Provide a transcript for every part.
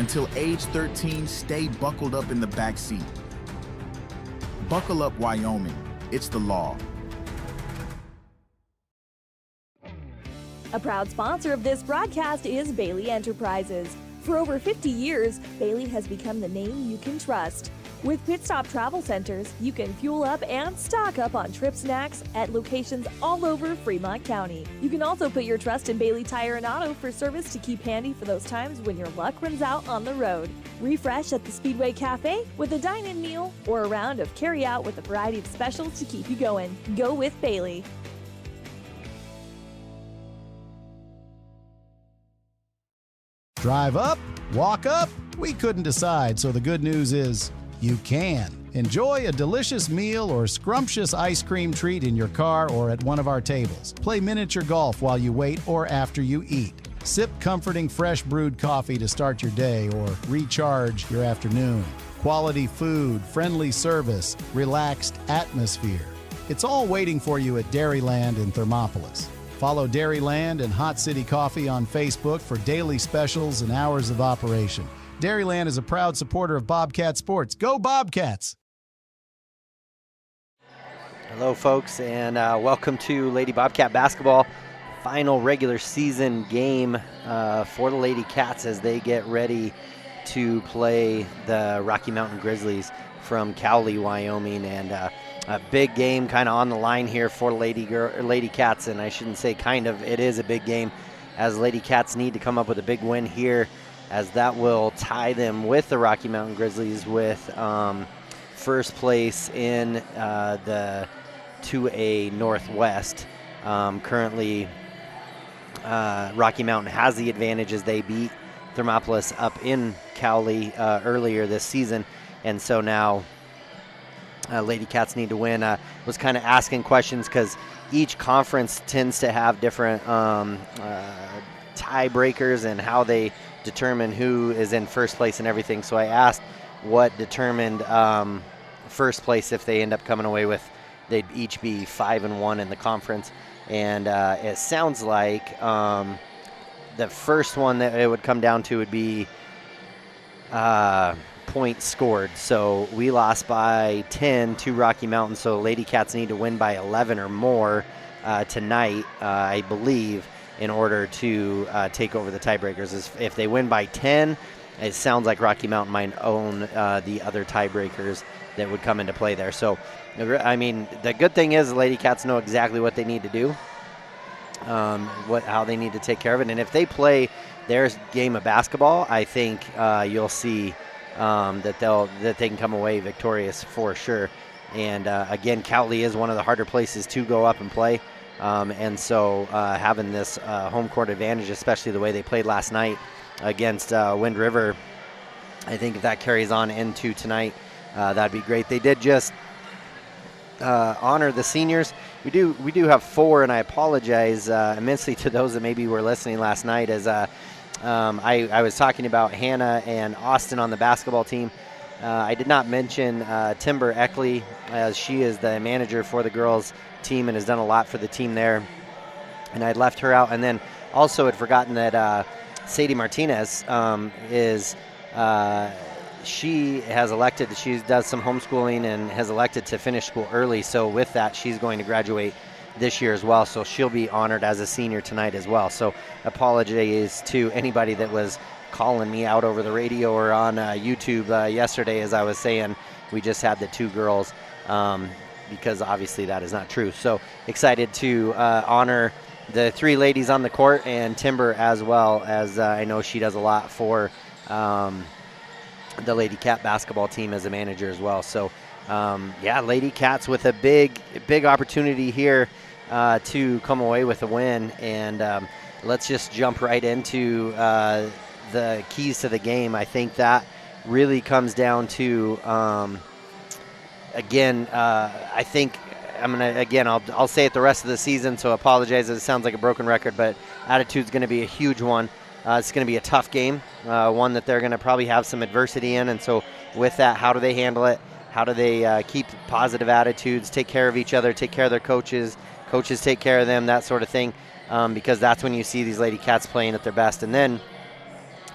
Until age 13, stay buckled up in the back seat. Buckle up, Wyoming. It's the law. A proud sponsor of this broadcast is Bailey Enterprises. For over 50 years, Bailey has become the name you can trust. With Pit Stop Travel Centers, you can fuel up and stock up on trip snacks at locations all over Fremont County. You can also put your trust in Bailey Tire and Auto for service to keep handy for those times when your luck runs out on the road. Refresh at the Speedway Cafe with a dine-in meal or a round of carry-out with a variety of specials to keep you going. Go with Bailey. Drive up? Walk up? We couldn't decide, so the good news is you can. Enjoy a delicious meal or scrumptious ice cream treat in your car or at one of our tables. Play miniature golf while you wait or after you eat. Sip comforting fresh brewed coffee to start your day or recharge your afternoon. Quality food, friendly service, relaxed atmosphere. It's all waiting for you at Dairyland in Thermopolis. Follow Dairyland and Hot City Coffee on Facebook for daily specials and hours of operation. Dairyland is a proud supporter of Bobcat sports. Go Bobcats! Hello, folks, and welcome to Lady Bobcat basketball. Final regular season game for the Lady Cats as they get ready to play the Rocky Mountain Grizzlies from Cowley, Wyoming, and a big game kind of on the line here for Lady Cats, and I shouldn't say kind of, it is a big game as Lady Cats need to come up with a big win here, as that will tie them with the Rocky Mountain Grizzlies with first place in the 2A Northwest. Currently, Rocky Mountain has the advantage as they beat Thermopolis up in Cowley earlier this season, and so now Lady Cats need to win. Was kind of asking questions because each conference tends to have different tiebreakers and how they determine who is in first place and everything. So I asked what determined first place if they end up coming away with, they'd each be 5-1 in the conference. And it sounds like the first one that it would come down to would be points scored. So we lost by 10 to Rocky Mountain, so Lady Cats need to win by 11 or more tonight, I believe, in order to take over the tiebreakers. If they win by 10, it sounds like Rocky Mountain might own the other tiebreakers that would come into play there. So, I mean, the good thing is the Lady Cats know exactly what they need to do, how they need to take care of it. And if they play their game of basketball, I think you'll see that they can come away victorious for sure. And again, Cowley is one of the harder places to go up and play. And so having this home court advantage, especially the way they played last night against Wind River, I think if that carries on into tonight, that'd be great. They did just honor the seniors. We do have 4, and I apologize immensely to those that maybe were listening last night as I was talking about Hannah and Austin on the basketball team. I did not mention Timber Eckley, as she is the manager for the girls team and has done a lot for the team there, and I'd left her out. And then also had forgotten that Sadie Martinez she has elected, she does some homeschooling and has elected to finish school early, so with that she's going to graduate this year as well, so she'll be honored as a senior tonight as well. So apologies to anybody that was calling me out over the radio or on YouTube yesterday as I was saying we just had the 2 girls, because obviously that is not true. So excited to honor the 3 ladies on the court and Timber as well, as I know she does a lot for the Lady Cat basketball team as a manager as well. So yeah, Lady Cats with a big opportunity here to come away with a win, and let's just jump right into the keys to the game. I think that really comes down to again, I think I'll say it the rest of the season, so apologize if it sounds like a broken record, but attitude's going to be a huge one. It's going to be a tough game, one that they're going to probably have some adversity in, and so with that, how do they handle it? How do they keep positive attitudes, take care of each other, take care of their coaches take care of them, that sort of thing, because that's when you see these Lady Cats playing at their best. And then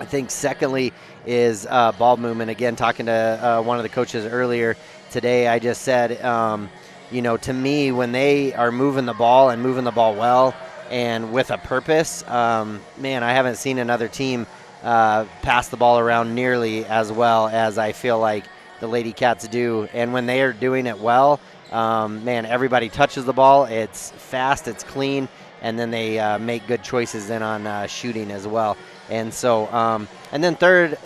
I think secondly is ball movement. Again, talking to one of the coaches earlier today, I just said, to me, when they are moving the ball and moving the ball well and with a purpose, man, I haven't seen another team pass the ball around nearly as well as I feel like the Lady Cats do. And when they are doing it well, man, everybody touches the ball. It's fast, it's clean, and then they make good choices then on shooting as well. And so, and then third,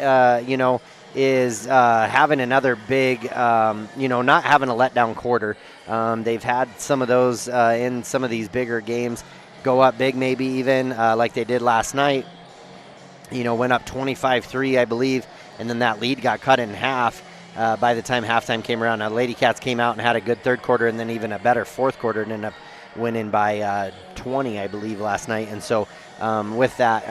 is having another big, not having a letdown quarter. They've had some of those in some of these bigger games, go up big maybe even like they did last night. Went up 25-3, I believe, and then that lead got cut in half by the time halftime came around. Now, Lady Cats came out and had a good third quarter and then even a better fourth quarter and ended up winning by 20, I believe, last night. And so with that,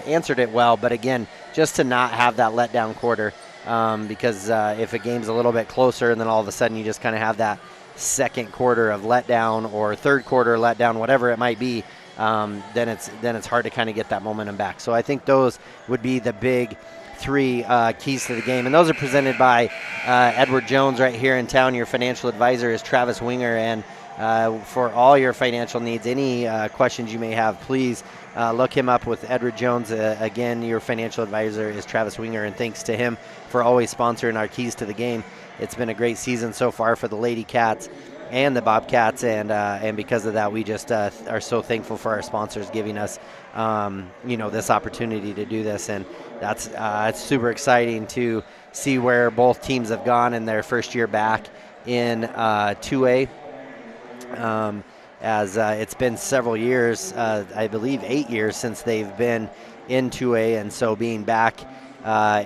answered it well. But again, just to not have that letdown quarter, because if a game's a little bit closer and then all of a sudden you just kind of have that second quarter of letdown or third quarter letdown, whatever it might be, then it's hard to kind of get that momentum back. So I think those would be the big three keys to the game. And those are presented by Edward Jones right here in town. Your financial advisor is Travis Winger. And for all your financial needs, any questions you may have, please look him up with Edward Jones. Again, your financial advisor is Travis Winger, and thanks to him for always sponsoring our Keys to the Game. It's been a great season so far for the Lady Cats and the Bobcats, and because of that, we just are so thankful for our sponsors giving us, this opportunity to do this, and that's it's super exciting to see where both teams have gone in their first year back in 2A. As it's been several years, I believe 8 years since they've been in 2A, and so being back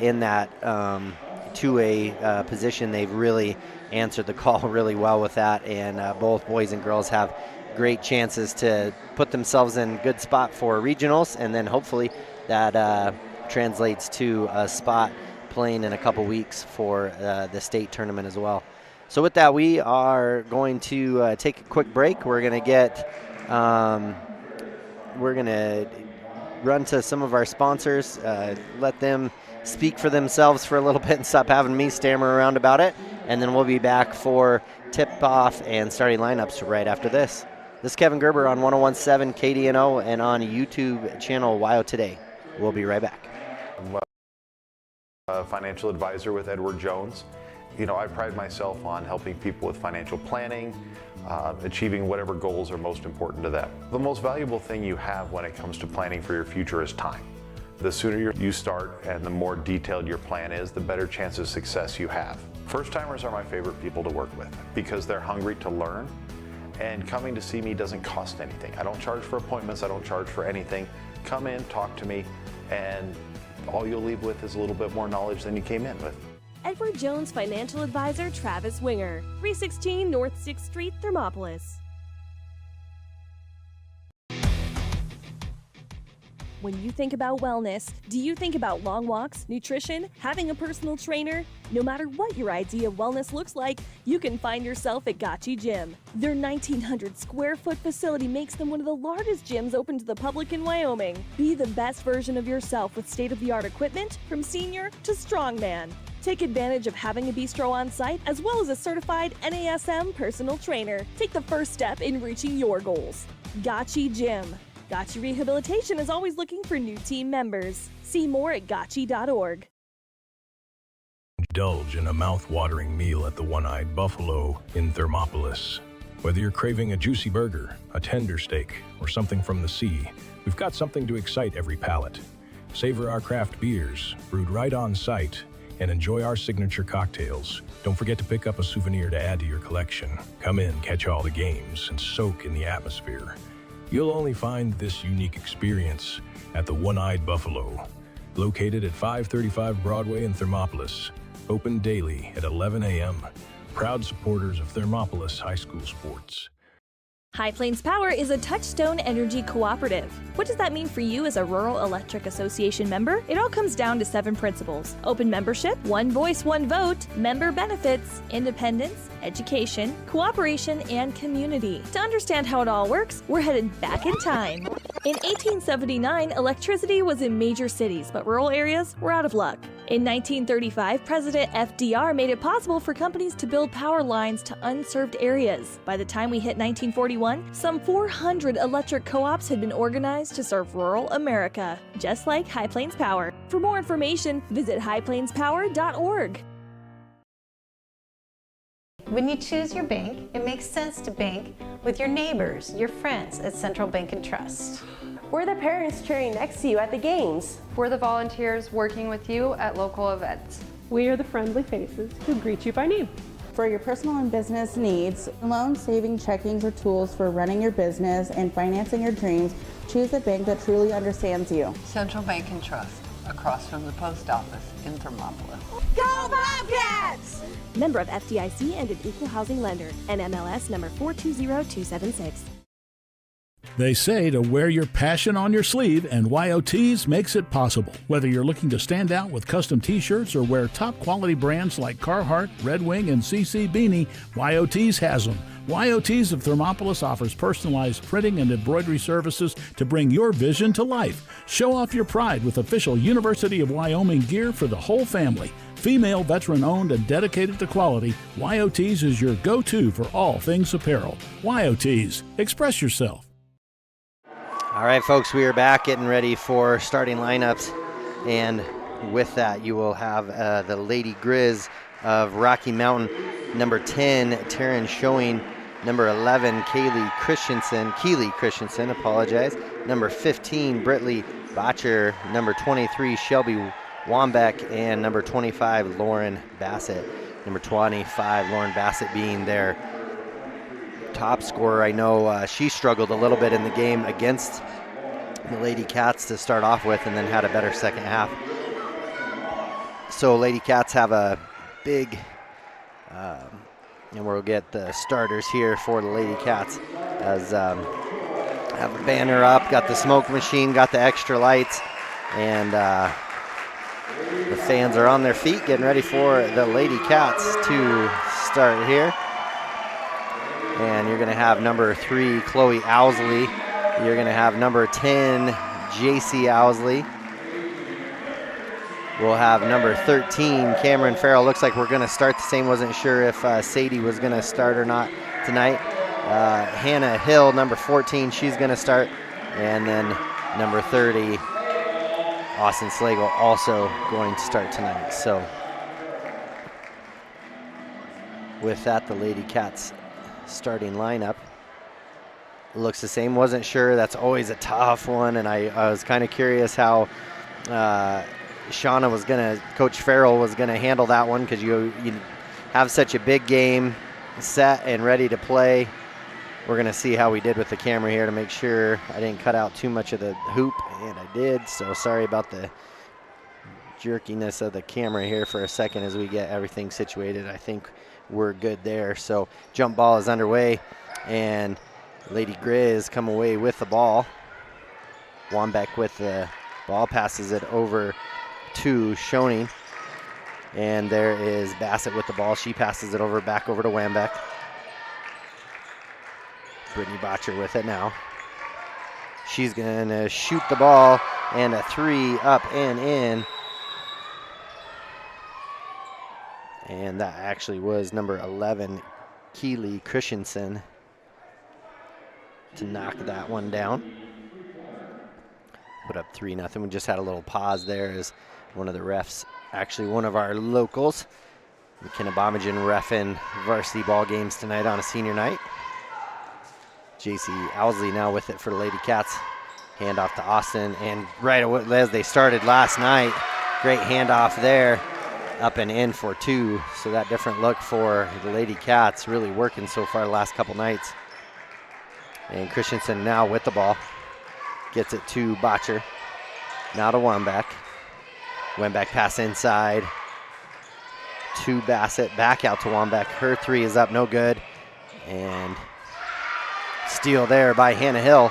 in that 2A position, they've really answered the call really well with that, and both boys and girls have great chances to put themselves in good spot for regionals, and then hopefully that translates to a spot playing in a couple weeks for the state tournament as well. So with that, we are going to take a quick break. We're going to run to some of our sponsors, let them speak for themselves for a little bit and stop having me stammer around about it. And then we'll be back for tip-off and starting lineups right after this. This is Kevin Gerber on 101.7 KDNO and on YouTube channel WyoToday. We'll be right back. I'm a financial advisor with Edward Jones. I pride myself on helping people with financial planning, achieving whatever goals are most important to them. The most valuable thing you have when it comes to planning for your future is time. The sooner you start and the more detailed your plan is, the better chance of success you have. First-timers are my favorite people to work with because they're hungry to learn, and coming to see me doesn't cost anything. I don't charge for appointments, I don't charge for anything. Come in, talk to me, and all you'll leave with is a little bit more knowledge than you came in with. Edward Jones financial advisor Travis Winger, 316 North 6th Street, Thermopolis. When you think about wellness, do you think about long walks, nutrition, having a personal trainer? No matter what your idea of wellness looks like, you can find yourself at Gotchi Gym. Their 1,900 square foot facility makes them one of the largest gyms open to the public in Wyoming. Be the best version of yourself with state-of-the-art equipment from senior to strongman. Take advantage of having a bistro on site as well as a certified NASM personal trainer. Take the first step in reaching your goals. Gotchi Gym. Gotchi Rehabilitation is always looking for new team members. See more at gotchi.org. Indulge in a mouth-watering meal at the One-Eyed Buffalo in Thermopolis. Whether you're craving a juicy burger, a tender steak, or something from the sea, we've got something to excite every palate. Savor our craft beers, brewed right on site, and enjoy our signature cocktails. Don't forget to pick up a souvenir to add to your collection. Come in, catch all the games, and soak in the atmosphere. You'll only find this unique experience at the One-Eyed Buffalo, located at 535 Broadway in Thermopolis, open daily at 11 a.m. Proud supporters of Thermopolis High School sports. High Plains Power is a Touchstone Energy cooperative. What does that mean for you as a Rural Electric Association member? It all comes down to 7 principles: open membership, one voice, one vote, member benefits, independence, education, cooperation, and community. To understand how it all works, we're headed back in time. In 1879, electricity was in major cities, but rural areas were out of luck. In 1935, President FDR made it possible for companies to build power lines to unserved areas. By the time we hit 1941, some 400 electric co-ops had been organized to serve rural America, just like High Plains Power. For more information, visit highplainspower.org. When you choose your bank, it makes sense to bank with your neighbors, your friends at Central Bank and Trust. We're the parents cheering next to you at the games. We're the volunteers working with you at local events. We are the friendly faces who greet you by name. For your personal and business needs, loan, saving, checkings, or tools for running your business and financing your dreams, choose a bank that truly understands you. Central Bank and Trust, across from the post office in Thermopolis. Go Bobcats! Member of FDIC and an equal housing lender. NMLS number 420276. They say to wear your passion on your sleeve, and WyoToday makes it possible. Whether you're looking to stand out with custom t-shirts or wear top quality brands like Carhartt, Red Wing, and CC Beanie, WyoToday has them. WyoToday of Thermopolis offers personalized printing and embroidery services to bring your vision to life. Show off your pride with official University of Wyoming gear for the whole family. Female, veteran-owned, and dedicated to quality, WyoToday is your go-to for all things apparel. WyoToday. Express yourself. All right, folks, we are back getting ready for starting lineups. And with that, you will have the Lady Grizz of Rocky Mountain, number 10, Taryn Showing, number 11, Keely Christensen, number 15, Britley Botcher, number 23, Shelby Wambeck, and number 25, Lauren Bassett. Number 25, Lauren Bassett being their top scorer. I know she struggled a little bit in the game against the Lady Cats to start off with, and then had a better second half. So Lady Cats have a big, and we'll get the starters here for the Lady Cats, as have a banner up, got the smoke machine, got the extra lights, and the fans are on their feet getting ready for the Lady Cats to start here. And you're going to have number 3, Chloe Owsley. You're going to have number 10, JC Owsley. We'll have number 13, Cameron Farrell. Looks like we're going to start the same. Wasn't sure if Sadie was going to start or not tonight. Hannah Hill, number 14, she's going to start. And then number 30, Austin Slagle, also going to start tonight. So with that, the Lady Cats starting lineup looks the same. Wasn't sure. That's always a tough one, and I was kind of curious how Coach Farrell was gonna handle that one, because you have such a big game set and ready to play. We're gonna see how we did with the camera here to make sure I didn't cut out too much of the hoop, and I did. So sorry about the jerkiness of the camera here for a second as we get everything situated. I think we're good there. So jump ball is underway, and Lady Grizz come away with the ball. Wambeck with the ball, passes it over to Schoening, and there is Bassett with the ball. She passes it over, back over to Wambeck. Brittany Botcher with it now. She's gonna shoot the ball, and a 3 up and in. And that actually was number 11, Keely Christensen, to knock that one down. Put up 3-0. We just had a little pause there as one of the refs, actually one of our locals, McKenna Bomagen, reffing varsity ball games tonight on a senior night. JC Owsley now with it for the Lady Cats. Hand off to Austin, and right away, as they started last night, great handoff there. Up and in for 2, so that different look for the Lady Cats, really working so far the last couple nights. And Christensen now with the ball, gets it to Botcher, now to Wambeck. Wambeck pass inside to Bassett, back out to Wambeck. Her 3 is up, no good, and steal there by Hannah Hill.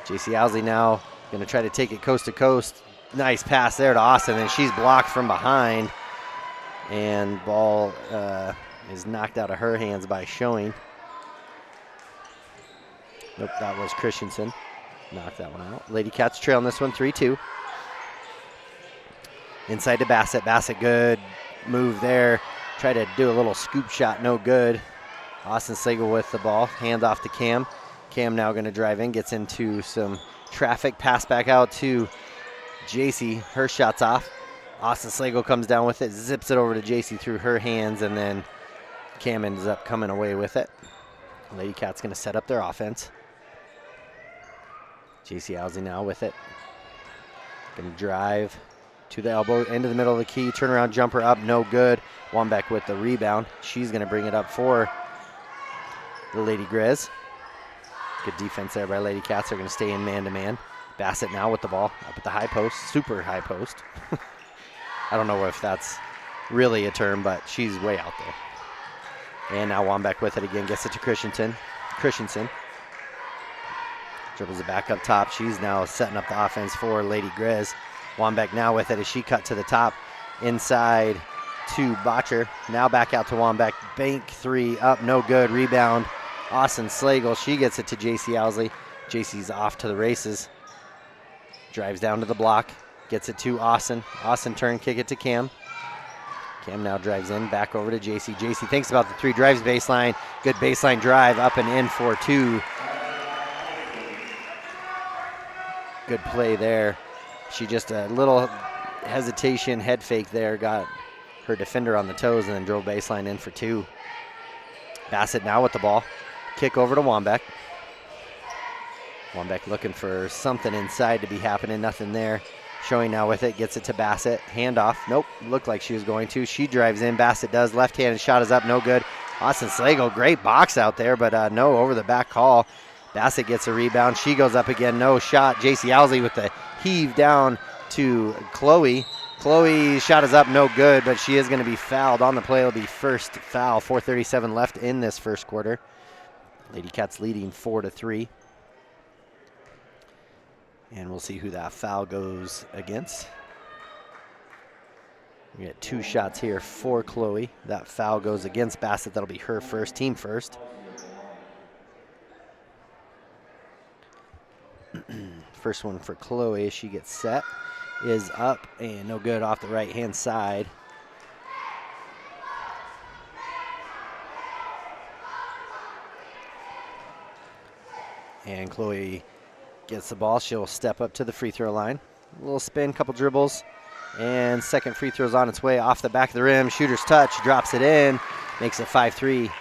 JC Owsley now going to try to take it coast to coast. Nice pass there to Austin, and she's blocked from behind. And ball is knocked out of her hands by Showing. Nope, that was Christensen. Knocked that one out. Lady Cats trailing this one 3-2. Inside to Bassett. Bassett, good move there. Try to do a little scoop shot, no good. Austin Slagle with the ball. Hand off to Cam. Cam now going to drive in, gets into some traffic. Pass back out to JC. Her shot's off. Austin Slagle comes down with it, zips it over to JC through her hands, and then Cam ends up coming away with it. Lady Cats going to set up their offense. JC Owsley now with it. Going to drive to the elbow, into the middle of the key, turnaround jumper up, no good. Wambeck with the rebound. She's going to bring it up for the Lady Grizz. Good defense there by Lady Cats. They're going to stay in man-to-man. Bassett now with the ball up at the high post, super high post. I don't know if that's really a term, but she's way out there. And now Wambeck with it again, gets it to Christensen. Dribbles it back up top. She's now setting up the offense for Lady Grizz. Wambeck now with it as she cut to the top. Inside to Botcher. Now back out to Wambeck. Bank three up, no good. Rebound. Austin Slagle. She gets it to JC Owsley. JC's off to the races. Drives down to the block. Gets it to Austin. Austin turn, kick it to Cam. Cam now drives in, back over to JC. JC thinks about the three, drives baseline. Good baseline drive, up and in for two. Good play there. She just a little hesitation, head fake there, got her defender on the toes and then drove baseline in for two. Bassett now with the ball. Kick over to Wambeck. Wambeck looking for something inside to be happening, nothing there. Showing now with it, gets it to Bassett. Handoff, nope, looked like she was going to. She drives in, Bassett does. Left-handed shot is up, no good. Austin Slagle, great box out there, but no over the back call. Bassett gets a rebound. She goes up again, no shot. JC Owsley with the heave down to Chloe. Chloe's shot is up, no good, but she is going to be fouled. On the play will be first foul. 4:37 left in this first quarter. Lady Cats leading 4-3. And we'll see who that foul goes against. We get two shots here for Chloe. That foul goes against Bassett. That'll be her first, team first. First one for Chloe as she gets set is up and no good off the right-hand side. And Chloe gets the ball. She'll step up to the free throw line. A little spin, couple dribbles, and second free throw's on its way off the back of the rim. Shooter's touch, drops it in, makes it 5-3.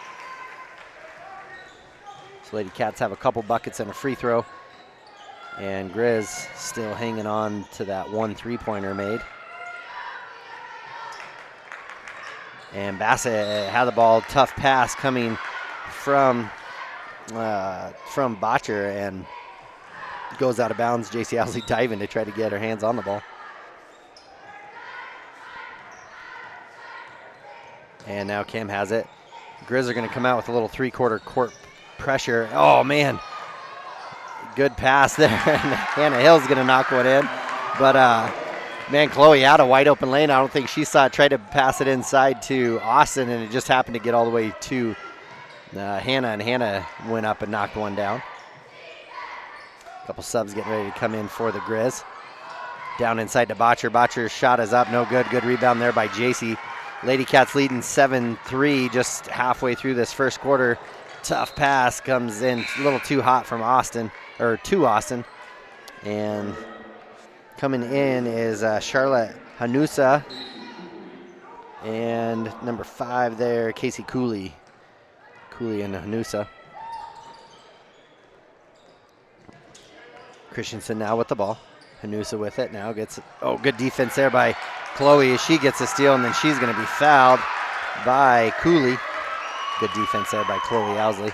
So Lady Cats have a couple buckets and a free throw. And Grizz still hanging on to that one three-pointer made. And Bassett had the ball, tough pass coming from Botcher and goes out of bounds. JC Owsley diving to try to get her hands on the ball. And now Cam has it. Grizz are going to come out with a little three-quarter court pressure. Oh, man. Good pass there. Hannah Hill's going to knock one in. But, man, Chloe had a wide open lane. I don't think she saw it. Tried to pass it inside to Austin, and it just happened to get all the way to Hannah, and Hannah went up and knocked one down. A couple subs getting ready to come in for the Grizz. Down inside to Botcher. Botcher's shot is up. No good. Good rebound there by JC. Lady Cats leading 7-3 just halfway through this first quarter. Tough pass comes in a little too hot from Austin, or to Austin. And coming in is Charlotte Hanusa. And number 5 there, Casey Cooley. Cooley and Hanusa. Christensen now with the ball. Hanusa with it now gets it. Oh, good defense there by Chloe as she gets a steal, and then she's going to be fouled by Cooley. Good defense there by Chloe Owsley.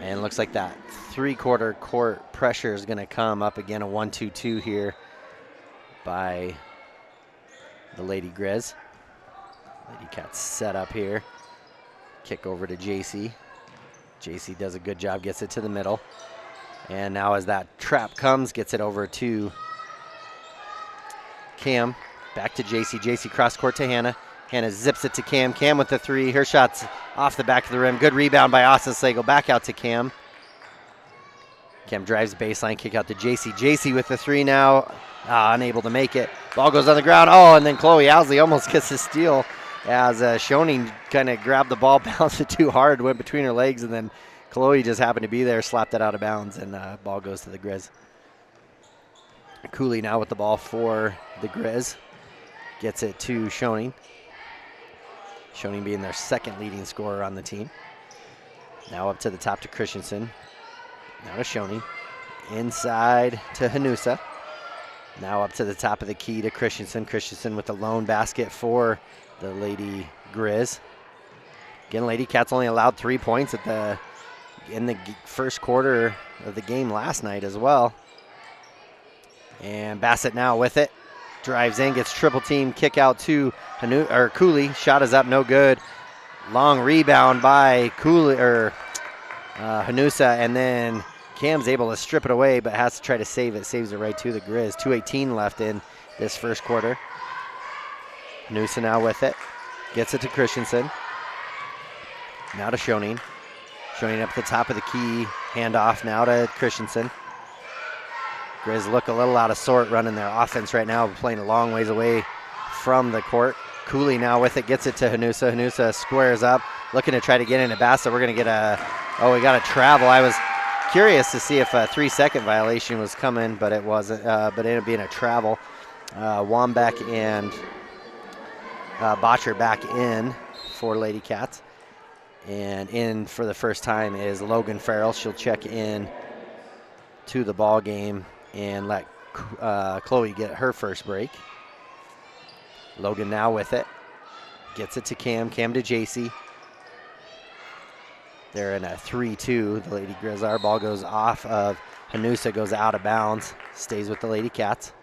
And it looks like that three-quarter court pressure is going to come up again, a 1-2-2 here by the Lady Grizz. Lady Cats set up here. Kick over to JC. JC does a good job, gets it to the middle. And now as that trap comes, gets it over to Cam. Back to JC. JC cross court to Hannah. Hannah zips it to Cam. Cam with the three. Her shot's off the back of the rim. Good rebound by Austin Slagle. Back out to Cam. Cam drives baseline, kick out to JC. JC with the three now. Unable to make it. Ball goes on the ground. Oh, and then Chloe Owsley almost gets the steal as Schoening kind of grabbed the ball, bounced it too hard, went between her legs, and then Chloe just happened to be there, slapped it out of bounds, and ball goes to the Grizz. Cooley now with the ball for the Grizz. Gets it to Schoening. Schoening being their second leading scorer on the team. Now up to the top to Christensen. Now to Schoening. Inside to Hanusa. Now up to the top of the key to Christensen. Christensen with the lone basket for the Lady Grizz. Again, Lady Cats only allowed 3 points in the first quarter of the game last night as well. And Bassett now with it. Drives in, gets triple team, kick out to Cooley. Shot is up, no good. Long rebound by Hanusa, and then Cam's able to strip it away, but has to try to save it. Saves it right to the Grizz. 2:18 left in this first quarter. Hanusa now with it. Gets it to Christensen. Now to Schoening. Schoening up at the top of the key. Handoff now to Christensen. Grizz look a little out of sort running their offense right now, playing a long ways away from the court. Cooley now with it, gets it to Hanusa. Hanusa squares up, looking to try to get into Bassett. We're going to get we got a travel. I was curious to see if a 3-second violation was coming, but it wasn't, but it ended up being a travel. Wambach and Botcher back in for Lady Cats. And in for the first time is Logan Farrell. She'll check in to the ball game and let Chloe get her first break. Logan now with it. Gets it to Cam. Cam to JC. They're in a 3-2. The Lady Grizz are. Ball goes off of Hanusa, goes out of bounds. Stays with the Lady Cats.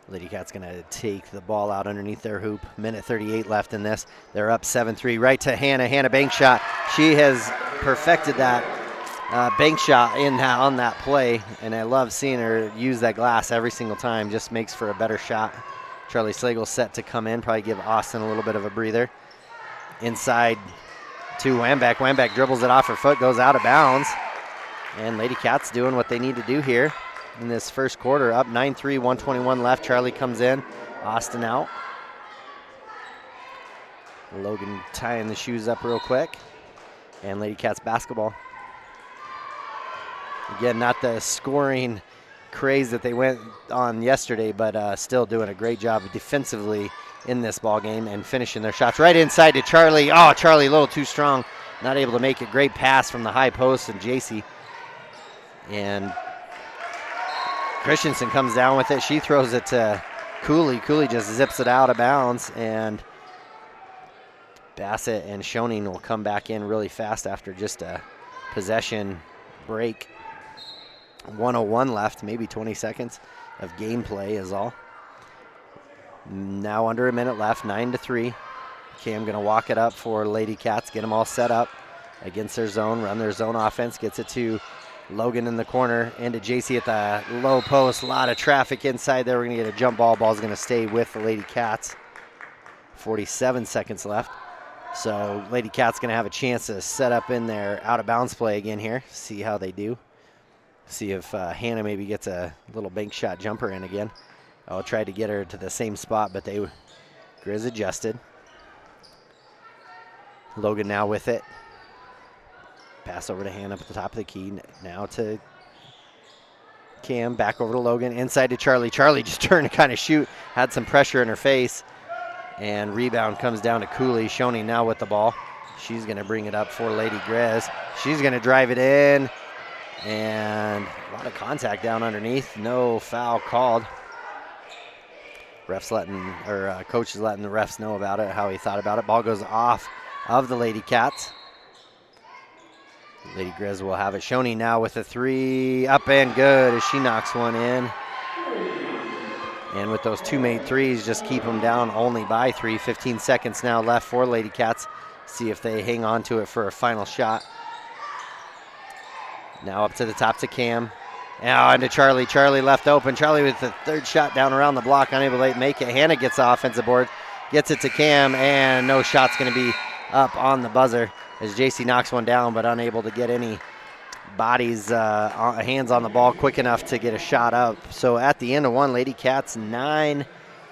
Lady Cats going to take the ball out underneath their hoop. Minute 38 left in this. They're up 7-3. Right to Hannah. Hannah bank shot. She has perfected that bank shot on that play, and I love seeing her use that glass every single time. Just makes for a better shot. Charlie Slagle set to come in, probably give Austin a little bit of a breather. Inside to Wambach. Wambach dribbles it off her foot, goes out of bounds. And Lady Cats doing what they need to do here in this first quarter. Up 9-3, 1:21 left. Charlie comes in, Austin out. Logan tying the shoes up real quick. And Lady Cats basketball. Again, not the scoring craze that they went on yesterday, but still doing a great job defensively in this ball game and finishing their shots right inside to Charlie. Oh, Charlie a little too strong, not able to make it. Great pass from the high post and JC. And Christensen comes down with it. She throws it to Cooley. Cooley just zips it out of bounds, and Bassett and Schoening will come back in really fast after just a possession break. 1:01 left, maybe 20 seconds of gameplay is all. Now under a minute left, 9-3. Cam gonna walk it up for Lady Cats, get them all set up against their zone, run their zone offense, gets it to Logan in the corner, and to JC at the low post. A lot of traffic inside there. We're gonna get a jump ball. Ball's gonna stay with the Lady Cats. 47 seconds left. So Lady Cats gonna have a chance to set up in their out of bounds play again here. See how they do. See if Hannah maybe gets a little bank shot jumper in again. I'll try to get her to the same spot, but Grizz adjusted. Logan now with it. Pass over to Hannah up at the top of the key. Now to Cam, back over to Logan, inside to Charlie. Charlie just turned to kind of shoot, had some pressure in her face, and rebound comes down to Cooley. Schoening now with the ball. She's going to bring it up for Lady Grizz. She's going to drive it in. And a lot of contact down underneath. No foul called. Coach is letting the refs know about it, how he thought about it. Ball goes off of the Lady Cats. Lady Grizz will have it. Schoening now with a three. Up and good as she knocks one in. And with those two made threes, just keep them down only by 3. 15 seconds now left for Lady Cats. See if they hang on to it for a final shot. Now up to the top to Cam. Now into Charlie. Charlie left open. Charlie with the third shot down around the block, unable to make it. Hannah gets the offensive board, gets it to Cam, and no shot's going to be up on the buzzer as JC knocks one down, but unable to get any bodies, hands on the ball quick enough to get a shot up. So at the end of one, Lady Cats 9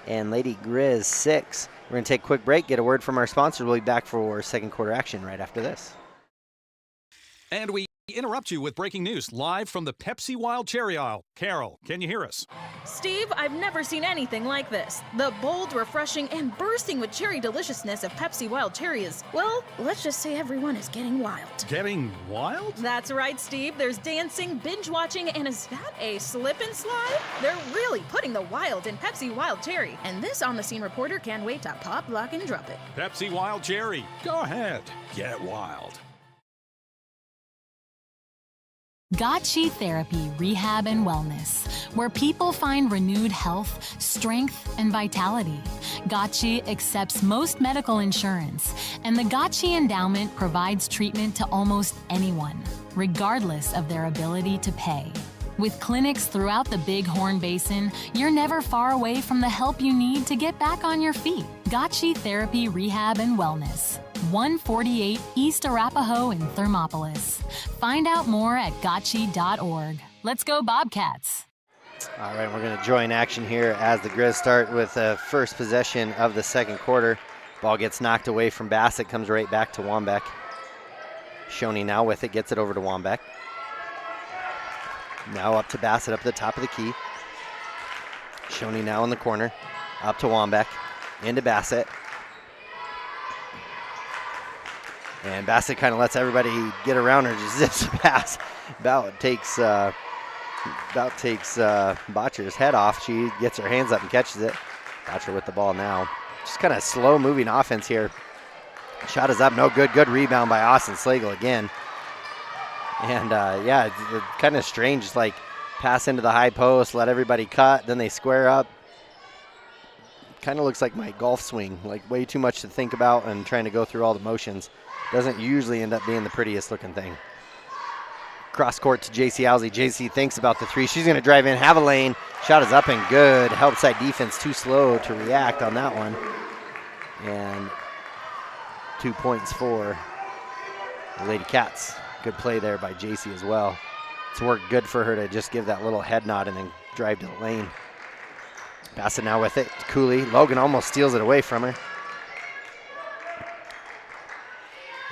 and Lady Grizz 6. We're going to take a quick break, get a word from our sponsors. We'll be back for second quarter action right after this. And we interrupt you with breaking news live from the Pepsi Wild Cherry aisle. Carol, can you hear us? Steve, I've never seen anything like this. The bold, refreshing, and bursting with cherry deliciousness of Pepsi Wild Cherry is, well, let's just say everyone is getting wild. Getting wild? That's right, Steve. There's dancing, binge-watching, and is that a slip and slide? They're really putting the wild in Pepsi Wild Cherry, and this on-the-scene reporter can't wait to pop, lock, and drop it. Pepsi Wild Cherry. Go ahead. Get wild. Gotchi Therapy, Rehab, and Wellness, where people find renewed health, strength, and vitality. Gotchi accepts most medical insurance, and the Gotchi Endowment provides treatment to almost anyone, regardless of their ability to pay. With clinics throughout the Bighorn Basin, you're never far away from the help you need to get back on your feet. Gotchi Therapy, Rehab, and Wellness, 148 East Arapahoe in Thermopolis. Find out more at gotchi.org. Let's go Bobcats. All right, we're going to join action here as the Grizz start with the first possession of the second quarter. Ball gets knocked away from Bassett, comes right back to Wambeck. Shoney now with it, gets it over to Wambeck. Now up to Bassett, up at the top of the key. Shoney now in the corner, up to Wambeck, into Bassett. And Bassett kind of lets everybody get around her, just zips the pass. About takes Botcher's head off. She gets her hands up and catches it. Botcher with the ball now. Just kind of slow moving offense here. Shot is up, no good. Good rebound by Austin Slagle again. And yeah, it's kind of strange. It's like pass into the high post, let everybody cut, then they square up. Kind of looks like my golf swing, like way too much to think about and trying to go through all the motions. Doesn't usually end up being the prettiest looking thing. Cross court to JC Owsley. JC thinks about the three. She's going to drive in, have a lane. Shot is up and good. Help side defense too slow to react on that one. And 2 points for the Lady Cats. Good play there by JC as well. It's worked good for her to just give that little head nod and then drive to the lane. Bassett now with it. Cooley. Logan almost steals it away from her.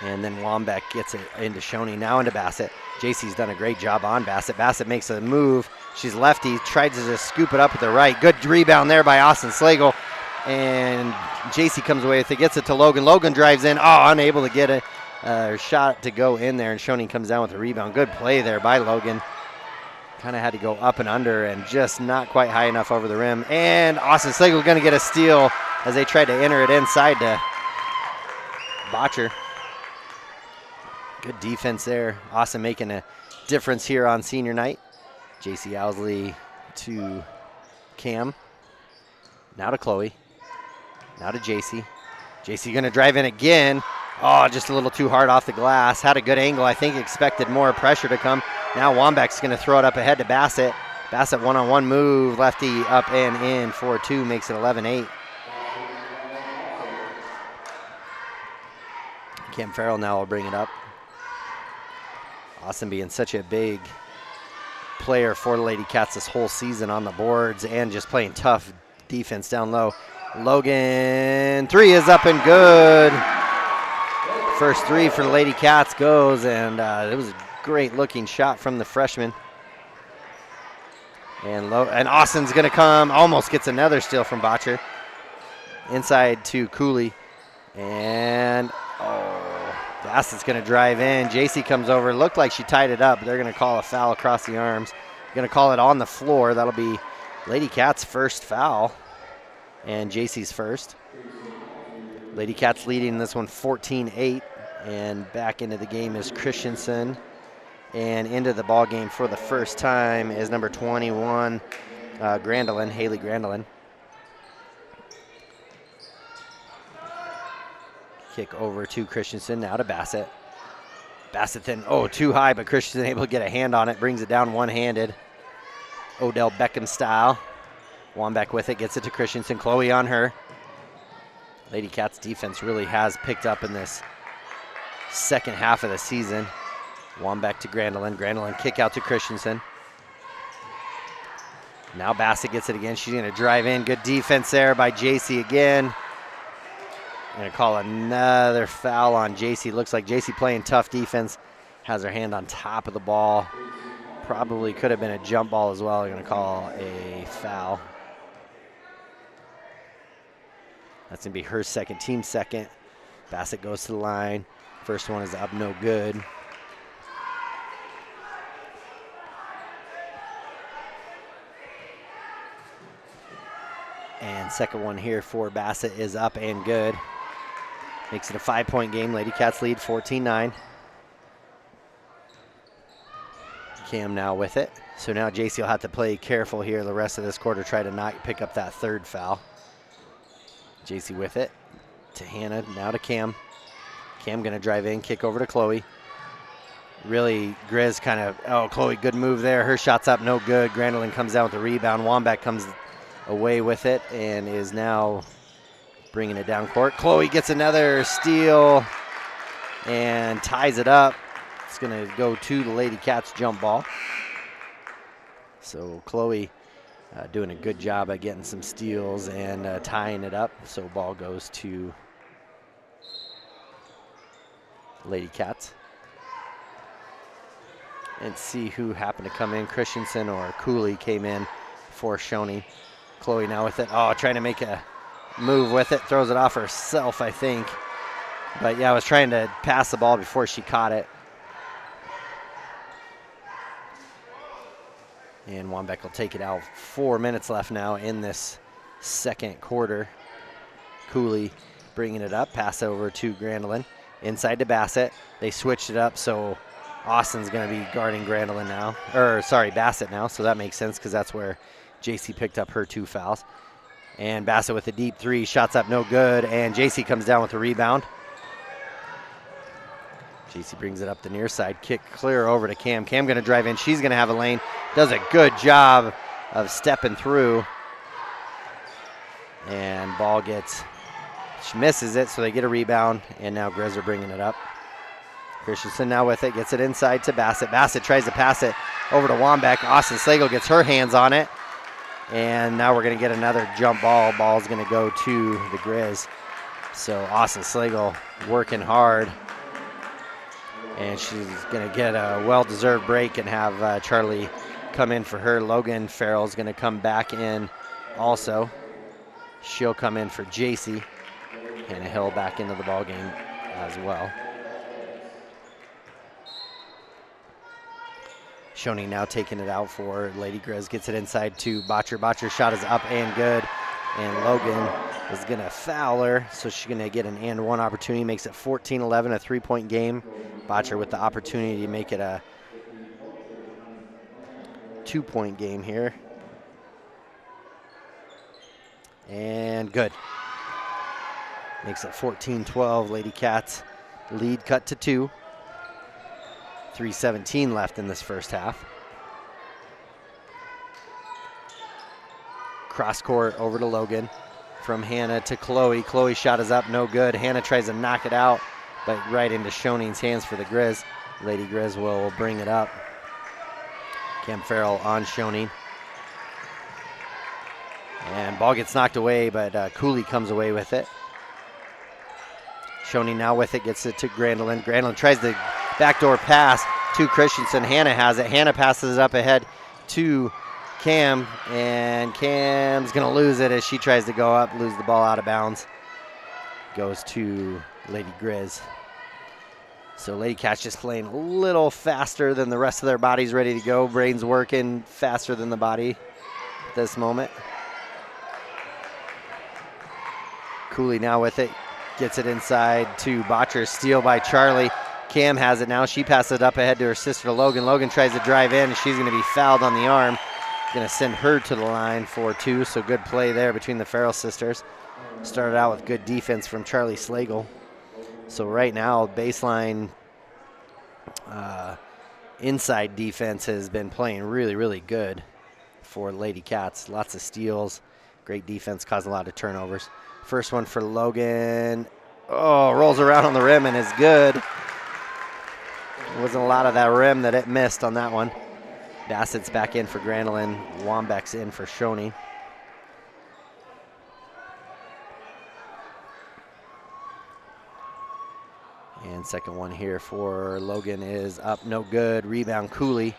And then Wambeck gets it into Shoney, now into Bassett. JC's done a great job on Bassett. Bassett makes a move. She's lefty, tries to just scoop it up with the right. Good rebound there by Austin Slagle. And JC comes away with it, gets it to Logan. Logan drives in, unable to get a shot to go in there. And Shoney comes down with a rebound. Good play there by Logan. Kind of had to go up and under and just not quite high enough over the rim. And Austin Slagle going to get a steal as they tried to enter it inside to Botcher. Good defense there. Austin making a difference here on senior night. JC Owsley to Cam. Now to Chloe. Now to JC. JC going to drive in again. Just a little too hard off the glass. Had a good angle. I think expected more pressure to come. Now Wambeck's going to throw it up ahead to Bassett. Bassett one-on-one move. Lefty up and in. 4-2 makes it 11-8. Cam Farrell now will bring it up. Austin being such a big player for the Lady Cats this whole season on the boards and just playing tough defense down low. Logan, three is up and good. First three for the Lady Cats goes, and it was a great looking shot from the freshman. And Austin's gonna come, almost gets another steal from Botcher. Inside to Cooley, and Bassett's going to drive in. JC comes over. Looked like she tied it up. They're going to call a foul across the arms. Going to call it on the floor. That'll be Lady Cats' first foul and JC's first. Lady Cats leading this one 14-8. And back into the game is Christensen. And into the ball game for the first time is number 21, Grandelin, Haley Grandelin. Kick over to Christensen, now to Bassett. Bassett then, too high, but Christensen able to get a hand on it, brings it down one-handed. Odell Beckham style. Wambach with it, gets it to Christensen. Chloe on her. Lady Cats defense really has picked up in this second half of the season. Wambach to Grandelin. Grandelin kick out to Christensen. Now Bassett gets it again. She's going to drive in. Good defense there by JC again. Going to call another foul on JC. Looks like JC playing tough defense. Has her hand on top of the ball. Probably could have been a jump ball as well. They're going to call a foul. That's going to be her second, team second. Bassett goes to the line. First one is up, no good. And second one here for Bassett is up and good. Makes it a 5-point game. Lady Cats lead 14-9. Cam now with it. So now JC will have to play careful here the rest of this quarter, try to not pick up that third foul. JC with it to Hannah, now to Cam. Cam gonna drive in, kick over to Chloe. Really, Grizz kind of, oh, Chloe, good move there. Her shot's up, no good. Grandelin comes down with the rebound. Wambach comes away with it and is now bringing it down court. Chloe gets another steal and ties it up. It's gonna go to the Lady Cats jump ball. So Chloe doing a good job at getting some steals and tying it up. So ball goes to Lady Cats. And see who happened to come in. Christensen or Cooley came in for Shoney. Chloe now with it. Oh, trying to make a move with it. Throws it off herself, I think. But yeah, I was trying to pass the ball before she caught it. And Wambach will take it out. 4 minutes left now in this second quarter. Cooley bringing it up. Pass over to Grandelin. Inside to Bassett. They switched it up, so Austin's going to be guarding Grandelin now. Bassett now, so that makes sense because that's where JC picked up her 2 fouls. And Bassett with a deep 3. Shots up, no good. And JC comes down with the rebound. JC brings it up the near side. Kick clear over to Cam. Cam going to drive in. She's going to have a lane. Does a good job of stepping through. And ball gets, she misses it, so they get a rebound. And now Grizz are bringing it up. Christensen now with it. Gets it inside to Bassett. Bassett tries to pass it over to Wambach. Austin Slagle gets her hands on it. And now we're going to get another jump ball. Ball's going to go to the Grizz. So Austin Slagle working hard. And she's going to get a well-deserved break and have Charlie come in for her. Logan Farrell's going to come back in also. She'll come in for JC. Hannah Hill back into the ball game as well. Shoney now taking it out for Lady Grizz. Gets it inside to Botcher. Botcher's shot is up and good. And Logan is going to foul her, so she's going to get an and one opportunity. Makes it 14-11, a 3-point game. Botcher with the opportunity to make it a 2-point game here. And good. Makes it 14-12. Lady Cats lead cut to 2. 3:17 left in this first half. Cross court over to Logan. From Hannah to Chloe. Chloe's shot is up, no good. Hannah tries to knock it out, but right into Shoning's hands for the Grizz. Lady Grizz will bring it up. Cam Farrell on Shoning. And ball gets knocked away, but Cooley comes away with it. Shoning now with it, gets it to Grandelin. Grandelin tries the backdoor pass to Christensen. Hannah has it. Hannah passes it up ahead to Cam, and Cam's going to lose it as she tries to go up, lose the ball out of bounds. Goes to Lady Grizz. So Lady Cats just playing a little faster than the rest of their bodies, ready to go. Brains working faster than the body at this moment. Cooley now with it. Gets it inside to Botcher. Steal by Charlie. Cam has it now. She passes it up ahead to her sister Logan. Logan tries to drive in, and she's going to be fouled on the arm. Going to send her to the line for 2, so good play there between the Farrell sisters. Started out with good defense from Charlie Slagle. So right now, baseline inside defense has been playing really, really good for Lady Cats. Lots of steals. Great defense, caused a lot of turnovers. First one for Logan. Oh, rolls around on the rim and is good. There wasn't a lot of that rim that it missed on that one. Bassett's back in for Granolin. Wambach's in for Shoney. And second one here for Logan is up, no good. Rebound, Cooley.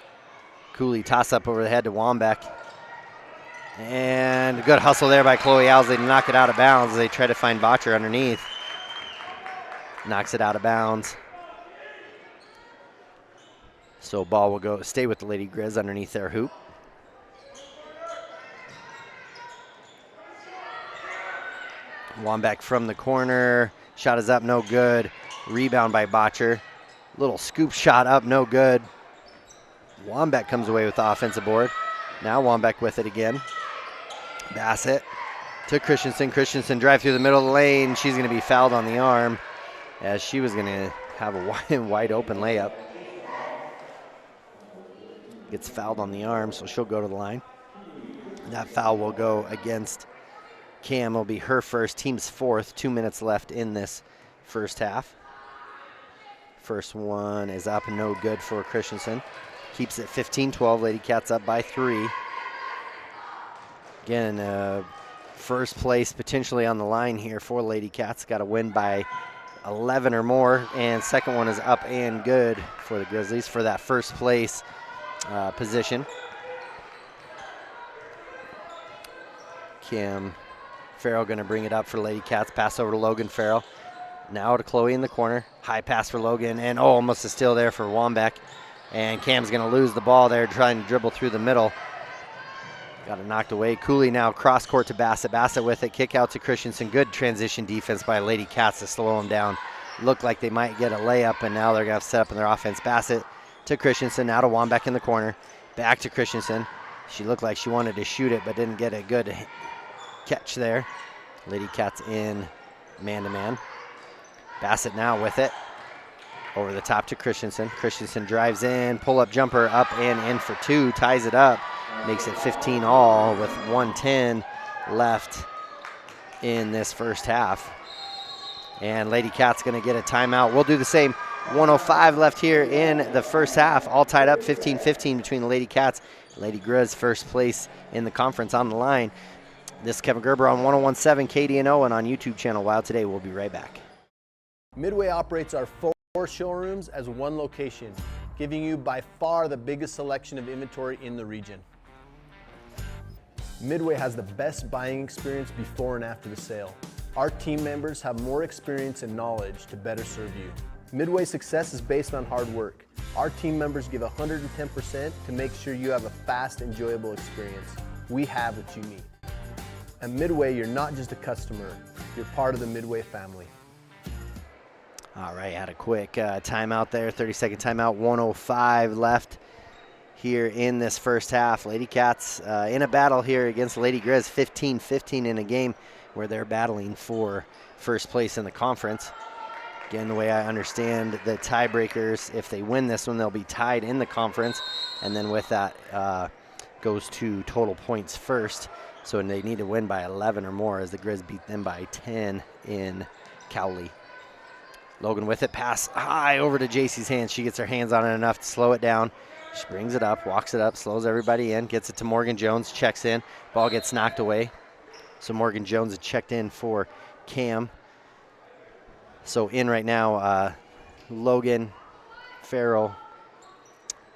Cooley toss up over the head to Wambach. And good hustle there by Chloe Owsley to knock it out of bounds. They try to find Botcher underneath. Knocks it out of bounds. So ball will stay with the Lady Grizz underneath their hoop. Wambach from the corner. Shot is up, no good. Rebound by Botcher. Little scoop shot up, no good. Wambach comes away with the offensive board. Now Wambach with it again. Bassett to Christensen. Christensen drive through the middle of the lane. She's going to be fouled on the arm as she was going to have a wide open layup. Gets fouled on the arm, so she'll go to the line. That foul will go against Cam. It'll be her first, team's fourth. 2 minutes left in this first half. First one is up, no good for Christensen. Keeps it 15-12. Lady Cats up by 3. Again, first place potentially on the line here for Lady Cats. Got to win by 11 or more. And second one is up and good for the Grizzlies for that first place position. Kim Farrell going to bring it up for Lady Cats. Pass over to Logan Farrell. Now to Chloe in the corner. High pass for Logan. And almost a steal there for Wambach. And Cam's going to lose the ball there, trying to dribble through the middle. Got it knocked away. Cooley now cross court to Bassett. Bassett with it. Kick out to Christensen. Good transition defense by Lady Cats to slow them down. Looked like they might get a layup, and now they're going to have to set up in their offense. Bassett to Christensen. Now to Wambach in the corner. Back to Christensen. She looked like she wanted to shoot it, but didn't get a good catch there. Lady Cats in man-to-man. Bassett now with it. Over the top to Christensen. Christensen drives in, pull-up jumper up and in for 2, ties it up, makes it 15 all with 1:10 left in this first half. And Lady Cat's going to get a timeout. We'll do the same. 1:05 left here in the first half, all tied up 15-15 between the Lady Cats. Lady Grizz first place in the conference on the line. This is Kevin Gerber on 101.7 KDNO and on YouTube channel WyoToday. We'll be right back. Midway operates our 4 showrooms as one location, giving you by far the biggest selection of inventory in the region. Midway has the best buying experience before and after the sale. Our team members have more experience and knowledge to better serve you. Midway's success is based on hard work. Our team members give 110% to make sure you have a fast, enjoyable experience. We have what you need. At Midway, you're not just a customer, you're part of the Midway family. All right, had a quick timeout there, 30-second timeout, 1:05 left here in this first half. Lady Cats in a battle here against Lady Grizz, 15-15 in a game where they're battling for first place in the conference. Again, the way I understand the tiebreakers, if they win this one, they'll be tied in the conference, and then with that goes to total points first. So they need to win by 11 or more as the Grizz beat them by 10 in Cowley. Logan with it, pass high over to JC's hands. She gets her hands on it enough to slow it down. She brings it up, walks it up, slows everybody in, gets it to Morgan Jones, checks in. Ball gets knocked away. So Morgan Jones is checked in for Cam. So in right now, Logan, Farrell,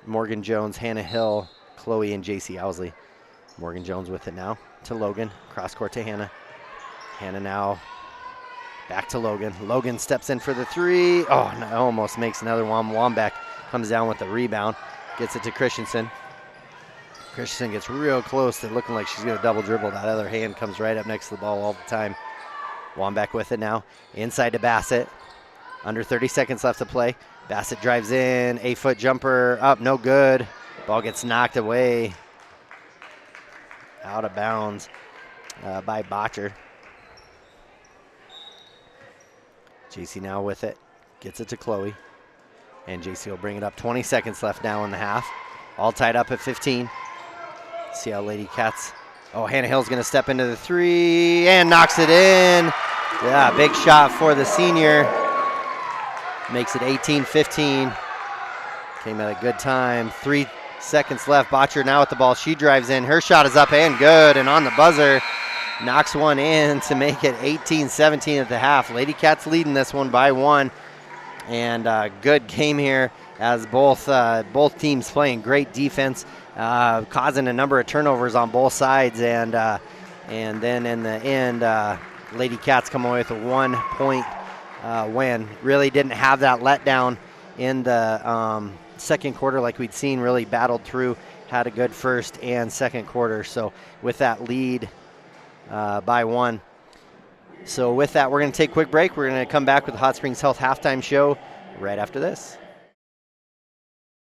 Morgan Jones, Hannah Hill, Chloe, and JC Owsley. Morgan Jones with it now to Logan, cross court to Hannah. Hannah now back to Logan. Logan steps in for the 3. Oh, no, almost makes another one. Wambach comes down with the rebound. Gets it to Christensen. Christensen gets real close to looking like she's going to double dribble. That other hand comes right up next to the ball all the time. Wambach with it now. Inside to Bassett. Under 30 seconds left to play. Bassett drives in. 8-foot jumper up. No good. Ball gets knocked away. Out of bounds by Botcher. JC now with it, gets it to Chloe, and JC will bring it up. 20 seconds left now in the half. All tied up at 15. See how Lady Cats. Oh, Hannah Hill's going to step into the three and knocks it in. Yeah, big shot for the senior. Makes it 18-15. Came at a good time. 3 seconds left. Botcher now with the ball. She drives in. Her shot is up and good, and on the buzzer. Knocks one in to make it 18-17 at the half. Lady Cats leading this one by 1. And good game here as both teams playing great defense, causing a number of turnovers on both sides. And then in the end, Lady Cats come away with a 1-point win. Really didn't have that letdown in the second quarter like we'd seen. Really battled through, had a good first and second quarter. So with that lead by 1. So with that, we're going to take a quick break. We're going to come back with the Hot Springs Health halftime show right after this.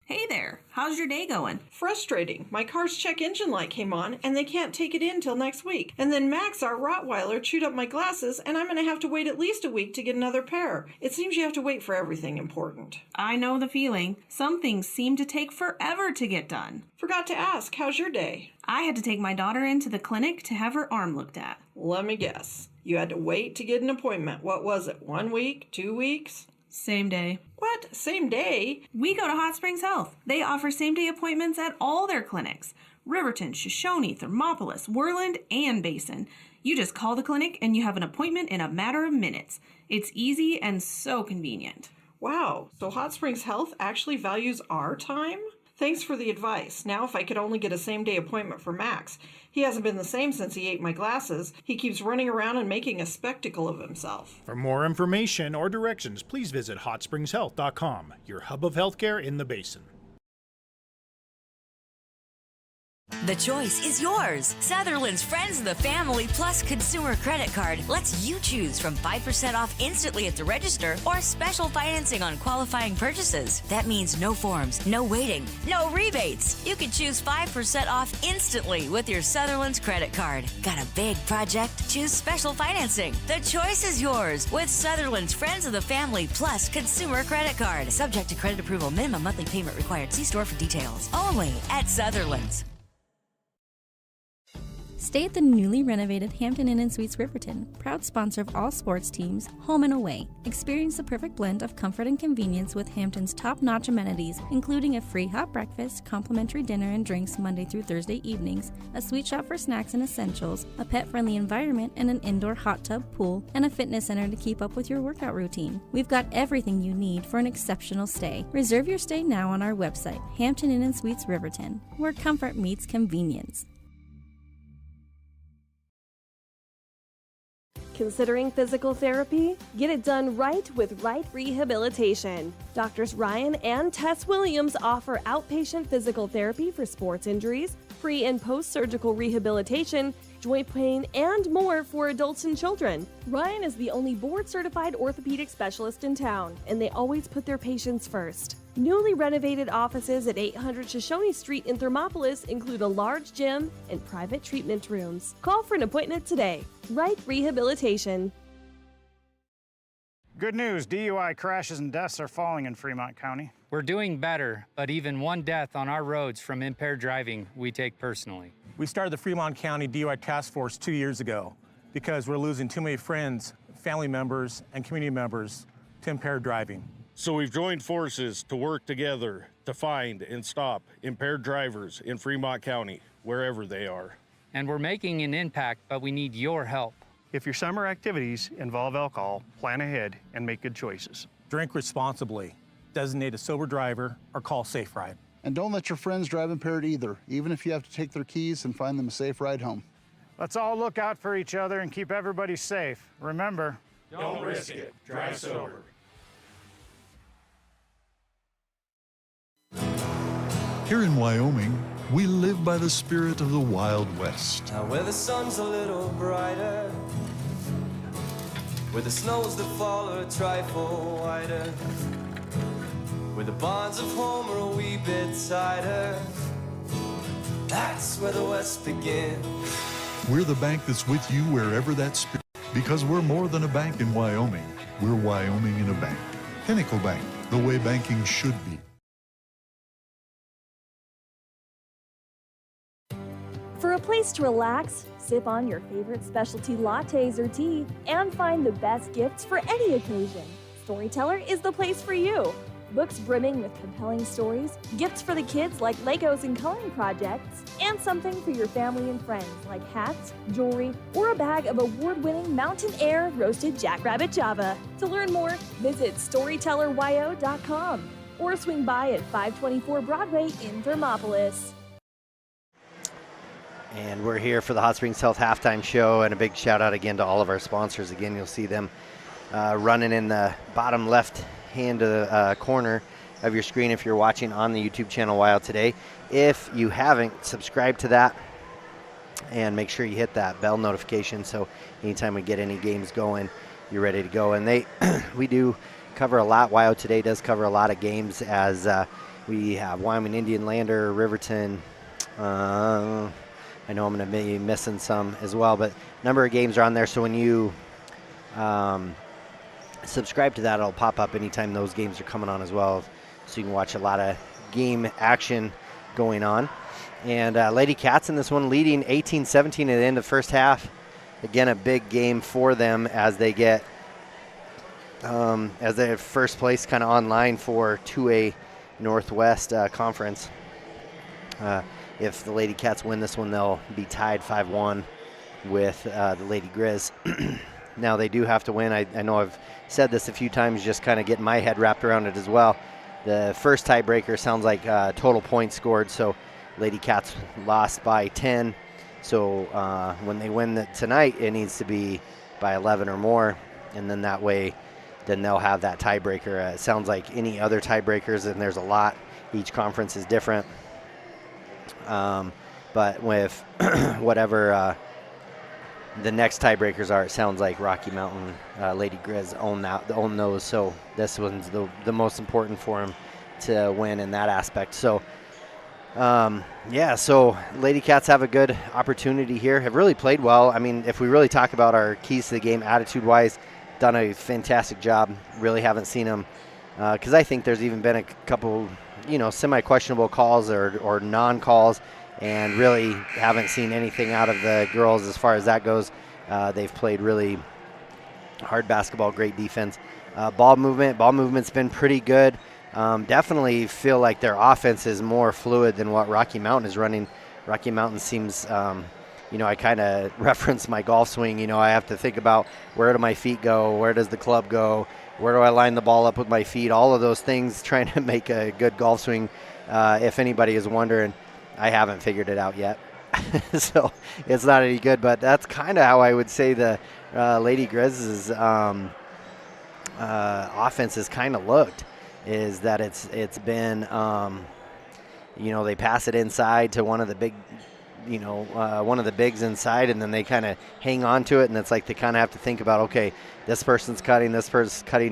Hey there, how's your day going? Frustrating. My car's check engine light came on and they can't take it in till next week. And then Max, our Rottweiler, chewed up my glasses and I'm going to have to wait at least a week to get another pair. It seems you have to wait for everything important. I know the feeling. Some things seem to take forever to get done. Forgot to ask, how's your day? I had to take my daughter into the clinic to have her arm looked at. Let me guess. You had to wait to get an appointment. What was it, 1 week, 2 weeks? Same day. What? Same day? We go to Hot Springs Health. They offer same-day appointments at all their clinics. Riverton, Shoshone, Thermopolis, Worland, and Basin. You just call the clinic and you have an appointment in a matter of minutes. It's easy and so convenient. Wow, so Hot Springs Health actually values our time? Thanks for the advice. Now if I could only get a same-day appointment for Max. He hasn't been the same since he ate my glasses. He keeps running around and making a spectacle of himself. For more information or directions, please visit hotspringshealth.com, your hub of healthcare in the Basin. The choice is yours. Sutherland's Friends of the Family Plus Consumer Credit Card lets you choose from 5% off instantly at the register or special financing on qualifying purchases. That means no forms, no waiting, no rebates. You can choose 5% off instantly with your Sutherland's credit card. Got a big project? Choose special financing. The choice is yours with Sutherland's Friends of the Family Plus Consumer Credit Card. Subject to credit approval. Minimum monthly payment required. See store for details. Only at Sutherland's. Stay at the newly renovated Hampton Inn & Suites Riverton, proud sponsor of all sports teams, home and away. Experience the perfect blend of comfort and convenience with Hampton's top-notch amenities, including a free hot breakfast, complimentary dinner and drinks Monday through Thursday evenings, a sweet shop for snacks and essentials, a pet-friendly environment and an indoor hot tub pool, and a fitness center to keep up with your workout routine. We've got everything you need for an exceptional stay. Reserve your stay now on our website, Hampton Inn & Suites Riverton, where comfort meets convenience. Considering physical therapy? Get it done right with Right Rehabilitation. Doctors Ryan and Tess Williams offer outpatient physical therapy for sports injuries, pre- and post-surgical rehabilitation, joint pain, and more for adults and children. Ryan is the only board-certified orthopedic specialist in town, and they always put their patients first. Newly renovated offices at 800 Shoshone Street in Thermopolis include a large gym and private treatment rooms. Call for an appointment today. Right Rehabilitation. Good news, DUI crashes and deaths are falling in Fremont County. We're doing better, but even one death on our roads from impaired driving, we take personally. We started the Fremont County DUI Task Force 2 years ago because we're losing too many friends, family members, and community members to impaired driving. So we've joined forces to work together to find and stop impaired drivers in Fremont County, wherever they are. And we're making an impact, but we need your help. If your summer activities involve alcohol, plan ahead and make good choices. Drink responsibly, designate a sober driver, or call Safe Ride. And don't let your friends drive impaired either, even if you have to take their keys and find them a safe ride home. Let's all look out for each other and keep everybody safe. Remember, don't risk it. Drive sober. Here in Wyoming, we live by the spirit of the Wild West. Now where the sun's a little brighter, where the snows that fall are a trifle whiter, where the bonds of home are a wee bit tighter, that's where the West begins. We're the bank that's with you wherever that spirit, because we're more than a bank in Wyoming. We're Wyoming in a bank. Pinnacle Bank, the way banking should be. For a place to relax, sip on your favorite specialty lattes or tea, and find the best gifts for any occasion, Storyteller is the place for you. Books brimming with compelling stories, gifts for the kids like Legos and coloring projects, and something for your family and friends like hats, jewelry, or a bag of award-winning Mountain Air roasted jackrabbit java. To learn more, visit StorytellerWyo.com or swing by at 524 Broadway in Thermopolis. And we're here for the Hot Springs Health halftime show, and a big shout out again to all of our sponsors. Again, you'll see them running in the bottom left hand corner of your screen if you're watching on the YouTube channel WyoToday. If you haven't, subscribe to that and make sure you hit that bell notification so anytime we get any games going, you're ready to go. And we do cover a lot. WyoToday does cover a lot of games, as we have Wyoming Indian Lander, Riverton. I know I'm going to be missing some as well, but a number of games are on there. So when you subscribe to that, it'll pop up anytime those games are coming on as well, so you can watch a lot of game action going on. And Lady Cats in this one leading 18-17 at the end of the first half. Again, a big game for them as they get as they have first place kind of online for 2A Northwest Conference. If the Lady Cats win this one, they'll be tied 5-1 with the Lady Grizz. Now they do have to win. I know I've said this a few times, just kind of getting my head wrapped around it as well. The first tiebreaker sounds like total points scored, so Lady Cats lost by 10. So when they win tonight, it needs to be by 11 or more, and then that way, then they'll have that tiebreaker. It sounds like any other tiebreakers, and there's a lot. Each conference is different. But with whatever the next tiebreakers are, it sounds like Rocky Mountain, Lady Grizz own those. So this one's the most important for them to win in that aspect. So so Lady Cats have a good opportunity here. Have really played well. I mean, if we really talk about our keys to the game, attitude-wise, done a fantastic job. Really haven't seen them, because I think there's even been a couple, semi-questionable calls or non-calls, and really haven't seen anything out of the girls as far as that goes. They've played really hard basketball, great defense. Ball movement's been pretty good. Definitely feel like their offense is more fluid than what Rocky Mountain is running. Rocky Mountain seems, I kind of reference my golf swing. I have to think about, where do my feet go? Where does the club go? Where do I line the ball up with my feet? All of those things, trying to make a good golf swing. If anybody is wondering, I haven't figured it out yet. So it's not any good, but that's kind of how I would say the Lady Grizz's offense has kind of looked, is that it's been, they pass it inside to one of the big, one of the bigs inside, and then they kind of hang on to it, and it's like they kind of have to think about, okay, this person's cutting,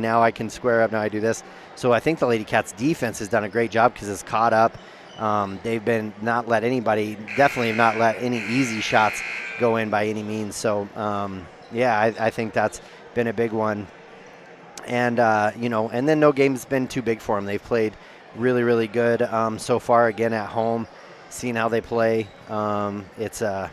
now I can square up, now I do this. So I think the Lady Cats defense has done a great job, because it's caught up. They've been definitely have not let any easy shots go in by any means. So, I think that's been a big one. And, and then no game's been too big for them. They've played really, really good so far, again, at home, seeing how they play. It's a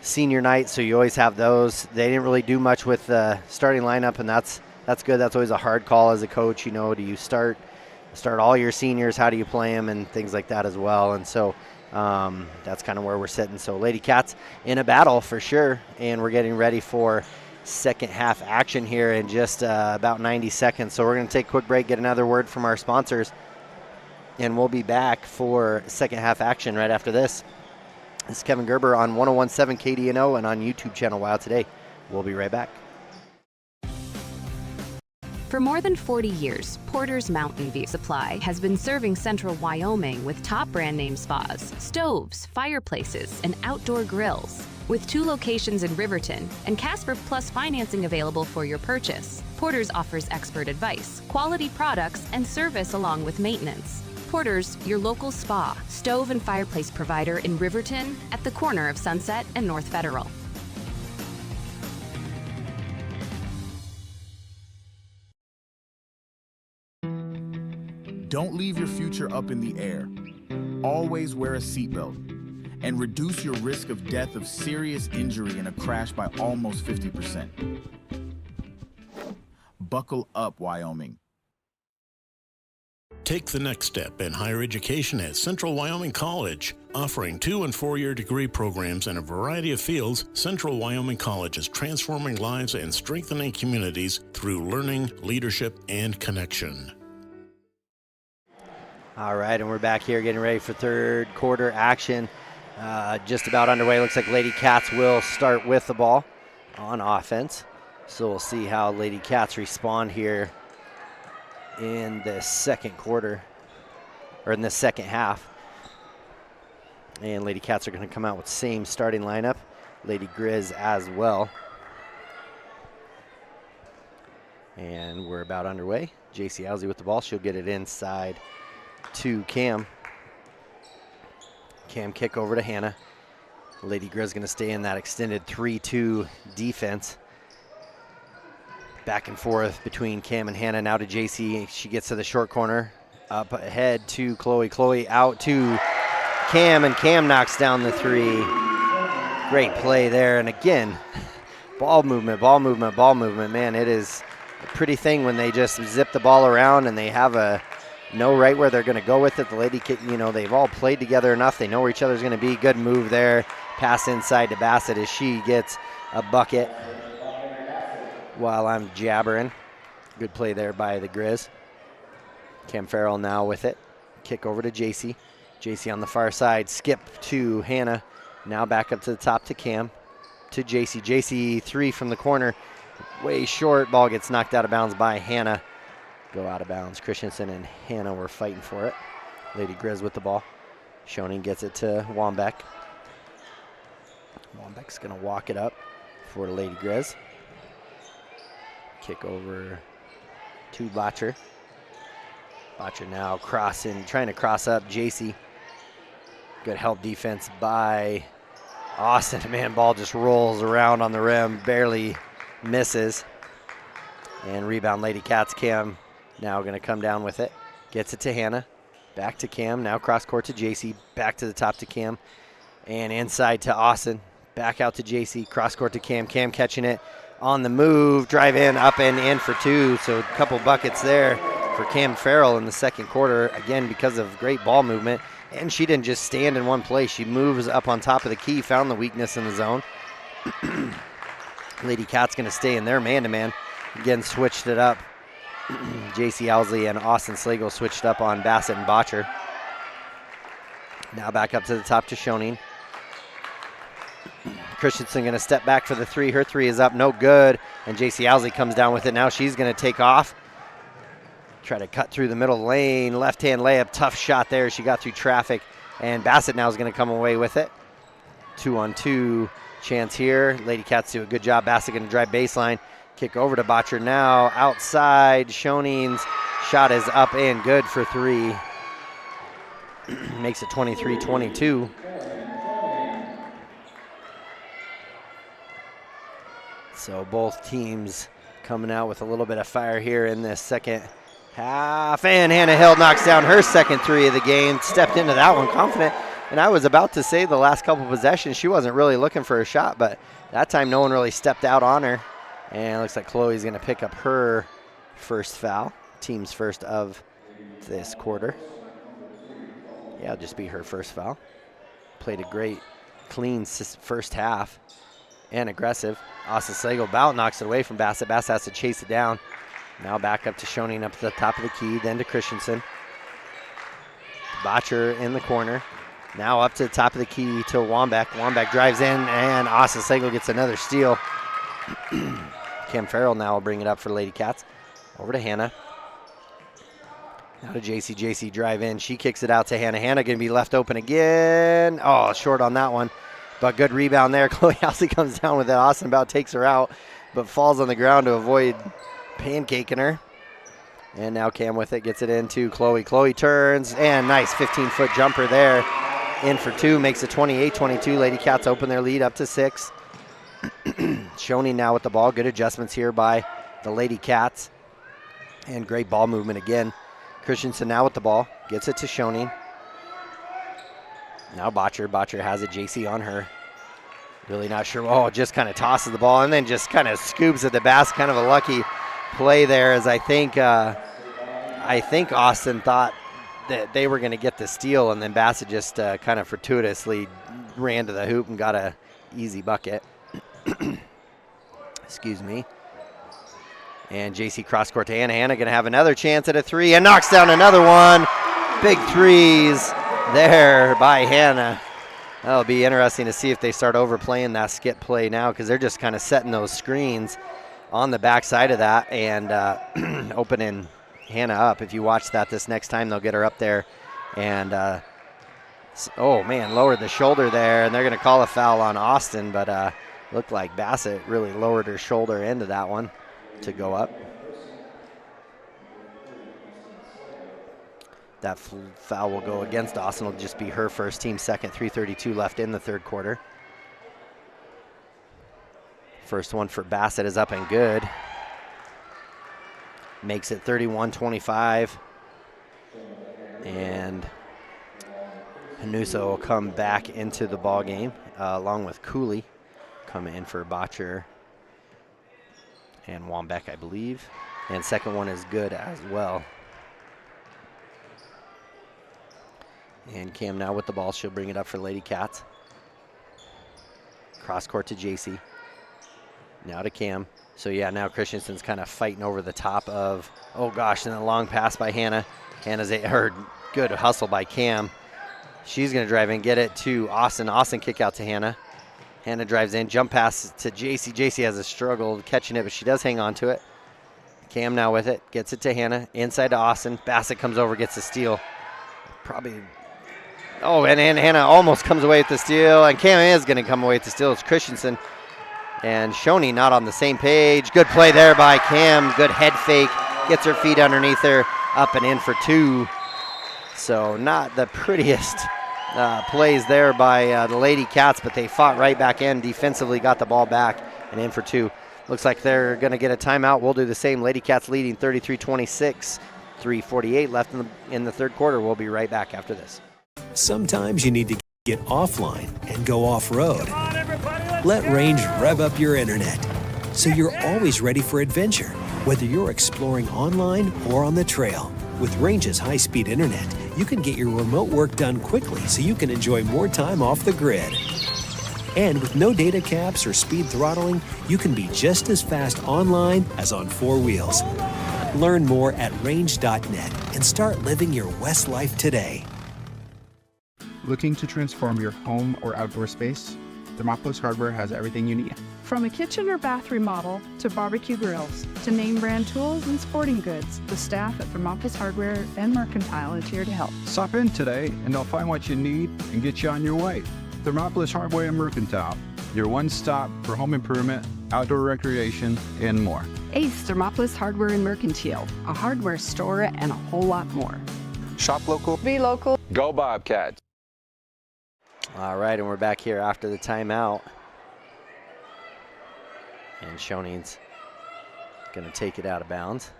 senior night, so you always have those. They didn't really do much with the starting lineup, and that's good. That's always a hard call as a coach. Do you start all your seniors? How do you play them, and things like that as well? And so that's kind of where we're sitting. So Lady Cats in a battle for sure, and we're getting ready for second half action here in just about 90 seconds. So we're going to take a quick break, get another word from our sponsors, and we'll be back for second half action right after this. This is Kevin Gerber on 101.7 KDNO and on YouTube channel WyoToday. We'll be right back. For more than 40 years, Porter's Mountain View Supply has been serving central Wyoming with top brand name spas, stoves, fireplaces, and outdoor grills. With 2 locations in Riverton and Casper Plus financing available for your purchase, Porter's offers expert advice, quality products, and service along with maintenance. Porter's, your local spa, stove, and fireplace provider in Riverton at the corner of Sunset and North Federal. Don't leave your future up in the air. Always wear a seatbelt. and reduce your risk of death of serious injury in a crash by almost 50%. Buckle up, Wyoming. Take the next step in higher education at Central Wyoming College. Offering 2- and 4-year degree programs in a variety of fields, Central Wyoming College is transforming lives and strengthening communities through learning, leadership, and connection. All right, and we're back here getting ready for third quarter action. Just about underway. Looks like Lady Cats will start with the ball on offense. So we'll see how Lady Cats respond here in the second quarter, or in the second half. And Lady Cats are going to come out with the same starting lineup. Lady Grizz as well. And we're about underway. JC Owsley with the ball. She'll get it inside to Cam. Cam kick over to Hannah. Lady Grizz going to stay in that extended 3-2 defense. Back and forth between Cam and Hannah. Now to JC. She gets to the short corner. Up ahead to Chloe. Chloe out to Cam, and Cam knocks down the three. Great play there. And again, ball movement, ball movement, ball movement. Man, it is a pretty thing when they just zip the ball around and they have a know right where they're going to go with it. The lady, you know, they've all played together enough. They know where each other's going to be. Good move there. Pass inside to Bassett as she gets a bucket while I'm jabbering. Good play there by the Grizz. Cam Farrell now with it. Kick over to JC. JC on the far side. Skip to Hannah. Now back up to the top to Cam. To JC. JC 3 from the corner. Way short. Ball gets knocked out of bounds by Hannah. Go out of bounds. Christensen and Hannah were fighting for it. Lady Grizz with the ball. Schoening gets it to Wambeck. Wambeck's going to walk it up for Lady Grizz. Kick over to Botcher. Botcher now crossing, trying to cross up JC. Good help defense by Austin. Man, ball just rolls around on the rim, barely misses. And rebound Lady Cats. Cam now going to come down with it. Gets it to Hannah. Back to Cam. Now cross court to JC. Back to the top to Cam. And inside to Austin. Back out to JC. Cross court to Cam. Cam catching it on the move. Drive in, up and in for two. So a couple buckets there for Cam Farrell in the second quarter. Again, because of great ball movement. And she didn't just stand in one place. She moves up on top of the key, found the weakness in the zone. Lady Cat's going to stay in there man-to-man. Again, switched it up. JC Owsley and Austin Slagle switched up on Bassett and Botcher. Now back up to the top to Schoening. Christensen going to step back for the three. Her three is up, no good. And JC Owsley comes down with it. Now she's going to take off. Try to cut through the middle lane. Left-hand layup, tough shot there. She got through traffic. And Bassett now is going to come away with it. 2-on-2 chance here. Lady Cats do a good job. Bassett going to drive baseline. Kick over to Botcher now. Outside. Schoening's shot is up and good for three. Makes it 23-22. So both teams coming out with a little bit of fire here in this second half. And Hannah Hill knocks down her second three of the game. Stepped into that one confident. And I was about to say the last couple possessions, she wasn't really looking for a shot, but that time no one really stepped out on her. And it looks like Chloe's going to pick up her first foul, team's first of this quarter. Yeah, it'll just be her first foul. Played a great, clean first half and aggressive. Austin Slagle about knocks it away from Bassett. Bassett has to chase it down. Now back up to Schoening up to the top of the key, then to Christensen. Botcher in the corner. Now up to the top of the key to Wambeck. Wambeck drives in, and Austin Slagle gets another steal. Cam Farrell now will bring it up for Lady Cats. Over to Hannah. Now to JC. JC drive in. She kicks it out to Hannah. Hannah going to be left open again. Oh, short on that one. But good rebound there. Chloe Owsley comes down with it. Austin about takes her out, but falls on the ground to avoid pancaking her. And now Cam with it. Gets it into Chloe. Chloe turns, and nice 15-foot jumper there. In for two. Makes it 28-22. Lady Cats open their lead up to 6. Schoening now with the ball. Good adjustments here by the Lady Cats. And great ball movement again. Christensen now with the ball. Gets it to Schoening. Now Botcher has it. JC on her. Really not sure. Oh, just kind of tosses the ball and then just kind of scoops at the basket. Kind of a lucky play there, as I think Austin thought that they were going to get the steal, and then Bassett just kind of fortuitously ran to the hoop and got a easy bucket. Excuse me. And JC cross court to Hannah. Hannah going to have another chance at a three and knocks down another one. Big threes there by Hannah. That'll be interesting to see if they start overplaying that skip play now, because they're just kind of setting those screens on the backside of that and opening Hannah up. If you watch that this next time, they'll get her up there. And, oh, man, lowered the shoulder there, and they're going to call a foul on Austin, but looked like Bassett really lowered her shoulder into that one to go up. That foul will go against Austin. It'll just be her first, team second. 3:32 left in the third quarter. First one for Bassett is up and good. Makes it 31-25. And Hanusa will come back into the ball game along with Cooley coming in for Botcher and Wambeck, I believe. And second one is good as well. And Cam now with the ball. She'll bring it up for Lady Cats. Cross court to JC. Now to Cam. So yeah, now Christensen's kind of fighting over the top of, oh gosh, and a long pass by Hannah. Hannah's her good hustle by Cam. She's gonna drive in, get it to Austin. Austin kick out to Hannah. Hannah drives in, jump pass to JC. JC has a struggle catching it, but she does hang on to it. Cam now with it, gets it to Hannah, inside to Austin. Bassett comes over, gets a steal. Probably, oh, and Hannah almost comes away with the steal, and Cam is gonna come away with the steal. It's Christensen. And Shoney not on the same page. Good play there by Cam. Good head fake. Gets her feet underneath her. Up and in for two. So not the prettiest plays there by the Lady Cats, but they fought right back in. Defensively got the ball back and in for two. Looks like they're going to get a timeout. We'll do the same. Lady Cats leading 33-26. 3:48 left in the third quarter. We'll be right back after this. Sometimes you need to get offline and go off-road. Let Range rev up your internet so you're always ready for adventure, whether you're exploring online or on the trail. With Range's high-speed internet, you can get your remote work done quickly so you can enjoy more time off the grid. And with no data caps or speed throttling, you can be just as fast online as on four wheels. Learn more at range.net and start living your West life today. Looking to transform your home or outdoor space? Thermopolis Hardware has everything you need. From a kitchen or bath remodel to barbecue grills to name brand tools and sporting goods, the staff at Thermopolis Hardware and Mercantile is here to help. Stop in today and they'll find what you need and get you on your way. Thermopolis Hardware and Mercantile, your one-stop for home improvement, outdoor recreation, and more. Ace Thermopolis Hardware and Mercantile, a hardware store and a whole lot more. Shop local. Be local. Go Bobcats. All right, and we're back here after the timeout. And Shoney's going to take it out of bounds.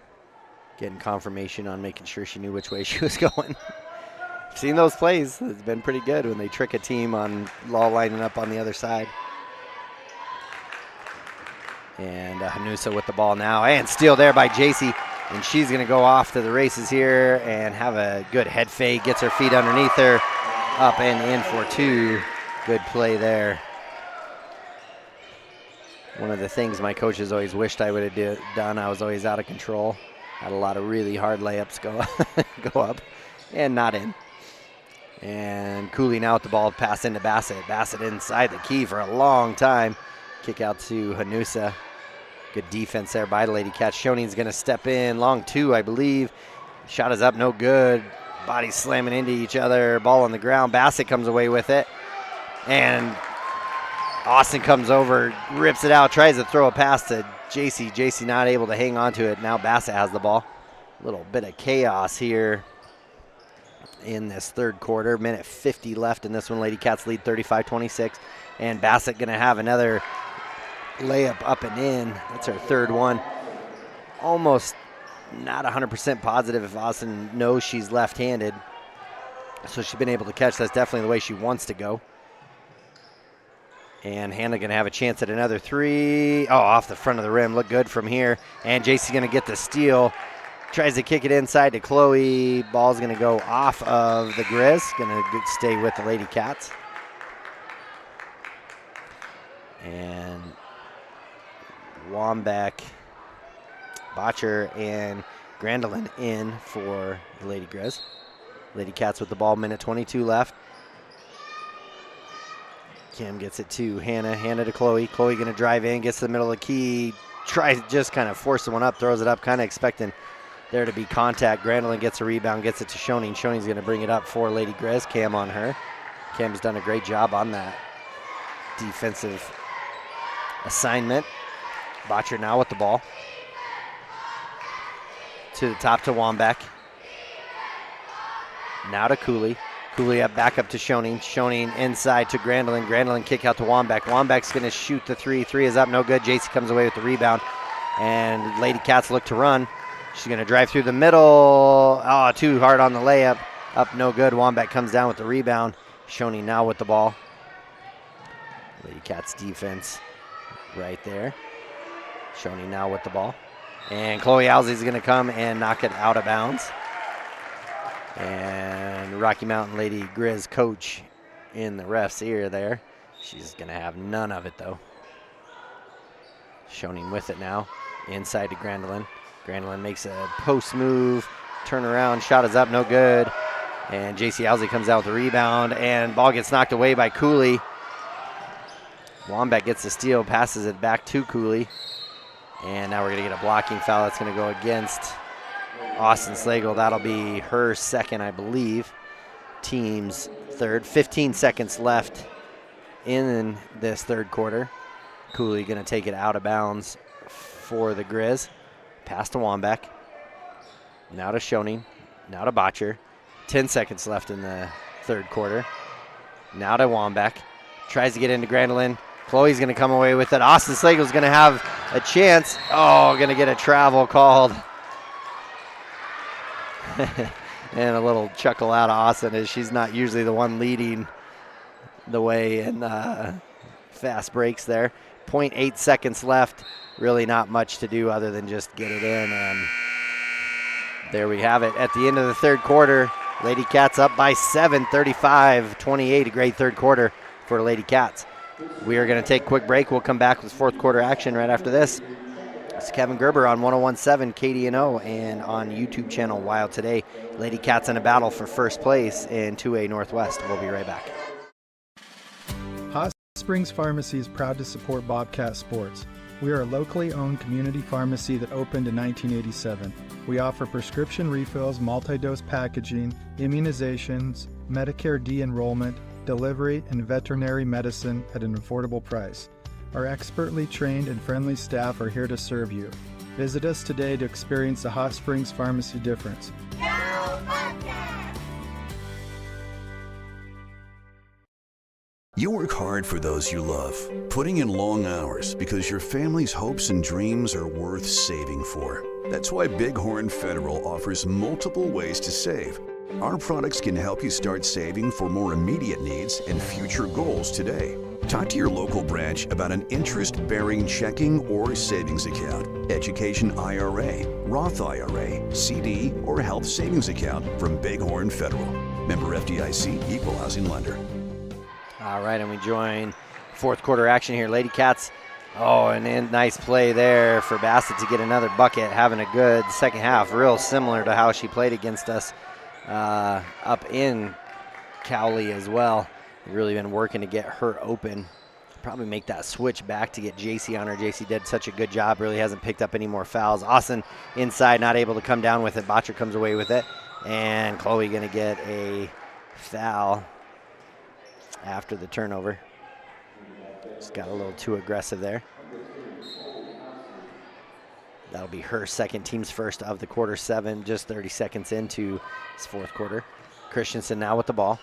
Getting confirmation on making sure she knew which way she was going. I've seen those plays. It's been pretty good when they trick a team on law lining up on the other side. And Hanusa with the ball now. And steal there by JC. And she's going to go off to the races here and have a good head fake. Gets her feet underneath her. Up and in for two. Good play there. One of the things my coaches always wished I would have done, I was always out of control. Had a lot of really hard layups go up and not in. And Cooley now with the ball, pass into Bassett. Bassett inside the key for a long time. Kick out to Hanusa. Good defense there by the Lady Cats. Shoney's going to step in. Long two, I believe. Shot is up, no good. Bodies slamming into each other. Ball on the ground. Bassett comes away with it. And Austin comes over, rips it out, tries to throw a pass to JC. JC not able to hang on to it. Now Bassett has the ball. A little bit of chaos here in this third quarter. Minute 50 left in this one. Lady Cats lead 35-26. And Bassett going to have another layup up and in. That's her third one. Almost not 100% positive if Austin knows she's left-handed. So she's been able to catch. That's definitely the way she wants to go. And Hannah going to have a chance at another three. Oh, off the front of the rim. Look good from here. And JC's going to get the steal. Tries to kick it inside to Chloe. Ball's going to go off of the Grizz. Going to stay with the Lady Cats. And Wambach, Botcher, and Grandelin in for the Lady Grizz. Lady Cats with the ball, minute 22 left. Kim gets it to Hannah. Hannah to Chloe. Chloe going to drive in, gets to the middle of the key. Tries just kind of force the one up, throws it up, kind of expecting there to be contact. Grandelin gets a rebound, gets it to Schoening. Schoening's going to bring it up for Lady Grizz. Cam on her. Cam's done a great job on that defensive assignment. Botcher now with the ball. To the top to Wambach. Now to Cooley. Cooley back up to Schoening. Schoening inside to Grandelin. Grandelin kick out to Wambach. Wambach's going to shoot the three. Three is up, no good. JC comes away with the rebound. And Lady Cats look to run. She's going to drive through the middle. Oh, too hard on the layup. Up, no good. Wambach comes down with the rebound. Schoening now with the ball. Lady Cats defense right there. Schoening now with the ball. And Chloe Owsley's going to come and knock it out of bounds. And Rocky Mountain Lady Grizz coach in the ref's ear there. She's going to have none of it, though. Schoening with it now. Inside to Grandelin. Grandelin makes a post move. Turnaround. Shot is up. No good. And JC Owsley comes out with the rebound. And ball gets knocked away by Cooley. Wambach gets the steal. Passes it back to Cooley. And now we're going to get a blocking foul. That's going to go against Austin Slagle. That'll be her second, I believe. Team's third. 15 seconds left in this third quarter. Cooley going to take it out of bounds for the Grizz. Pass to Wambach. Now to Schoening. Now to Botcher. 10 seconds left in the third quarter. Now to Wambach. Tries to get into Grandelin. Chloe's going to come away with it. Austin Slagle's going to have a chance. Oh, going to get a travel called. And a little chuckle out of Austin as she's not usually the one leading the way in fast breaks there. 0.8 seconds left. Really not much to do other than just get it in. And there we have it. At the end of the third quarter, Lady Cats up by 7, 35-28. A great third quarter for Lady Cats. We are going to take a quick break. We'll come back with fourth quarter action right after this. It's Kevin Gerber on 101.7 KDNO and on YouTube channel WyoToday. Lady Cats in a battle for first place in 2A Northwest. We'll be right back. Hot Springs Pharmacy is proud to support Bobcat Sports. We are a locally owned community pharmacy that opened in 1987. We offer prescription refills, multi-dose packaging, immunizations, Medicare de-enrollment, delivery, and veterinary medicine at an affordable price. Our expertly trained and friendly staff are here to serve you. Visit us today to experience the Hot Springs Pharmacy difference. You work hard for those you love, putting in long hours because your family's hopes and dreams are worth saving for. That's why Bighorn Federal offers multiple ways to save. Our products can help you start saving for more immediate needs and future goals today. Talk to your local branch about an interest-bearing checking or savings account, education IRA, Roth IRA, CD, or health savings account from Bighorn Federal. Member FDIC, Equal Housing Lender. All right, and we join fourth quarter action here. Lady Cats, oh, and then nice play there for Bassett to get another bucket, having a good second half, real similar to how she played against us up in Cowley as well. We've really been working to get her open. Probably make that switch back to get JC on her. JC did such a good job, really hasn't picked up any more fouls. Austin inside, not able to come down with it. Botcher comes away with it. And Chloe going to get a foul after the turnover. Just got a little too aggressive there. That'll be her second, team's first of the quarter. 7, just 30 seconds into this fourth quarter. Christensen now with the ball.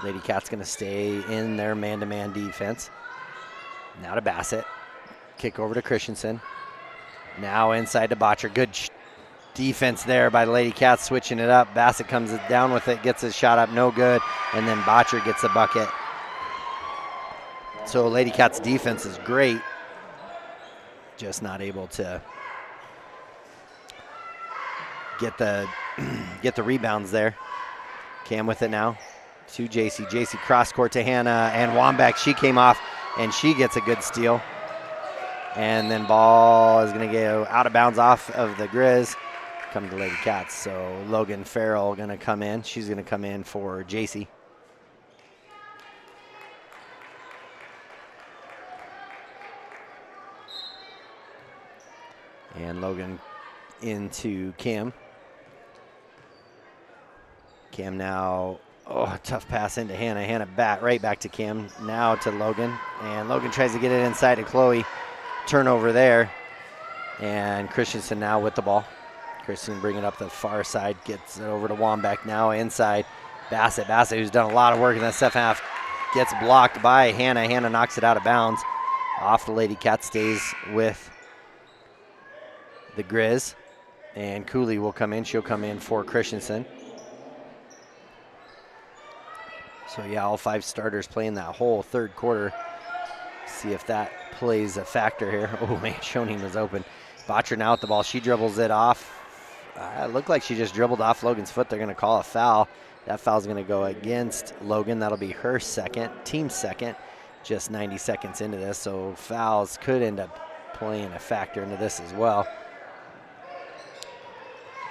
Lady Cat's going to stay in their man-to-man defense. Now to Bassett. Kick over to Christensen. Now inside to Botcher. Good defense there by the Lady Cats, switching it up. Bassett comes down with it, gets his shot up, no good, and then Botcher gets the bucket. So Lady Cats' defense is great, just not able to get the rebounds there. Cam with it now to JC. JC cross court to Hannah, and Wambach, she came off, and she gets a good steal. And then ball is going to go out of bounds off of the Grizz. Come to Lady Cats. So Logan Farrell going to come in. She's going to come in for JC. And Logan into Cam. Cam now, tough pass into Hannah. Hannah right back to Cam. Now to Logan. And Logan tries to get it inside to Chloe. Turnover there. And Christensen now with the ball. Christensen bring it up the far side. Gets it over to Wambach now inside. Bassett, who's done a lot of work in the second half, gets blocked by Hannah. Hannah knocks it out of bounds. Off the Lady Cat, stays with the Grizz. And Cooley will come in. She'll come in for Christensen. So yeah, all 5 starters playing that whole third quarter. See if that plays a factor here. Oh man, Schoening was open. Botcher now with the ball. She dribbles it off. It looked like she just dribbled off Logan's foot. They're going to call a foul. That foul's going to go against Logan. That'll be her second, team second, just 90 seconds into this. So fouls could end up playing a factor into this as well.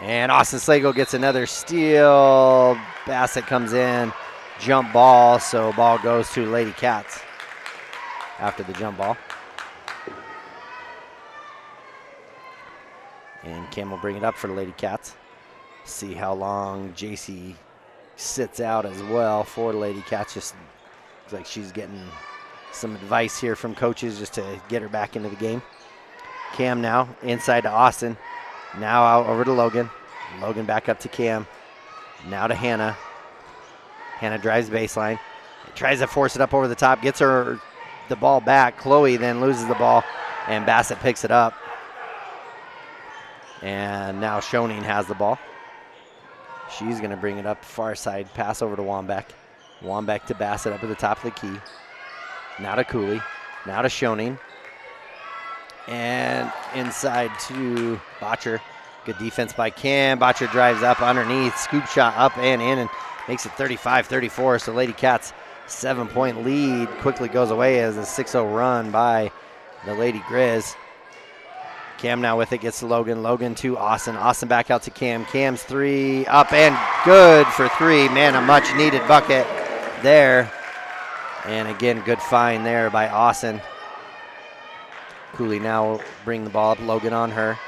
And Austin Slagle gets another steal. Bassett comes in. Jump ball, so ball goes to Lady Cats after the jump ball. And Cam will bring it up for the Lady Cats. See how long JC sits out as well for the Lady Cats. Just looks like she's getting some advice here from coaches just to get her back into the game. Cam now inside to Austin. Now out over to Logan. Logan back up to Cam. Now to Hannah. Hannah drives baseline, tries to force it up over the top, gets her the ball back. Chloe then loses the ball, and Bassett picks it up. And now Schoening has the ball. She's going to bring it up far side, pass over to Wambach. Wambach to Bassett up at the top of the key. Now to Cooley, now to Schoening. And inside to Botcher. Good defense by Cam. Botcher drives up underneath, scoop shot up and in, and makes it 35-34, so Lady Cats' 7-point lead quickly goes away as a 6-0 run by the Lady Grizz. Cam now with it, gets to Logan. Logan to Austin. Austin back out to Cam. Cam's 3 up and good for 3. Man, a much needed bucket there. And again, good find there by Austin. Cooley now will bring the ball up. Logan on her.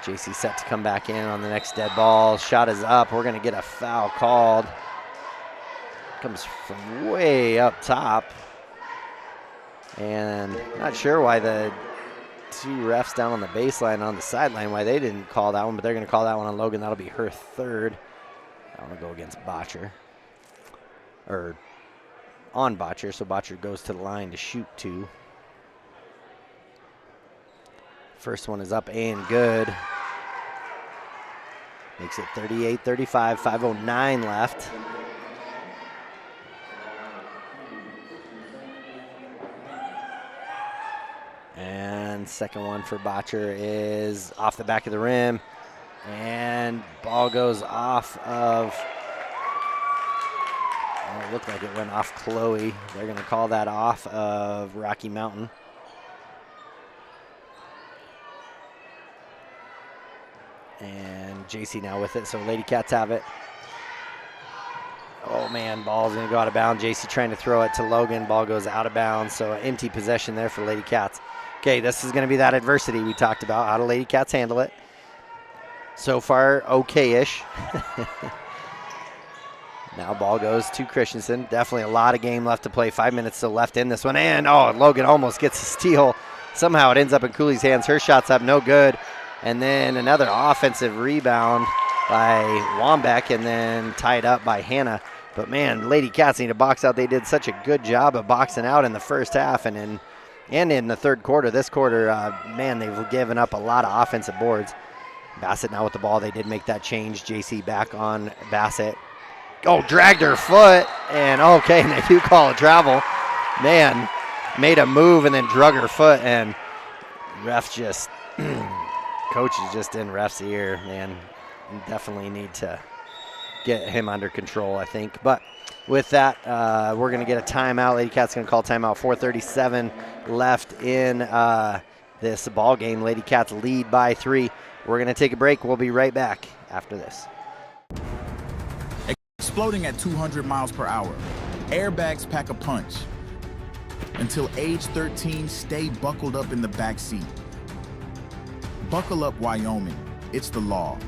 JC set to come back in on the next dead ball. Shot is up. We're going to get a foul called. Comes from way up top. And not sure why the 2 refs down on the baseline on the sideline, why they didn't call that one, but they're going to call that one on Logan. That'll be her 3rd. That one will go against Botcher. Or on Botcher, so Botcher goes to the line to shoot 2. First one is up and good. Makes it 38-35, 5:09 left. And second one for Botcher is off the back of the rim. And ball goes off of, it looked like it went off Chloe. They're going to call that off of Rocky Mountain. And JC now with it, so Lady Cats have it. Oh man, ball's gonna go out of bounds. JC trying to throw it to Logan. Ball goes out of bounds, so an empty possession there for Lady Cats. Okay, this is gonna be that adversity we talked about. How do Lady Cats handle it? So far, okay-ish. Now ball goes to Christensen. Definitely a lot of game left to play. 5 minutes still left in this one. And Logan almost gets a steal. Somehow it ends up in Cooley's hands. Her shot's up, no good. And then another offensive rebound by Wambach, and then tied up by Hannah. But man, Lady Cats need to box out. They did such a good job of boxing out in the first half and in the third quarter. This quarter, man, they've given up a lot of offensive boards. Bassett now with the ball. They did make that change. JC back on Bassett. Oh, dragged her foot, and okay, and they do call a travel. Man, made a move and then drug her foot, and ref just, coach is just in ref's ear, man. Definitely need to get him under control, I think. But with that, we're going to get a timeout. Lady Cats going to call timeout. 4:37 left in this ball game. Lady Cats lead by 3. We're going to take a break. We'll be right back after this. Exploding at 200 miles per hour. Airbags pack a punch. Until age 13, stay buckled up in the back seat. Buckle up, Wyoming. It's the law.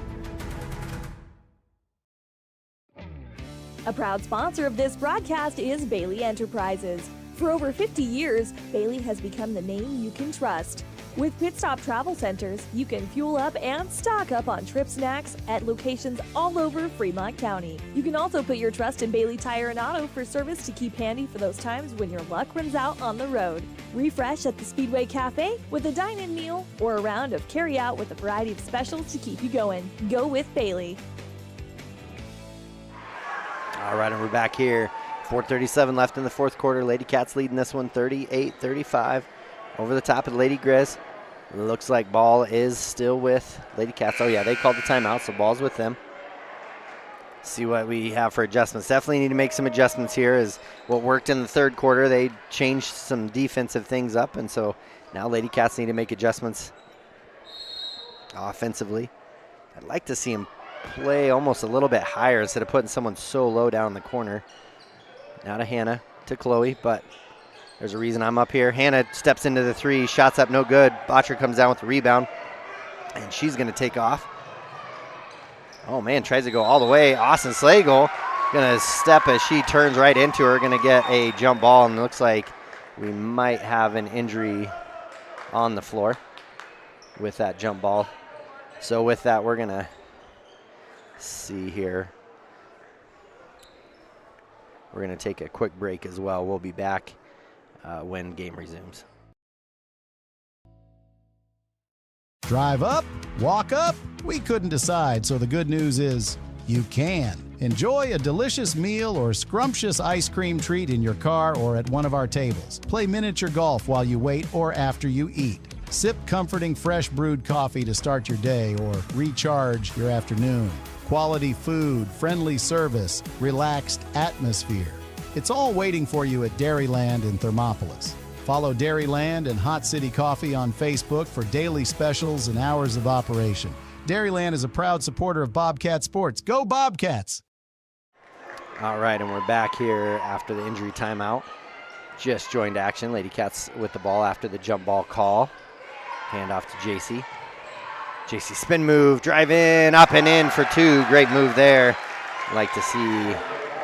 A proud sponsor of this broadcast is Bailey Enterprises. For over 50 years, Bailey has become the name you can trust. With Pit Stop Travel Centers, you can fuel up and stock up on trip snacks at locations all over Fremont County. You can also put your trust in Bailey Tire and Auto for service to keep handy for those times when your luck runs out on the road. Refresh at the Speedway Cafe with a dine-in meal or a round of carry-out with a variety of specials to keep you going. Go with Bailey. All right, and we're back here. 4:37 left in the fourth quarter. Lady Cats leading this one 38-35 over the top of the Lady Grizz. Looks like ball is still with Lady Cats. Oh, yeah, they called the timeout, so ball's with them. See what we have for adjustments. Definitely need to make some adjustments here. Is what worked in the third quarter. They changed some defensive things up, and so now Lady Cats need to make adjustments offensively. I'd like to see them play almost a little bit higher instead of putting someone so low down in the corner. Now to Hannah, to Chloe, but there's a reason I'm up here. Hannah steps into the 3, shots up, no good. Botcher comes down with the rebound, and she's going to take off. Oh, man, tries to go all the way. Austin Slagle going to step as she turns right into her, going to get a jump ball, and it looks like we might have an injury on the floor with that jump ball. So with that, we're going to see here. We're going to take a quick break as well. We'll be back when game resumes. Drive up, walk up, we couldn't decide, so the good news is you can. Enjoy a delicious meal or scrumptious ice cream treat in your car or at one of our tables. Play miniature golf while you wait or after you eat. Sip comforting fresh brewed coffee to start your day or recharge your afternoon. Quality food, friendly service, relaxed atmosphere. It's all waiting for you at Dairyland in Thermopolis. Follow Dairyland and Hot City Coffee on Facebook for daily specials and hours of operation. Dairyland is a proud supporter of Bobcat sports. Go Bobcats! All right, and we're back here after the injury timeout. Just joined action. Lady Cats with the ball after the jump ball call. Hand off to JC. JC spin move, drive in, up and in for 2. Great move there. Like to see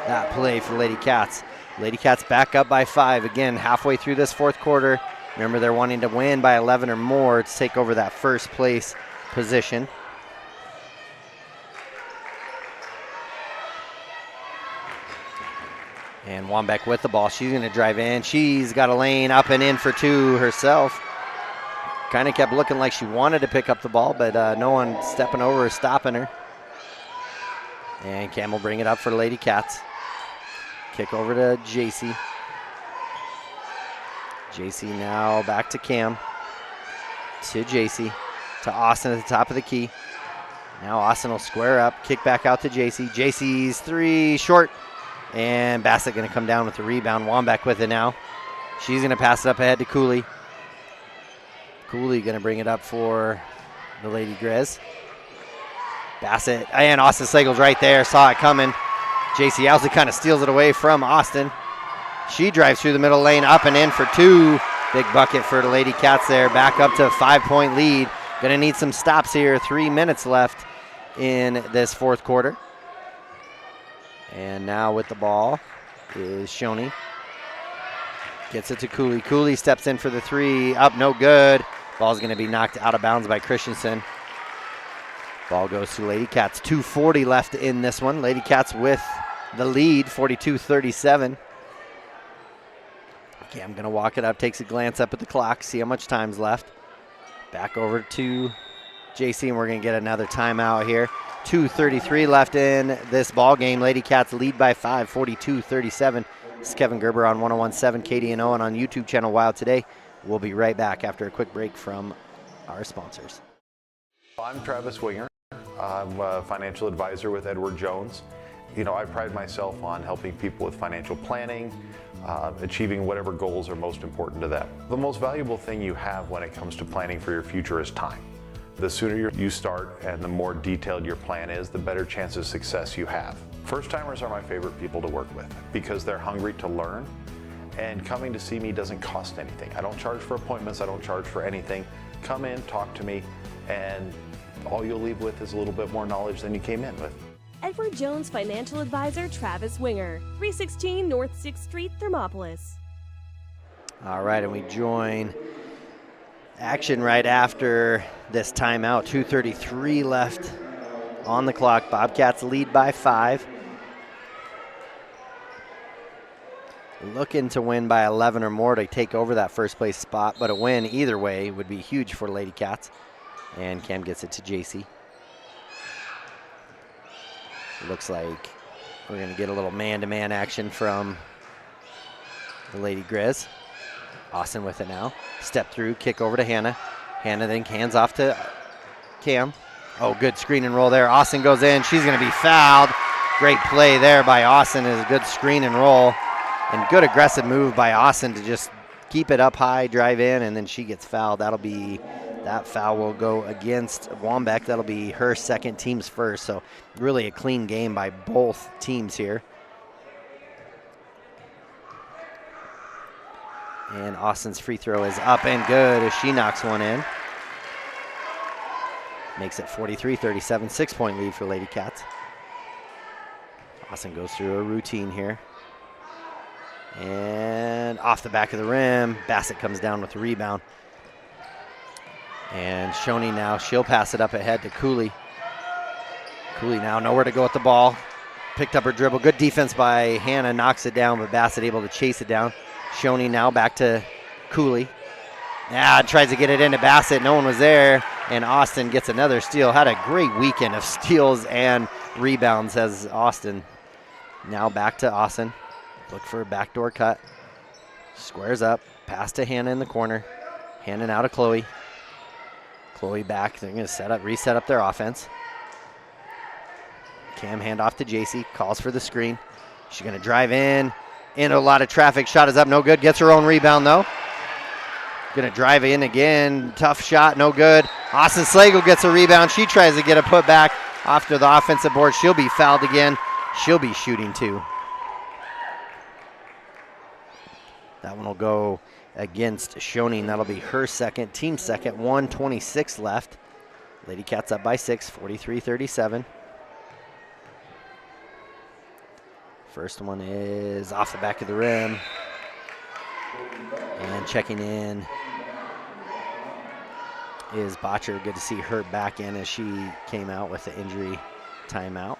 that play for Lady Cats. Lady Cats back up by 5. Again, halfway through this fourth quarter. Remember, they're wanting to win by 11 or more to take over that first place position. And Wambeck with the ball. She's going to drive in. She's got a lane up and in for 2 herself. Kind of kept looking like she wanted to pick up the ball, but no one stepping over or stopping her. And Cam will bring it up for Lady Cats. Kick over to JC. JC now back to Cam. To JC. To Austin at the top of the key. Now Austin will square up. Kick back out to JC. JC's 3 short. And Bassett going to come down with the rebound. Wambeck with it now. She's going to pass it up ahead to Cooley. Cooley going to bring it up for the Lady Grizz. Bassett and Austin Slagle's right there. Saw it coming. JC Owsley kind of steals it away from Austin. She drives through the middle lane, up and in for 2. Big bucket for the Lady Cats there. Back up to a 5-point lead. Going to need some stops here. 3 minutes left in this fourth quarter. And now with the ball is Shoney. Gets it to Cooley. Cooley steps in for the 3. Up, no good. Ball's going to be knocked out of bounds by Christensen. Ball goes to Lady Cats. 2:40 left in this one. Lady Cats with the lead, 42-37. Okay, I'm going to walk it up. Takes a glance up at the clock. See how much time's left. Back over to JC, and we're going to get another timeout here. 2:33 left in this ball game. Lady Cats lead by 5, 42-37. This is Kevin Gerber on 101.7 KDNO and on YouTube channel WyoToday. We'll be right back after a quick break from our sponsors. I'm Travis Winger. I'm a financial advisor with Edward Jones. You know, I pride myself on helping people with financial planning, achieving whatever goals are most important to them. The most valuable thing you have when it comes to planning for your future is time. The sooner you start and the more detailed your plan is, the better chance of success you have. First-timers are my favorite people to work with because they're hungry to learn, and coming to see me doesn't cost anything. I don't charge for appointments, I don't charge for anything. Come in, talk to me, and all you'll leave with is a little bit more knowledge than you came in with. Edward Jones Financial Advisor Travis Winger, 316 North 6th Street, Thermopolis. All right, and we join action right after this timeout. 2:33 left on the clock. Bobcats lead by 5. Looking to win by 11 or more to take over that first place spot, but a win either way would be huge for Lady Cats. And Cam gets it to JC. Looks like we're going to get a little man-to-man action from the Lady Grizz. Austin with it now. Step through, kick over to Hannah. Hannah then hands off to Cam. Oh, good screen and roll there. Austin goes in. She's going to be fouled. Great play there by Austin. Is a good screen and roll. And good aggressive move by Austin to just keep it up high, drive in, and then she gets fouled. That foul will go against Wombeck. That'll be her second, team's first. So really a clean game by both teams here. And Austin's free throw is up and good as she knocks one in. Makes it 43-37, 6-point lead for Lady Cats. Austin goes through a routine here. And off the back of the rim, Bassett comes down with the rebound. And Shoney now, she'll pass it up ahead to Cooley. Cooley now nowhere to go with the ball. Picked up her dribble. Good defense by Hannah, knocks it down, but Bassett able to chase it down. Shoney now back to Cooley. Tries to get it into Bassett. No one was there. And Austin gets another steal. Had a great weekend of steals and rebounds as Austin. Now back to Austin. Look for a backdoor cut. Squares up. Pass to Hannah in the corner. Hannah now to Chloe. Chloe back. They're going to reset up their offense. Cam handoff to JC. Calls for the screen. She's going to drive in. Into a lot of traffic. Shot is up. No good. Gets her own rebound, though. Going to drive in again. Tough shot. No good. Austin Slagle gets a rebound. She tries to get a putback after the offensive board. She'll be fouled again. She'll be shooting, too. That one will go against Shoney, and that'll be her second, team second. 1:26 left. Lady Cats up by 6, 43-37. First one is off the back of the rim. And checking in is Botcher. Good to see her back in as she came out with the injury timeout.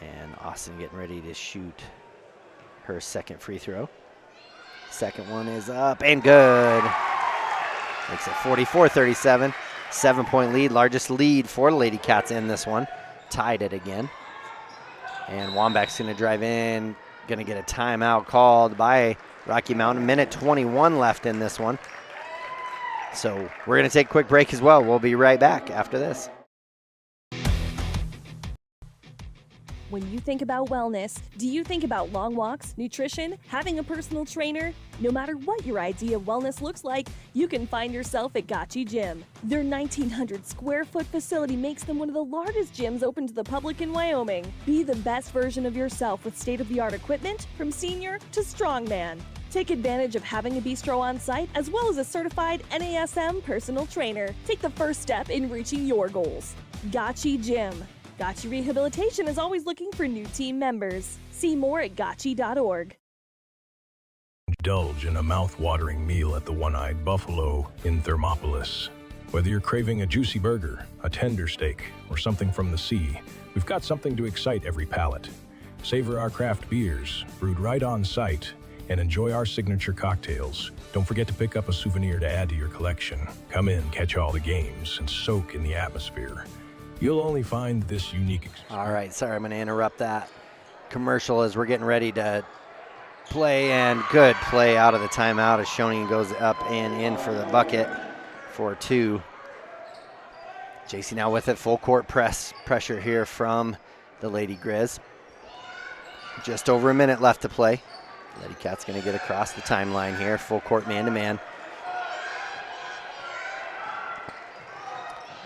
And Austin getting ready to shoot her second free throw. Second one is up and good. Makes it 44-37. 7-point lead, largest lead for Lady Cats in this one. Tied it again. And Wombeck's going to drive in. Going to get a timeout called by Rocky Mountain. Minute 21 left in this one. So we're going to take a quick break as well. We'll be right back after this. When you think about wellness, do you think about long walks, nutrition, having a personal trainer? No matter what your idea of wellness looks like, you can find yourself at Gotchi Gym. Their 1,900 square foot facility makes them one of the largest gyms open to the public in Wyoming. Be the best version of yourself with state-of-the-art equipment from senior to strongman. Take advantage of having a bistro on site as well as a certified NASM personal trainer. Take the first step in reaching your goals. Gotchi Gym. Gotchi Rehabilitation is always looking for new team members. See more at gotchi.org. Indulge in a mouth-watering meal at the One-Eyed Buffalo in Thermopolis. Whether you're craving a juicy burger, a tender steak, or something from the sea, we've got something to excite every palate. Savor our craft beers, brewed right on site, and enjoy our signature cocktails. Don't forget to pick up a souvenir to add to your collection. Come in, catch all the games, and soak in the atmosphere. You'll only find this unique experience. All right, sorry, I'm going to interrupt that commercial as we're getting ready to play, and good play out of the timeout as Shonin goes up and in for the bucket for 2. JC now with it, full court pressure here from the Lady Grizz. Just over a minute left to play. Lady Cat's going to get across the timeline here, full court man-to-man.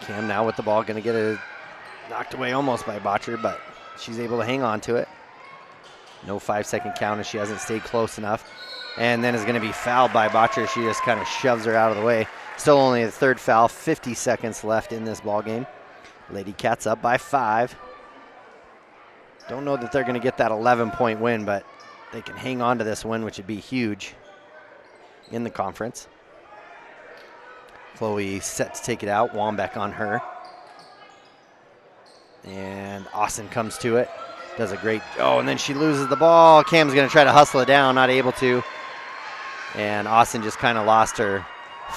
Cam now with the ball, going to get it knocked away almost by Botcher, but she's able to hang on to it. No 5-second count as she hasn't stayed close enough. And then is going to be fouled by Botcher. She just kind of shoves her out of the way. Still only the 3rd foul, 50 seconds left in this ball game. Lady Cats up by 5. Don't know that they're going to get that 11-point win, but they can hang on to this win, which would be huge in the conference. Chloe set to take it out. Wambeck on her. And Austin comes to it. Does a great, and then she loses the ball. Cam's going to try to hustle it down, not able to. And Austin just kind of lost her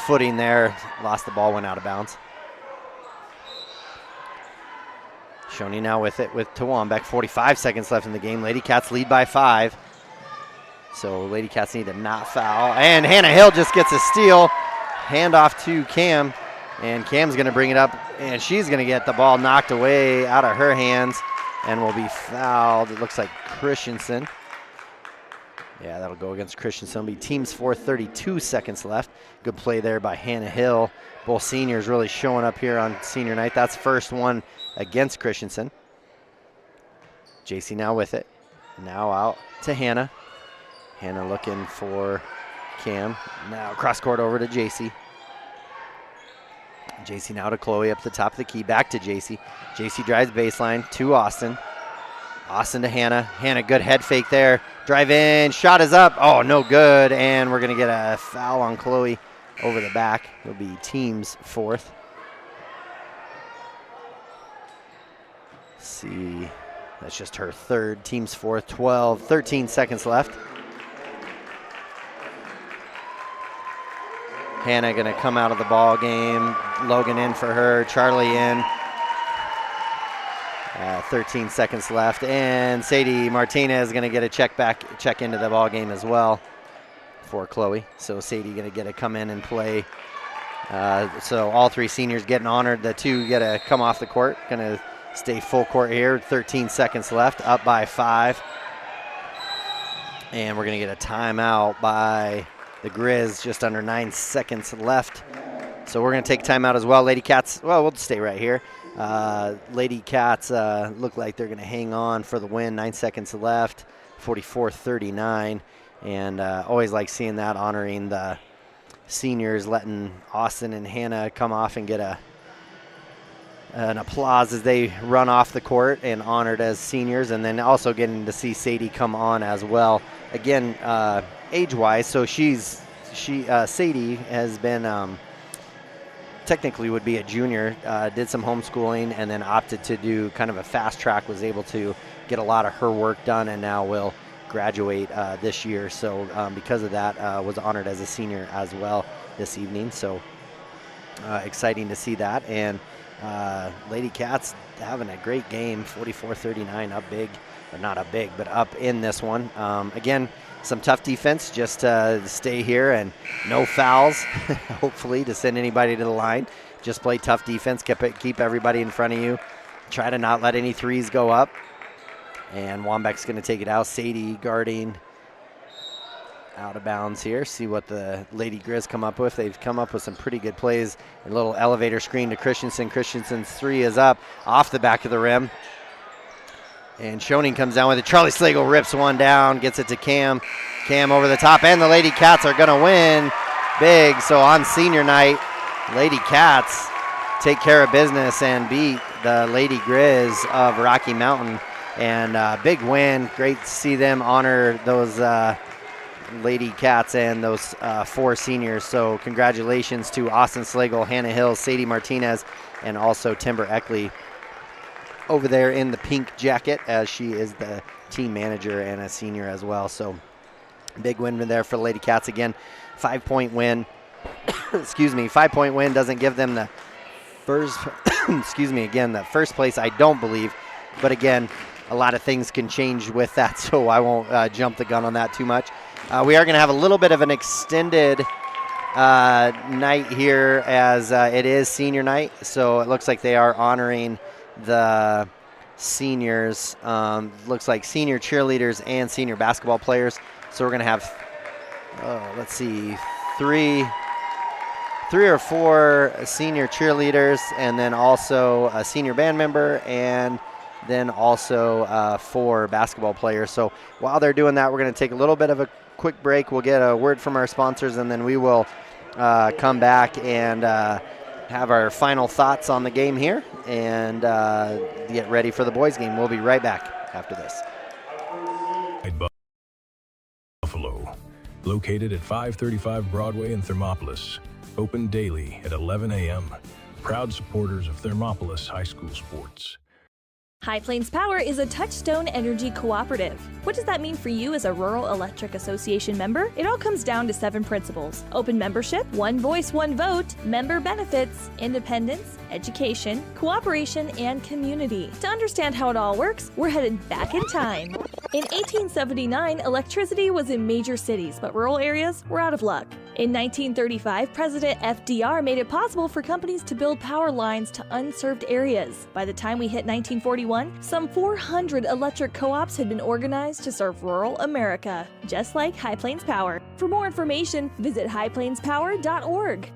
footing there. Lost the ball, went out of bounds. Shoney now with it with Wambeck. 45 seconds left in the game. Lady Cats lead by 5. So Lady Cats need to not foul. And Hannah Hill just gets a steal. Handoff to Cam. And Cam's going to bring it up. And she's going to get the ball knocked away out of her hands. And will be fouled. It looks like Christensen. Yeah, that'll go against Christensen. It'll be team's 4, 32 seconds left. Good play there by Hannah Hill. Both seniors really showing up here on senior night. That's first one against Christensen. JC now with it. Now out to Hannah. Hannah looking for Cam. Now cross court over to JC. JC now to Chloe up the top of the key. Back to JC. JC drives baseline to Austin. Austin to Hannah. Hannah, good head fake there. Drive in. Shot is up. Oh, no good. And we're going to get a foul on Chloe over the back. It'll be team's 4th. Let's see. That's just her 3rd. Team's 4th. 13 seconds left. Hannah going to come out of the ball game. Logan in for her. Charlie in. 13 seconds left. And Sadie Martinez is going to get a check into the ball game as well for Chloe. So Sadie going to get to come in and play. So all 3 seniors getting honored. The 2 get to come off the court. Going to stay full court here. 13 seconds left. Up by 5. And we're going to get a timeout by the Grizz, just under 9 seconds left. So we're going to take timeout as well. Lady Cats, well, we'll stay right here. Lady Cats look like they're going to hang on for the win. 9 seconds left, 44-39. And always like seeing that, honoring the seniors, letting Austin and Hannah come off and get an applause as they run off the court and honored as seniors. And then also getting to see Sadie come on as well. Again, age-wise, so Sadie has been technically would be a junior, did some homeschooling and then opted to do kind of a fast track, was able to get a lot of her work done, and now will graduate this year. So because of that, was honored as a senior as well this evening. So exciting to see that. And Lady Cats having a great game, 44-39, up big, or not up big, but up in this one. Again, some tough defense, just stay here and no fouls, hopefully, to send anybody to the line. Just play tough defense, keep everybody in front of you. Try to not let any threes go up. And Wambeck's going to take it out. Sadie guarding out of bounds here. See what the Lady Grizz come up with. They've come up with some pretty good plays. A little elevator screen to Christensen. Christensen's 3 is up off the back of the rim. And Schoening comes down with it. Charlie Slagle rips one down, gets it to Cam. Cam over the top, and the Lady Cats are going to win big. So on senior night, Lady Cats take care of business and beat the Lady Grizz of Rocky Mountain. And big win. Great to see them honor those Lady Cats and those 4 seniors. So congratulations to Austin Slagle, Hannah Hill, Sadie Martinez, and also Timber Eckley over there in the pink jacket, as she is the team manager and a senior as well. So Big win there for the Lady Cats again. 5-point win. Excuse me, 5-point win doesn't give them the first, the first place, I don't believe. But again, a lot of things can change with that, so I won't jump the gun on that too much. We are going to have a little bit of an extended night here as it is senior night. So it looks like they are honoring the seniors. Looks like senior cheerleaders and senior basketball players. So we're going to have, let's see, three or four senior cheerleaders, and then also a senior band member, and then also 4 basketball players. So while they're doing that, we're going to take a little bit of a quick break. We'll get a word from our sponsors, and then we will come back and have our final thoughts on the game here and get ready for the boys' game. We'll be right back after this. Buffalo, located at 535 Broadway in Thermopolis, open daily at 11 a.m. Proud supporters of Thermopolis High School sports. High Plains Power is a Touchstone Energy Cooperative. What does that mean for you as a Rural Electric Association member? It all comes down to 7 principles: open membership, one voice, one vote, member benefits, independence, education, cooperation, and community. To understand how it all works, we're headed back in time. In 1879, electricity was in major cities, but rural areas were out of luck. In 1935, President FDR made it possible for companies to build power lines to unserved areas. By the time we hit 1941, some 400 electric co-ops had been organized to serve rural America, just like High Plains Power. For more information, visit highplainspower.org.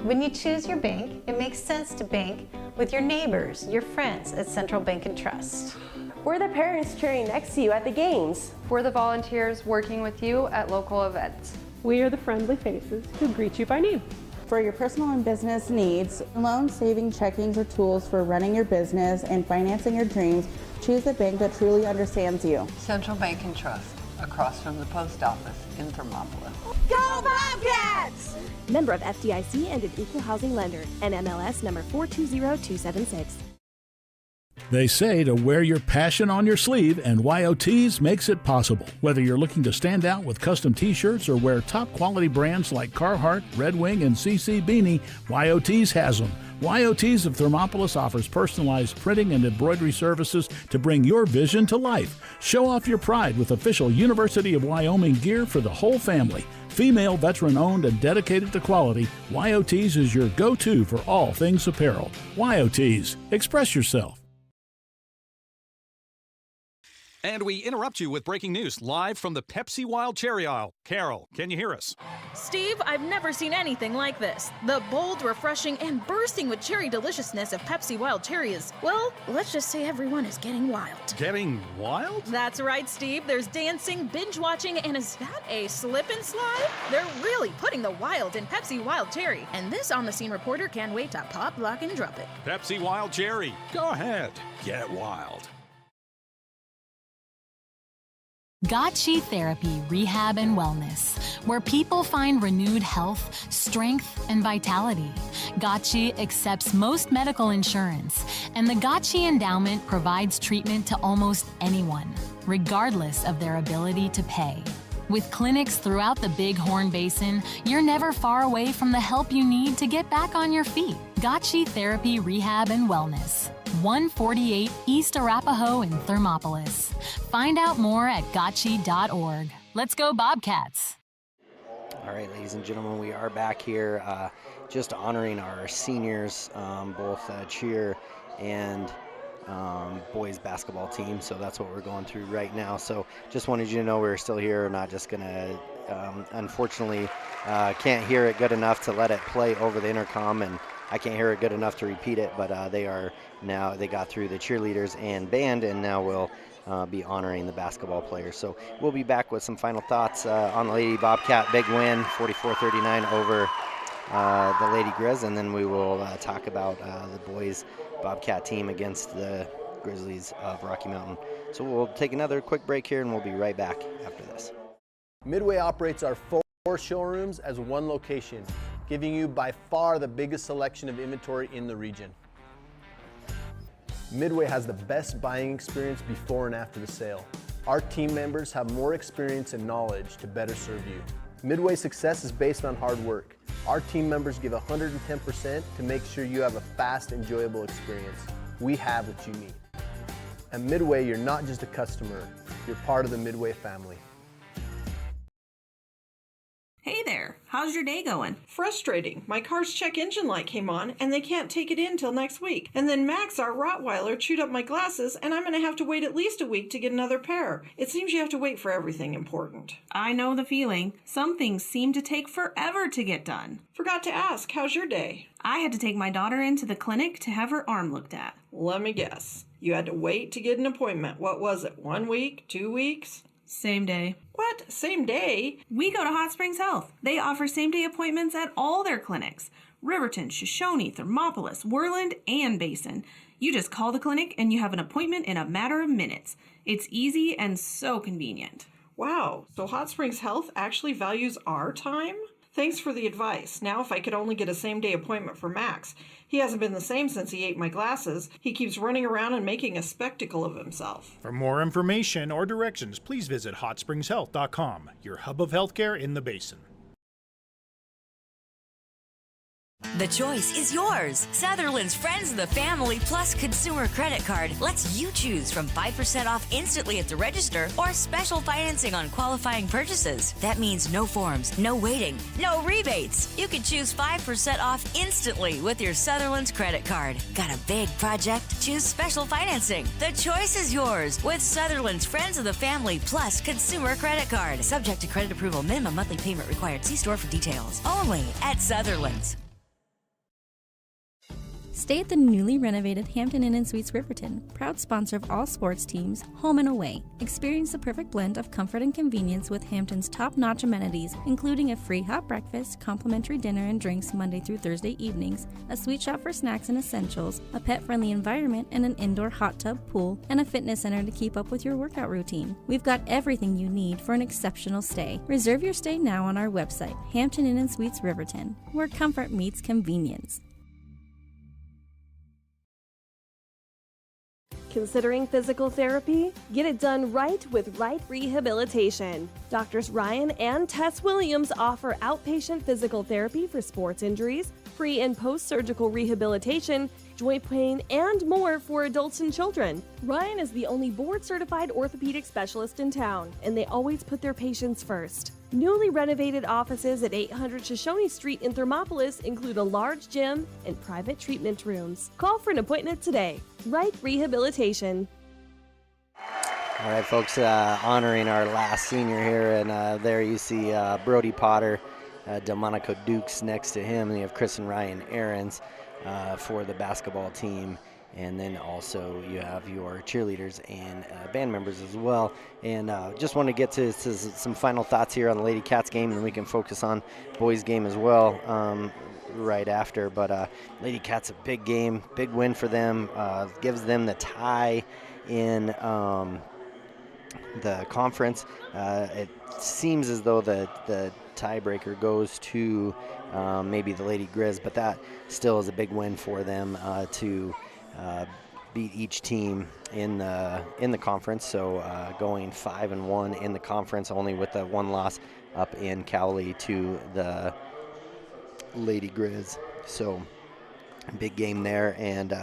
When you choose your bank, it makes sense to bank with your neighbors, your friends at Central Bank and Trust. We're the parents cheering next to you at the games. We're the volunteers working with you at local events. We are the friendly faces who greet you by name. For your personal and business needs, loan, saving, checkings, or tools for running your business and financing your dreams, choose a bank that truly understands you. Central Bank and Trust, across from the post office in Thermopolis. Go Bobcats! Member of FDIC and an equal housing lender. NMLS number 420276. They say to wear your passion on your sleeve, and WyoToday makes it possible. Whether you're looking to stand out with custom t-shirts or wear top quality brands like Carhartt, Red Wing, and CC Beanie, WyoToday has them. WyoToday of Thermopolis offers personalized printing and embroidery services to bring your vision to life. Show off your pride with official University of Wyoming gear for the whole family. Female, veteran-owned, and dedicated to quality, WyoToday is your go-to for all things apparel. WyoToday. Express yourself. And we interrupt you with breaking news live from the Pepsi Wild Cherry aisle. Carol, can you hear us? Steve, I've never seen anything like this. The bold, refreshing, and bursting with cherry deliciousness of Pepsi Wild Cherry is, well, let's just say everyone is getting wild. Getting wild? That's right, Steve. There's dancing, binge-watching, and is that a slip and slide? They're really putting the wild in Pepsi Wild Cherry. And this on-the-scene reporter can't wait to pop, lock, and drop it. Pepsi Wild Cherry. Go ahead. Get wild. Gotchi Therapy, Rehab, and Wellness, where people find renewed health, strength, and vitality. Gotchi accepts most medical insurance, and the Gotchi Endowment provides treatment to almost anyone, regardless of their ability to pay. With clinics throughout the Bighorn Basin, you're never far away from the help you need to get back on your feet. Gotchi Therapy, Rehab, and Wellness. 148 East Arapahoe in Thermopolis. Find out more at gotchi.org. Let's go Bobcats! All right, ladies and gentlemen, we are back here just honoring our seniors, both cheer and boys basketball team. So that's what we're going through right now. So just wanted you to know we're still here. We're not just going to, unfortunately, can't hear it good enough to let it play over the intercom, and I can't hear it good enough to repeat it, but they got through the cheerleaders and band, and now we'll be honoring the basketball players. So we'll be back with some final thoughts on the Lady Bobcat big win, 44-39 over the Lady Grizz, and then we will talk about the boys Bobcat team against the Grizzlies of Rocky Mountain. So we'll take another quick break here, and we'll be right back after this. Midway operates our 4 showrooms as one location, giving you by far the biggest selection of inventory in the region. Midway has the best buying experience before and after the sale. Our team members have more experience and knowledge to better serve you. Midway success is based on hard work. Our team members give 110% to make sure you have a fast, enjoyable experience. We have what you need. At Midway, you're not just a customer, you're part of the Midway family. Hey there, how's your day going? Frustrating. My car's check engine light came on and they can't take it in till next week. And then Max, our Rottweiler, chewed up my glasses and I'm going to have to wait at least a week to get another pair. It seems you have to wait for everything important. I know the feeling. Some things seem to take forever to get done. Forgot to ask, how's your day? I had to take my daughter into the clinic to have her arm looked at. Let me guess. You had to wait to get an appointment. What was it, 1 week, 2 weeks? Same day. What? Same day? We go to Hot Springs Health. They offer same-day appointments at all their clinics. Riverton, Shoshone, Thermopolis, Worland, and Basin. You just call the clinic and you have an appointment in a matter of minutes. It's easy and so convenient. Wow, so Hot Springs Health actually values our time? Thanks for the advice. Now if I could only get a same-day appointment for Max. He hasn't been the same since he ate my glasses. He keeps running around and making a spectacle of himself. For more information or directions, please visit hotspringshealth.com, your hub of healthcare in the Basin. The choice is yours. Sutherland's Friends of the Family Plus Consumer Credit Card lets you choose from 5% off instantly at the register or special financing on qualifying purchases. That means no forms, no waiting, no rebates. You can choose 5% off instantly with your Sutherland's credit card. Got a big project? Choose special financing. The choice is yours with Sutherland's Friends of the Family Plus Consumer Credit Card. Subject to credit approval. Minimum monthly payment required. See store for details. Only at Sutherland's. Stay at the newly renovated Hampton Inn & Suites Riverton, proud sponsor of all sports teams, home and away. Experience the perfect blend of comfort and convenience with Hampton's top-notch amenities, including a free hot breakfast, complimentary dinner and drinks Monday through Thursday evenings, a sweet shop for snacks and essentials, a pet-friendly environment and an indoor hot tub pool, and a fitness center to keep up with your workout routine. We've got everything you need for an exceptional stay. Reserve your stay now on our website, Hampton Inn & Suites Riverton, where comfort meets convenience. Considering physical therapy? Get it done right with Right Rehabilitation. Doctors Ryan and Tess Williams offer outpatient physical therapy for sports injuries, pre- and post-surgical rehabilitation, joint pain, and more for adults and children. Ryan is the only board-certified orthopedic specialist in town, and they always put their patients first. Newly renovated offices at 800 Shoshone Street in Thermopolis include a large gym and private treatment rooms. Call for an appointment today. Right Rehabilitation. All right, folks, honoring our last senior here, and there you see Brody Potter, Delmonico Dukes next to him, and you have Chris and Ryan Aarons for the basketball team. And then also you have your cheerleaders and band members as well. And just want to get to some final thoughts here on the Lady Cats game, and we can focus on boys game as well right after. But Lady Cats, a big game, big win for them. Gives them the tie in the conference. It seems as though the tiebreaker goes to maybe the Lady Grizz, but that still is a big win for them to beat each team in the conference. So going 5-1 in the conference, only with the one loss up in Cowley to the Lady Grizz. So big game there, and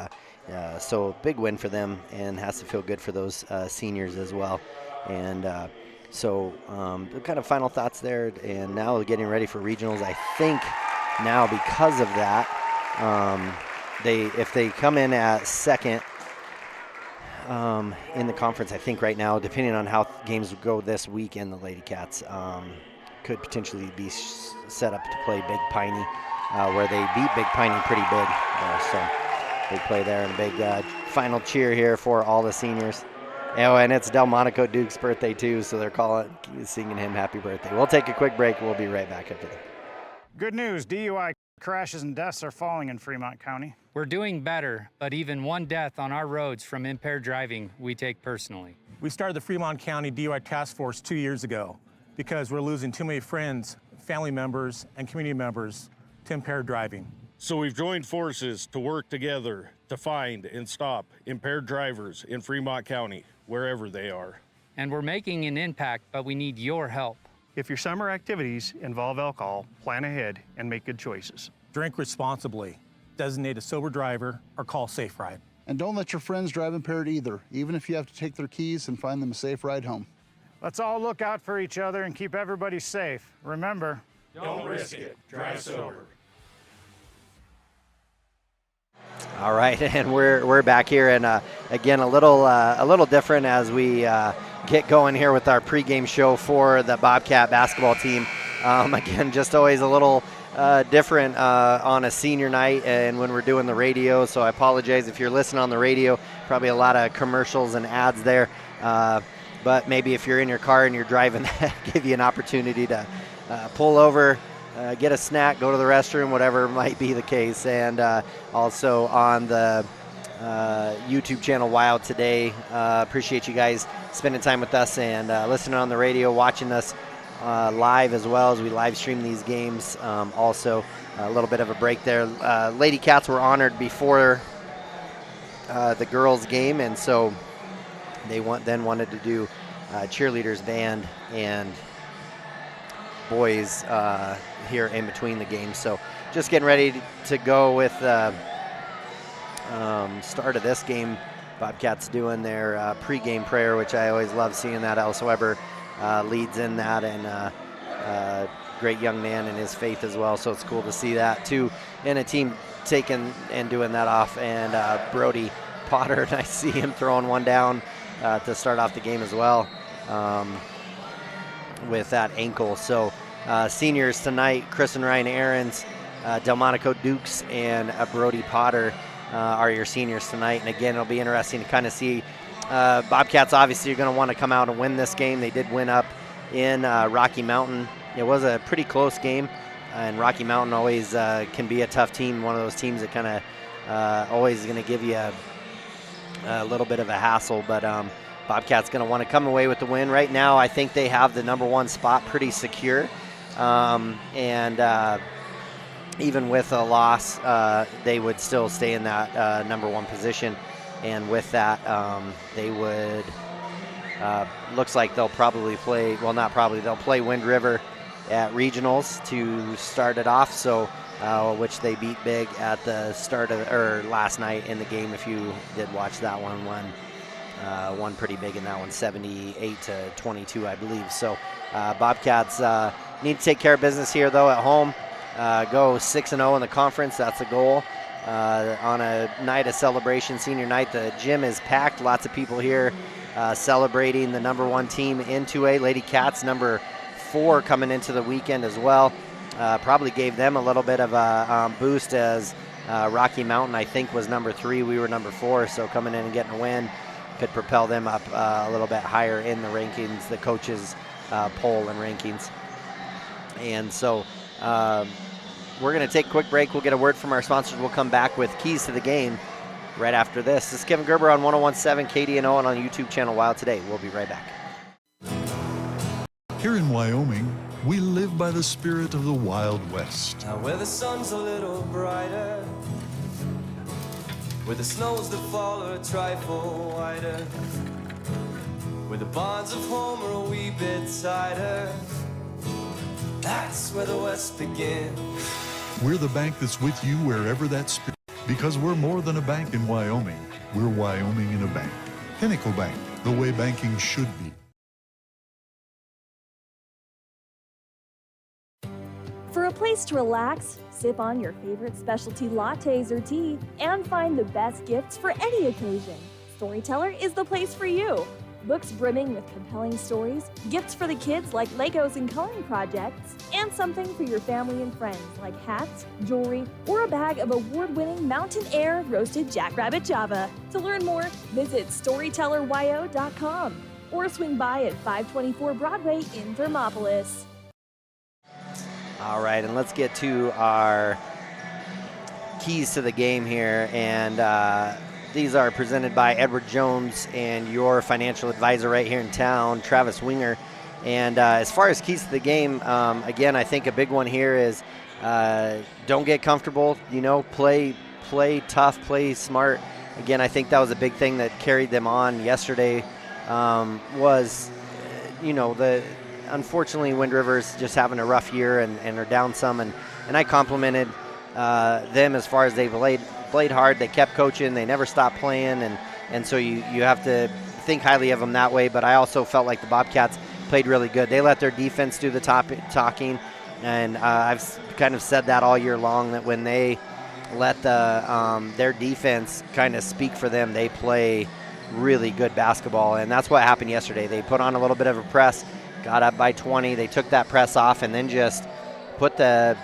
so big win for them, and has to feel good for those seniors as well. And so kind of final thoughts there, and now getting ready for regionals. I think now because of that, if they come in at second in the conference, I think right now, depending on how games go this weekend, the Lady Cats could potentially be set up to play Big Piney, where they beat Big Piney pretty big. So big play there, and a big final cheer here for all the seniors. Oh, and it's Delmonico Duke's birthday too, so they're singing him happy birthday. We'll take a quick break. We'll be right back after that. Good news, DUI crashes and deaths are falling in Fremont County. We're doing better, but even one death on our roads from impaired driving, we take personally. We started the Fremont County DUI Task Force 2 years ago because we're losing too many friends, family members, and community members to impaired driving. So we've joined forces to work together to find and stop impaired drivers in Fremont County, wherever they are. And we're making an impact, but we need your help. If your summer activities involve alcohol, plan ahead and make good choices. Drink responsibly, designate a sober driver, or call Safe Ride. And don't let your friends drive impaired either, even if you have to take their keys and find them a safe ride home. Let's all look out for each other and keep everybody safe. Remember, don't risk it. Drive sober. All right, and we're back here, and again a little different as we get going here with our pregame show for the Bobcat basketball team. Again, just always a little different on a senior night and when we're doing the radio. So I apologize if you're listening on the radio. Probably a lot of commercials and ads there, but maybe if you're in your car and you're driving, give you an opportunity to pull over. Get a snack, go to the restroom, whatever might be the case. And also on the YouTube channel WyoToday. Appreciate you guys spending time with us and listening on the radio, watching us live as well as we live stream these games. Also, a little bit of a break there. Lady Cats were honored before the girls' game, and so they then wanted to do cheerleaders band and boys here in between the games. So just getting ready to go with start of this game. Bobcats doing their pregame prayer, which I always love seeing that. Alice Weber leads in that, and great young man in his faith as well. So it's cool to see that too, and a team taking and doing that off. And Brody Potter, and I see him throwing one down to start off the game as well with that ankle. So seniors tonight, Chris and Ryan Aarons, Delmonico Dukes, and Brody Potter are your seniors tonight. And again, it'll be interesting to kind of see. Bobcats obviously are going to want to come out and win this game. They did win up in Rocky Mountain. It was a pretty close game, and Rocky Mountain always can be a tough team, one of those teams that kind of always going to give you a little bit of a hassle. But Bobcats going to want to come away with the win. Right now, I think they have the #1 spot pretty secure. And even with a loss, they would still stay in that #1 position. And with that, they would, looks like they'll probably play, well, not probably, they'll play Wind River at regionals to start it off. So, which they beat big at the start of, or last night in the game, if you did watch that one, won pretty big in that one, 78-22, I believe. So Bobcats need to take care of business here, though, at home. Go 6-0 in the conference. That's a goal. On a night of celebration, senior night, the gym is packed. Lots of people here celebrating the #1 team in 2A. Lady Cats, #4, coming into the weekend as well. Probably gave them a little bit of a boost, as Rocky Mountain, I think, was #3. We were #4, so coming in and getting a win could propel them up a little bit higher in the rankings, the coaches' poll and rankings. And so we're going to take a quick break. We'll get a word from our sponsors. We'll come back with keys to the game right after this. This is Kevin Gerber on 101.7 KDNO and on the YouTube channel WyoToday. We'll be right back. Here in Wyoming, we live by the spirit of the Wild West. Now where the sun's a little brighter, where the snows that fall are a trifle wider, where the bonds of home are a wee bit tighter, that's where the West begins. We're the bank that's with you wherever that spirit, because we're more than a bank in Wyoming. We're Wyoming in a bank. Pinnacle Bank, the way banking should be. For a place to relax, sip on your favorite specialty lattes or tea, and find the best gifts for any occasion, Storyteller is the place for you. Books brimming with compelling stories, gifts for the kids like Legos and coloring projects, and something for your family and friends like hats, jewelry, or a bag of award-winning Mountain Air roasted jackrabbit java. To learn more, visit StorytellerWyo.com or swing by at 524 Broadway in Thermopolis. All right, and let's get to our keys to the game here. And these are presented by Edward Jones and your financial advisor right here in town, Travis Winger. And as far as keys to the game, again, I think a big one here is don't get comfortable, play tough, play smart. Again, I think that was a big thing that carried them on yesterday was, unfortunately Wind River's just having a rough year and are down some, and I complimented them as far as they played hard. They kept coaching. They never stopped playing, and so you have to think highly of them that way. But I also felt like the Bobcats played really good. They let their defense do the talking, and I've kind of said that all year long, that when they let their defense kind of speak for them, they play really good basketball, and that's what happened yesterday. They put on a little bit of a press, got up by 20. They took that press off and then just put the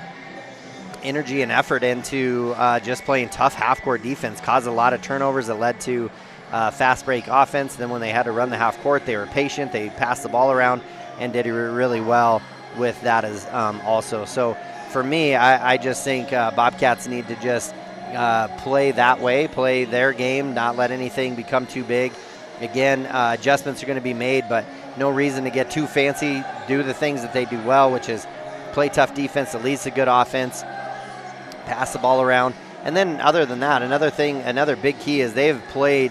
energy and effort into just playing tough half-court defense, caused a lot of turnovers that led to fast break offense. Then when they had to run the half court, they were patient. They passed the ball around and did really well with that as also. So for me, I just think Bobcats need to just play that way, play their game, not let anything become too big. Again, adjustments are going to be made, but no reason to get too fancy. Do the things that they do well, which is play tough defense that leads to good offense, pass the ball around. And then other than that, another big key is they've played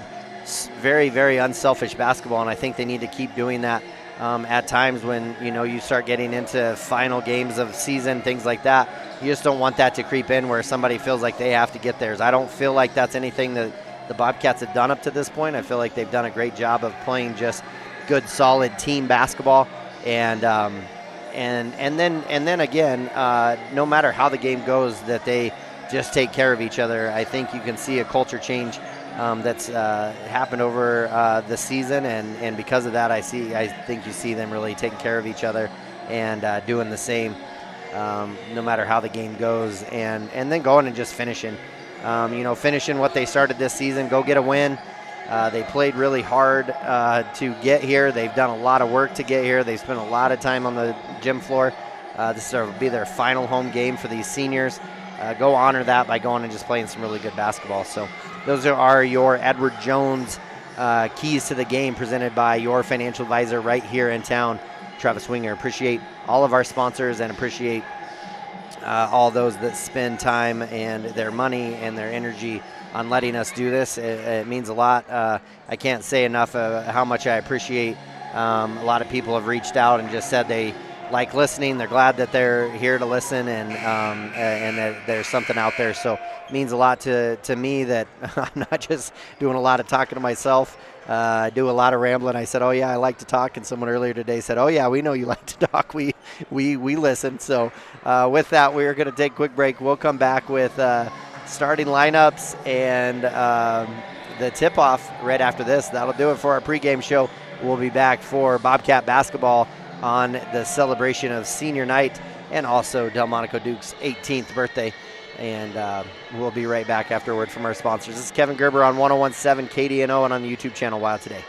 very, very unselfish basketball, and I think they need to keep doing that at times when, you start getting into final games of season, things like that. You just don't want that to creep in where somebody feels like they have to get theirs. I don't feel like that's anything that the Bobcats have done up to this point. I feel like they've done a great job of playing just good, solid team basketball, and then again, no matter how the game goes, that they just take care of each other. I think you can see a culture change that's happened over the season, and because of that, I think you see them really taking care of each other and doing the same, no matter how the game goes, and then going and just finishing. Finishing what they started this season, go get a win. They played really hard to get here. They've done a lot of work to get here. They've spent a lot of time on the gym floor. This will be their final home game for these seniors. Go honor that by going and just playing some really good basketball. So those are your Edward Jones keys to the game, presented by your financial advisor right here in town, Travis Winger. Appreciate all of our sponsors and appreciate all those that spend time and their money and their energy on letting us do this. It means a lot. I can't say enough how much I appreciate. A lot of people have reached out and just said they like listening. They're glad that they're here to listen, and that there's something out there. So it means a lot to me that I'm not just doing a lot of talking to myself. I do a lot of rambling. I said, oh yeah, I like to talk, and someone earlier today said, oh yeah, we know you like to talk. We listen. So with that, we're going to take a quick break. We'll come back with starting lineups and the tip-off right after this. That'll do it for our pregame show. We'll be back for Bobcat basketball on the celebration of senior night and also Delmonico Duke's 18th birthday. And we'll be right back afterward from our sponsors. This is Kevin Gerber on 101.7 KDNO and on the YouTube channel WyoToday.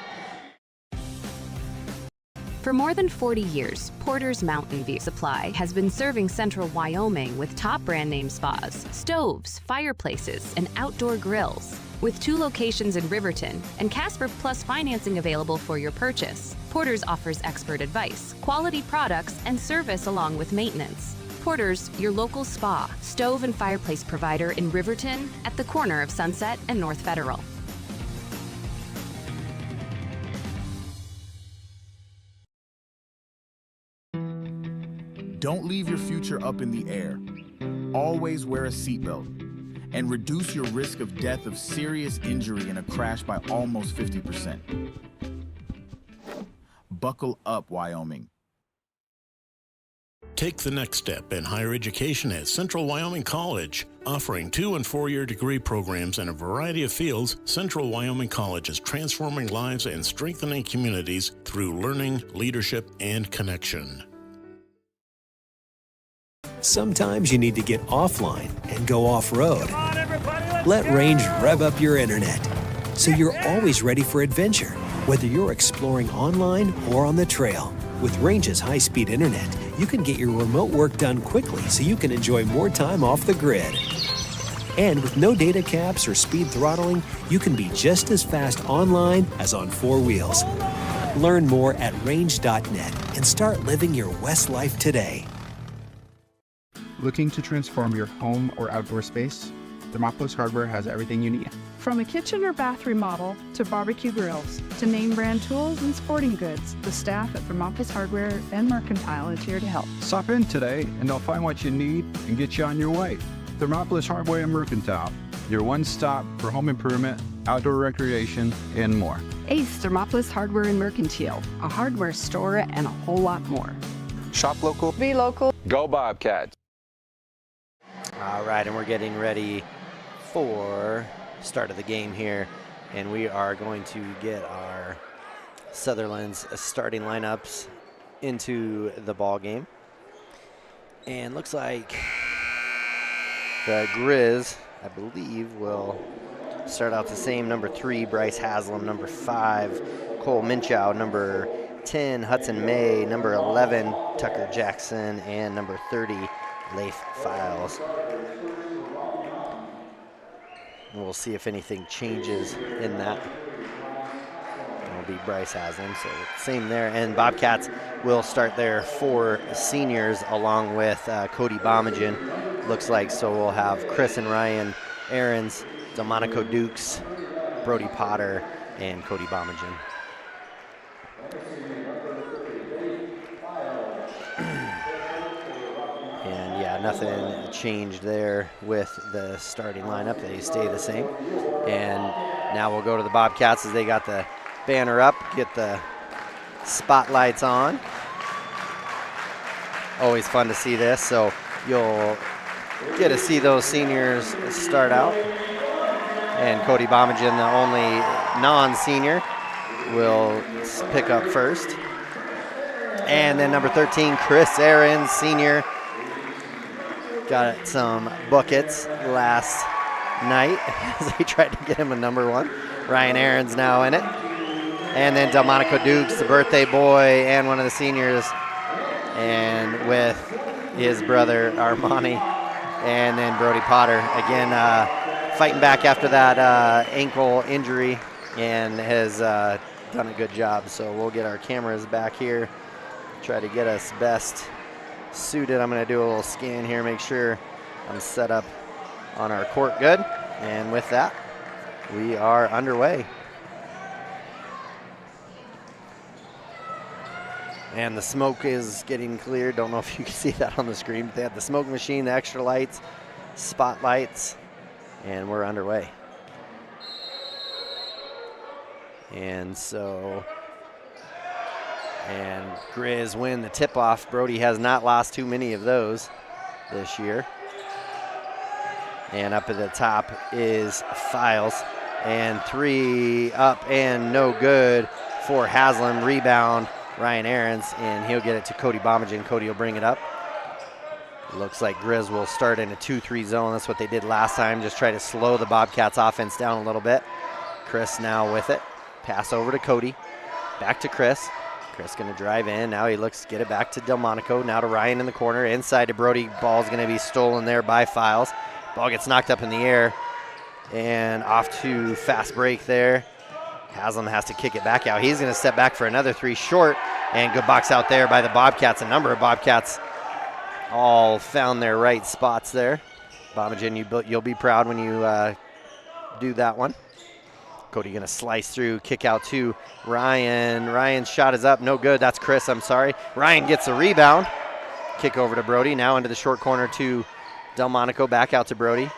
For more than 40 years, Porter's Mountain View Supply has been serving central Wyoming with top brand name spas, stoves, fireplaces, and outdoor grills. With 2 locations in Riverton and Casper Plus financing available for your purchase, Porter's offers expert advice, quality products, and service along with maintenance. Porter's, your local spa, stove, and fireplace provider in Riverton at the corner of Sunset and North Federal. Don't leave your future up in the air. Always wear a seatbelt and reduce your risk of death of serious injury in a crash by almost 50%. Buckle up, Wyoming. Take the next step in higher education at Central Wyoming College. Offering 2- and 4-year degree programs in a variety of fields, Central Wyoming College is transforming lives and strengthening communities through learning, leadership, and connection. Sometimes you need to get offline and go off-road. Let Range rev up your internet so you're always ready for adventure, whether you're exploring online or on the trail. With Range's high-speed internet, you can get your remote work done quickly so you can enjoy more time off the grid. And with no data caps or speed throttling, you can be just as fast online as on 4 wheels. Learn more at range.net and start living your West life today. Looking to transform your home or outdoor space? Thermopolis Hardware has everything you need. From a kitchen or bath remodel to barbecue grills to name brand tools and sporting goods, the staff at Thermopolis Hardware and Mercantile is here to help. Stop in today and they'll find what you need and get you on your way. Thermopolis Hardware and Mercantile, your one-stop for home improvement, outdoor recreation, and more. Ace Thermopolis Hardware and Mercantile, a hardware store and a whole lot more. Shop local. Be local. Go Bobcats. All right, and we're getting ready for start of the game here, and we are going to get our Sutherland's starting lineups into the ball game. And looks like the Grizz, I believe, will start out the same. Number 3, Bryce Haslam. Number 5, Cole Minchow. Number 10, Hudson May. Number 11, Tucker Jackson. And number 30, Leif Files. And we'll see if anything changes in that. It'll be Bryce Haslam, so same there. And Bobcats will start their 4 seniors along with Cody Bomagen, looks like. So we'll have Chris and Ryan Aarons, Delmonico Dukes, Brody Potter, and Cody Bomagen. And yeah, nothing changed there with the starting lineup. They stay the same. And now we'll go to the Bobcats as they got the banner up, get the spotlights on. Always fun to see this, so you'll get to see those seniors start out. And Cody Bomagen, the only non-senior, will pick up first. And then number 13, Chris Aarons, senior, got some buckets last night as they tried to get him a number 1. Ryan Aarons now in it. And then Delmonico Dukes, the birthday boy, and one of the seniors, and with his brother Armani, and then Brody Potter, again fighting back after that ankle injury, and has done a good job. So we'll get our cameras back here, try to get us best suited. I'm going to do a little scan here, make sure I'm set up on our court good, and with that, we are underway. And the smoke is getting cleared. Don't know if you can see that on the screen, but they have the smoke machine, the extra lights, spotlights, and we're underway. And so, and Grizz win the tip-off. Brody has not lost too many of those this year. And up at the top is Files. And 3 up and no good for Haslam. Rebound, Ryan Aarons, and he'll get it to Cody Bomagen. Cody will bring it up. Looks like Grizz will start in a 2-3 zone. That's what they did last time, just try to slow the Bobcats offense down a little bit. Chris now with it. Pass over to Cody. Back to Chris. Chris going to drive in. Now he looks to get it back to Delmonico. Now to Ryan in the corner. Inside to Brody. Ball's going to be stolen there by Files. Ball gets knocked up in the air. And off to fast break there. Haslam has to kick it back out. He's going to step back for another 3 short. And good box out there by the Bobcats. A number of Bobcats all found their right spots there. Bomagen, you'll be proud when you do that one. Cody going to slice through, kick out to Ryan. Ryan's shot is up, no good. That's Chris, I'm sorry. Ryan gets a rebound. Kick over to Brody. Now into the short corner to Delmonico. Back out to Brody.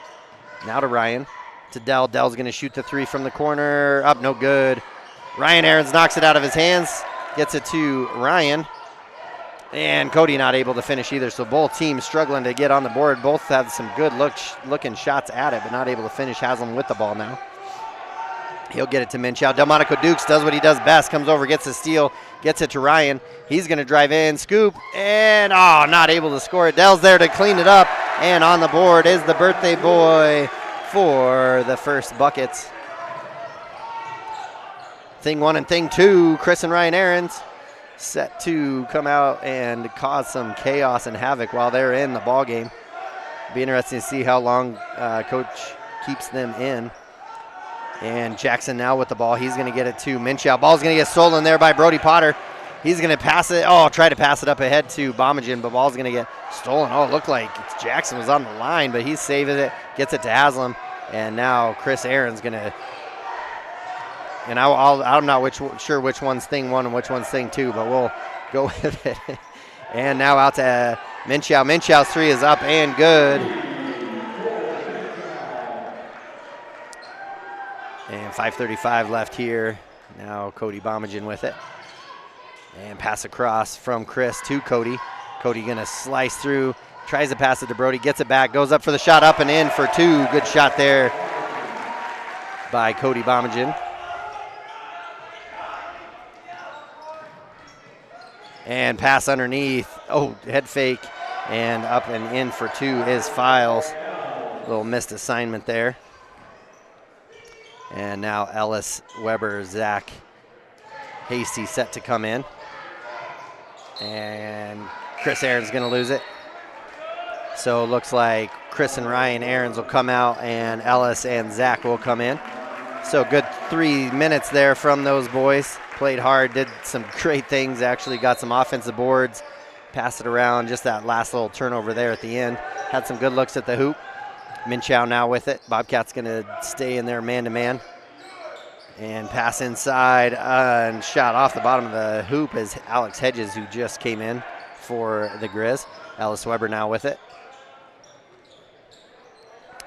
Now to Ryan. To Dell. Dell's going to shoot the 3 from the corner. Up, no good. Ryan Aarons knocks it out of his hands. Gets it to Ryan. And Cody not able to finish either. So both teams struggling to get on the board. Both have some good looking shots at it, but not able to finish. Haslam with the ball now. He'll get it to Minchow. Delmonico Dukes does what he does best. Comes over, gets a steal, gets it to Ryan. He's going to drive in, scoop, and not able to score it. Dell's there to clean it up. And on the board is the birthday boy for the first buckets. Thing 1 and thing 2, Chris and Ryan Aarons set to come out and cause some chaos and havoc while they're in the ball game. Be interesting to see how long Coach keeps them in. And Jackson now with the ball. He's going to get it to Minchow. Ball's going to get stolen there by Brody Potter. He's going to pass it. Try to pass it up ahead to Bomagen, but ball's going to get stolen. It looked like Jackson was on the line, but he saves it. Gets it to Haslam. And now Chris Aaron's going to, and I'm not sure which one's thing 1 and which one's thing 2, but we'll go with it. And now out to Minchow. Minchow's 3 is up and good. And 5:35 left here. Now Cody Bomagen with it. And pass across from Chris to Cody. Cody gonna slice through, tries to pass it to Brody, gets it back, goes up for the shot, up and in for 2. Good shot there by Cody Bomagen. And pass underneath. Oh, head fake. And up and in for 2 is Files. Little missed assignment there. And now Ellis, Weber, Zach Hasty set to come in. And Chris Aaron's going to lose it. So it looks like Chris and Ryan Aarons will come out and Ellis and Zach will come in. So good 3 minutes there from those boys. Played hard, did some great things, actually got some offensive boards, passed it around, just that last little turnover there at the end. Had some good looks at the hoop. Minchow now with it. Bobcats going to stay in there man-to-man. And pass inside and shot off the bottom of the hoop is Alex Hedges, who just came in for the Grizz. Ellis Weber now with it.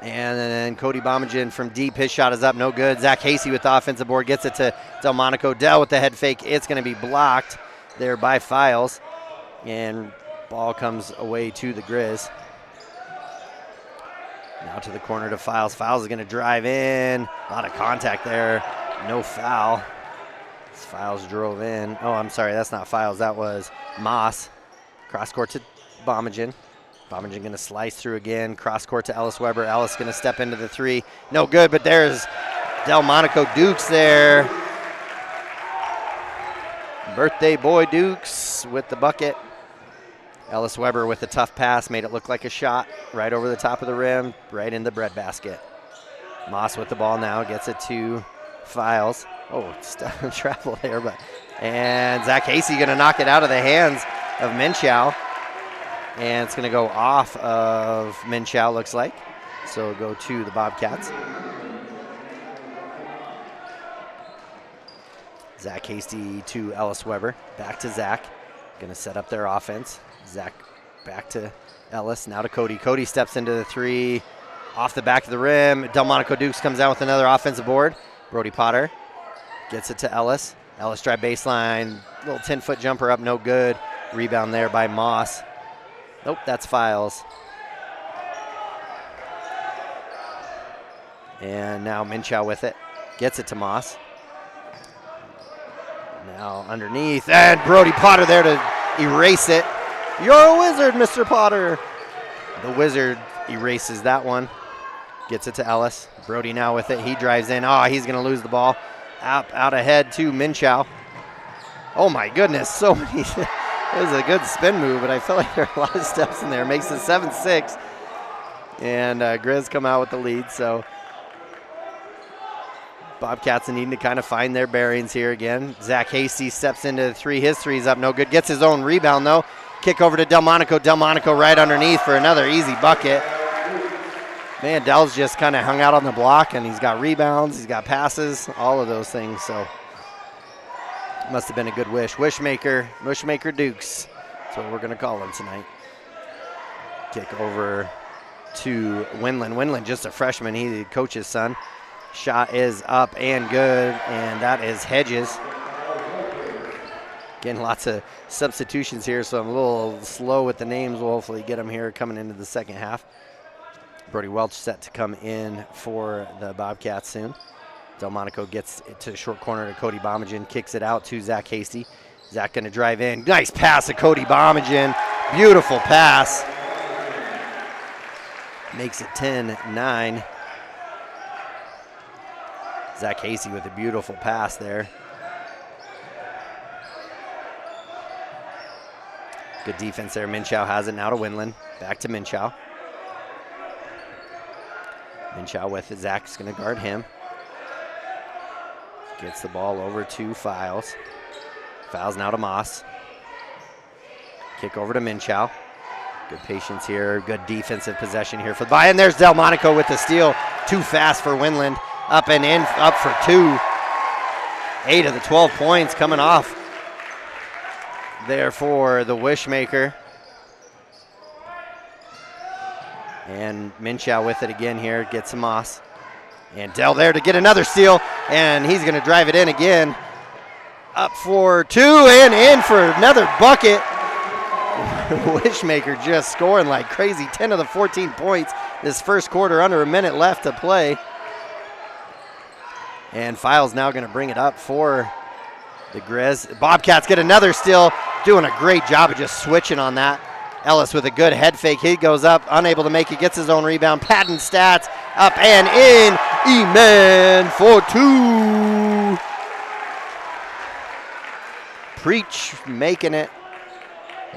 And then Cody Bomagen from deep. His shot is up, no good. Zach Hasty with the offensive board gets it to Delmonico. Dell with the head fake. It's going to be blocked there by Files. And ball comes away to the Grizz. Now to the corner to Files. Files is going to drive in. A lot of contact there. No foul. Files drove in. Oh, I'm sorry. That's not Files. That was Moss. Cross court to Bomagen. Bomagen going to slice through again. Cross court to Ellis Weber. Ellis going to step into the 3. No good, but there's Delmonico Dukes there. Birthday boy Dukes with the bucket. Ellis Weber with a tough pass. Made it look like a shot. Right over the top of the rim. Right in the breadbasket. Moss with the ball now. Gets it to Files. Oh, travel there. And Zach Hasty going to knock it out of the hands of Minchow. And it's going to go off of Minchow, looks like. So it'll go to the Bobcats. Zach Hasty to Ellis Weber. Back to Zach. Going to set up their offense. Zach back to Ellis. Now to Cody. Cody steps into the 3. Off the back of the rim. Delmonico Dukes comes out with another offensive board. Brody Potter gets it to Ellis. Ellis drive baseline. Little 10-foot jumper up, no good. Rebound there by Moss. Nope, that's Files. And now Minchow with it. Gets it to Moss. Now underneath. And Brody Potter there to erase it. You're a wizard, Mr. Potter. The Wizard erases that one. Gets it to Ellis. Brody now with it. He drives in. Oh, he's going to lose the ball. Out ahead to Minchow. Oh, my goodness. So many. It was a good spin move, but I feel like there are a lot of steps in there. Makes it 7-6. And Grizz come out with the lead. So Bobcats needing to kind of find their bearings here again. Zach Hasty steps into the 3. His 3's up, no good. Gets his own rebound, though. Kick over to Delmonico. Delmonico right underneath for another easy bucket. Man, Dell's just kind of hung out on the block, and he's got rebounds, he's got passes, all of those things. So must have been a good wish. Wishmaker Dukes. That's what we're going to call him tonight. Kick over to Winland. Winland, just a freshman. He's the coach's son. Shot is up and good, and that is Hedges. Again, lots of substitutions here, so I'm a little slow with the names. We'll hopefully get them here coming into the second half. Brody Welch set to come in for the Bobcats soon. Delmonico gets it to the short corner to Cody Bomagen, kicks it out to Zach Hasty. Zach going to drive in. Nice pass to Cody Bomagen. Beautiful pass. Makes it 10-9. Zach Hasty with a beautiful pass there. Good defense there. Minchow has it now to Winland. Back to Minchow. Minchow with it. Zach's going to guard him. Gets the ball over to Files. Files now to Moss. Kick over to Minchow. Good patience here. Good defensive possession here for the buy. And there's Delmonico with the steal. too fast for Winland. Up and in, up for 2. 8 of the 12 points coming off there for the Wishmaker. And Minshew with it again here, gets some Moss. And Dell there to get another steal, and he's going to drive it in again. Up for 2 and in for another bucket. Wishmaker just scoring like crazy. 10 of the 14 points this first quarter, under a minute left to play. And Files now going to bring it up for the Grizz. Bobcats get another steal, doing a great job of just switching on that. Ellis with a good head fake. He goes up, unable to make it, gets his own rebound. Patton Stats up and in. E-Man for 2. Preach making it.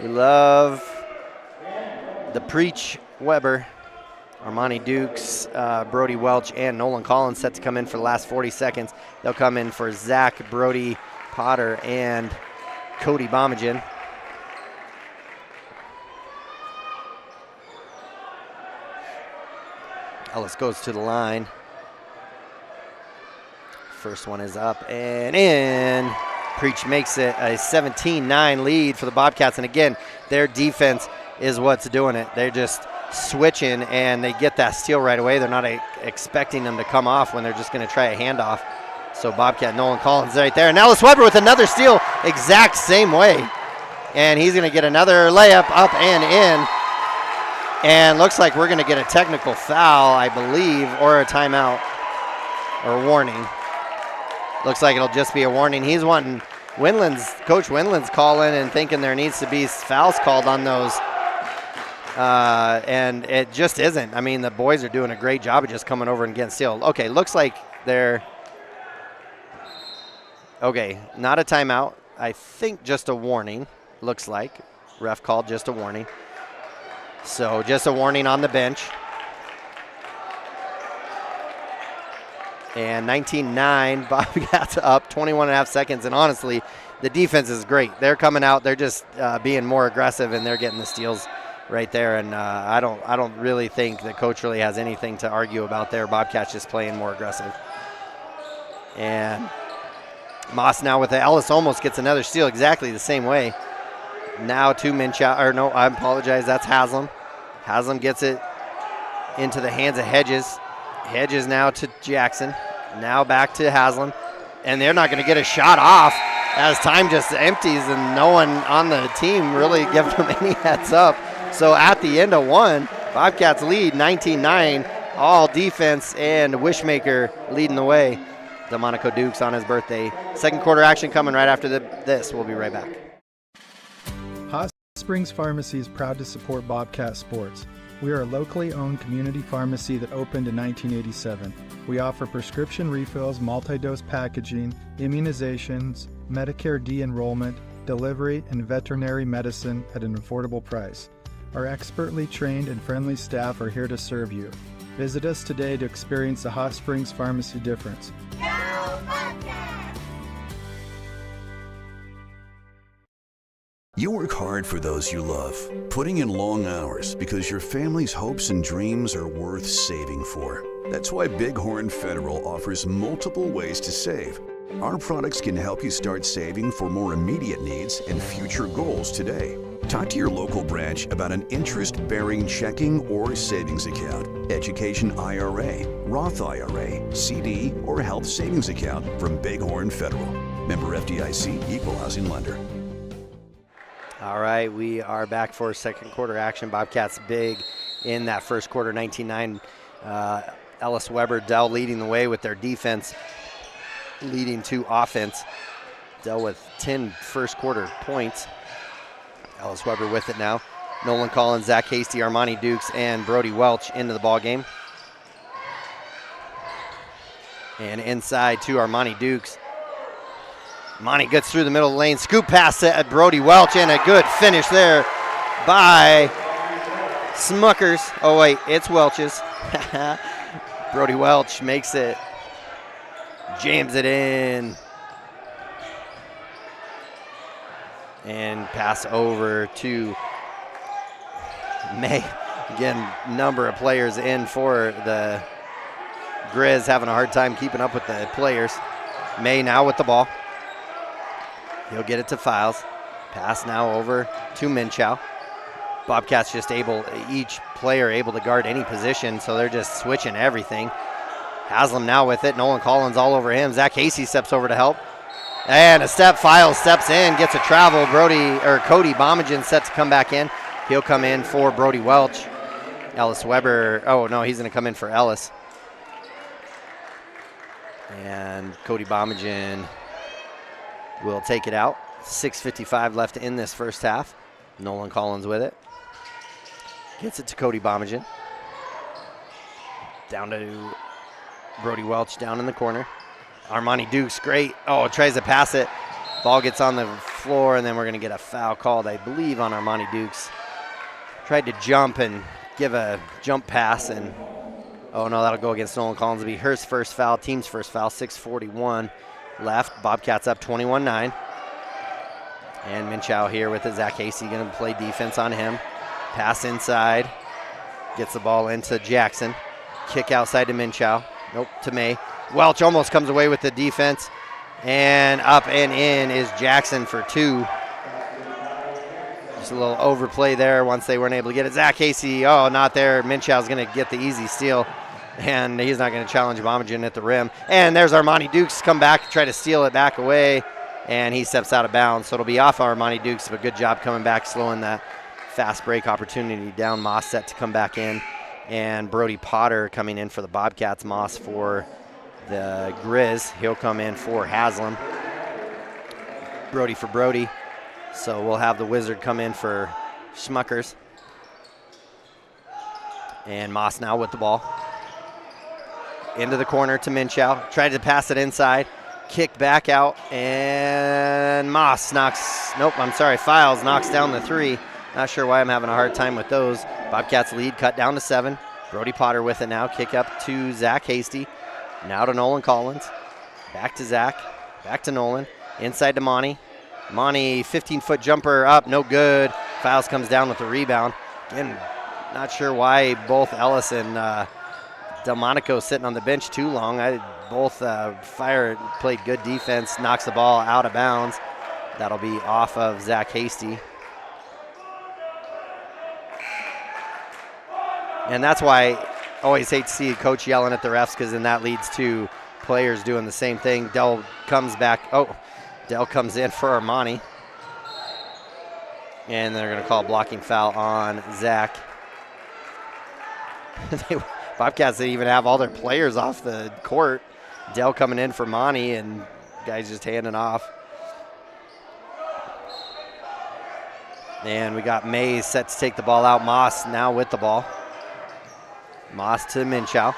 We love the Preach Weber. Armani Dukes, Brody Welch, and Nolan Collins set to come in for the last 40 seconds. They'll come in for Zach, Brody Potter, and Cody Bomagen. Ellis goes to the line. First one is up and in. Preach makes it a 17-9 lead for the Bobcats. And again, their defense is what's doing it. They're just switching, and they get that steal right away. They're not expecting them to come off when they're just going to try a handoff. So Bobcat Nolan Collins right there. And Ellis Weber with another steal, exact same way. And he's going to get another layup up and in. And looks like we're going to get a technical foul, I believe, or a timeout or warning. Looks like it'll just be a warning. He's wanting Coach Winland's calling and thinking there needs to be fouls called on those. And it just isn't. I mean, the boys are doing a great job of just coming over and getting steal. Okay, looks like they're, okay, not a timeout. I think just a warning, looks like. Ref called just a warning. So just a warning on the bench. And 19-9, Bobcats up, 21 and a half seconds. And honestly, the defense is great. They're coming out. They're just being more aggressive, and they're getting the steals right there. And I don't really think that Coach really has anything to argue about there. Bobcats just playing more aggressive. And Moss now with the Ellis almost gets another steal exactly the same way. Now to Minshew, or no, I apologize, that's Haslam. Haslam gets it into the hands of Hedges. Hedges now to Jackson. Now back to Haslam. And they're not going to get a shot off as time just empties and no one on the team really gives them any heads up. So at the end of one, Bobcats lead 19-9. All defense and Wishmaker leading the way. Delmonico Dukes on his birthday. Second quarter action coming right after this. We'll be right back. Hot Springs Pharmacy is proud to support Bobcat Sports. We are a locally owned community pharmacy that opened in 1987. We offer prescription refills, multi-dose packaging, immunizations, Medicare de-enrollment, delivery, and veterinary medicine at an affordable price. Our expertly trained and friendly staff are here to serve you. Visit us today to experience the Hot Springs Pharmacy difference. You work hard for those you love, putting in long hours because your family's hopes and dreams are worth saving for. That's why Bighorn Federal offers multiple ways to save. Our products can help you start saving for more immediate needs and future goals today. Talk to your local branch about an interest-bearing checking or savings account, education IRA, Roth IRA, CD, or health savings account from Bighorn Federal. Member FDIC, Equal Housing Lender. All right, we are back for second quarter action. Bobcats big in that first quarter, 19-9. Ellis Weber, Dell leading the way with their defense, leading to offense. Dell with 10 first quarter points. Ellis Weber with it now. Nolan Collins, Zach Hasty, Armani Dukes, and Brody Welch into the ball game. And inside to Armani Dukes. Armani gets through the middle of the lane. Scoop pass at Brody Welch, and a good finish there by Smuckers. Oh, wait, it's Welch's. Brody Welch makes it, jams it in. And pass over to May. Again, number of players in for the Grizz having a hard time keeping up with the players. May now with the ball. He'll get it to Files. Pass now over to Minchow. Bobcats just each player able to guard any position, so they're just switching everything. Haslam now with it. Nolan Collins all over him. Zach Casey steps over to help. And a step. Files steps in, gets a travel. Cody Bomagen set to come back in. He'll come in for Brody Welch. Ellis Weber. Oh, no, he's going to come in for Ellis. And Cody Bomagen will take it out. 6:55 left in this first half. Nolan Collins with it. Gets it to Cody Bomagen. Down to Brody Welch down in the corner. Armani Dukes, great. Oh, tries to pass it. Ball gets on the floor, and then we're going to get a foul called, I believe, on Armani Dukes. Tried to jump and give a jump pass, and oh no, that'll go against Nolan Collins. It'll be her first foul, team's first foul. 6:41 left. Bobcats up 21-9. And Minchow here with it. Zach Casey going to play defense on him. Pass inside. Gets the ball into Jackson. Kick outside to Minchow. Nope, to May. Welch almost comes away with the defense. And up and in is Jackson for 2. Just a little overplay there once they weren't able to get it. Zach Casey, oh, not there. Minchow's going to get the easy steal. And he's not going to challenge Bomagen at the rim. And there's Armani Dukes come back, try to steal it back away. And he steps out of bounds. So it'll be off Armani Dukes, but good job coming back, slowing that fast break opportunity down. Moss set to come back in. And Brody Potter coming in for the Bobcats. Moss for the Grizz. He'll come in for Haslam. Brody for Brody. So we'll have the Wizard come in for Schmuckers. And Moss now with the ball. Into the corner to Minchow. Tried to pass it inside. Kicked back out. And Moss Files knocks down the 3. Not sure why I'm having a hard time with those. Bobcats lead, cut down to 7. Brody Potter with it now. Kick up to Zach Hasty. Now to Nolan Collins. Back to Zach. Back to Nolan. Inside to Monty. Monty, 15-foot jumper up, no good. Files comes down with the rebound. Again, not sure why both Ellis and Delmonico sitting on the bench too long. Both played good defense, knocks the ball out of bounds. That'll be off of Zach Hasty. And that's why I always hate to see a coach yelling at the refs, because then that leads to players doing the same thing. Dell comes back. Oh, Dell comes in for Armani. And they're going to call a blocking foul on Zach. Bobcats didn't even have all their players off the court. Dell coming in for Monty, and guys just handing off. And we got Mays set to take the ball out. Moss now with the ball. Moss to Minchow.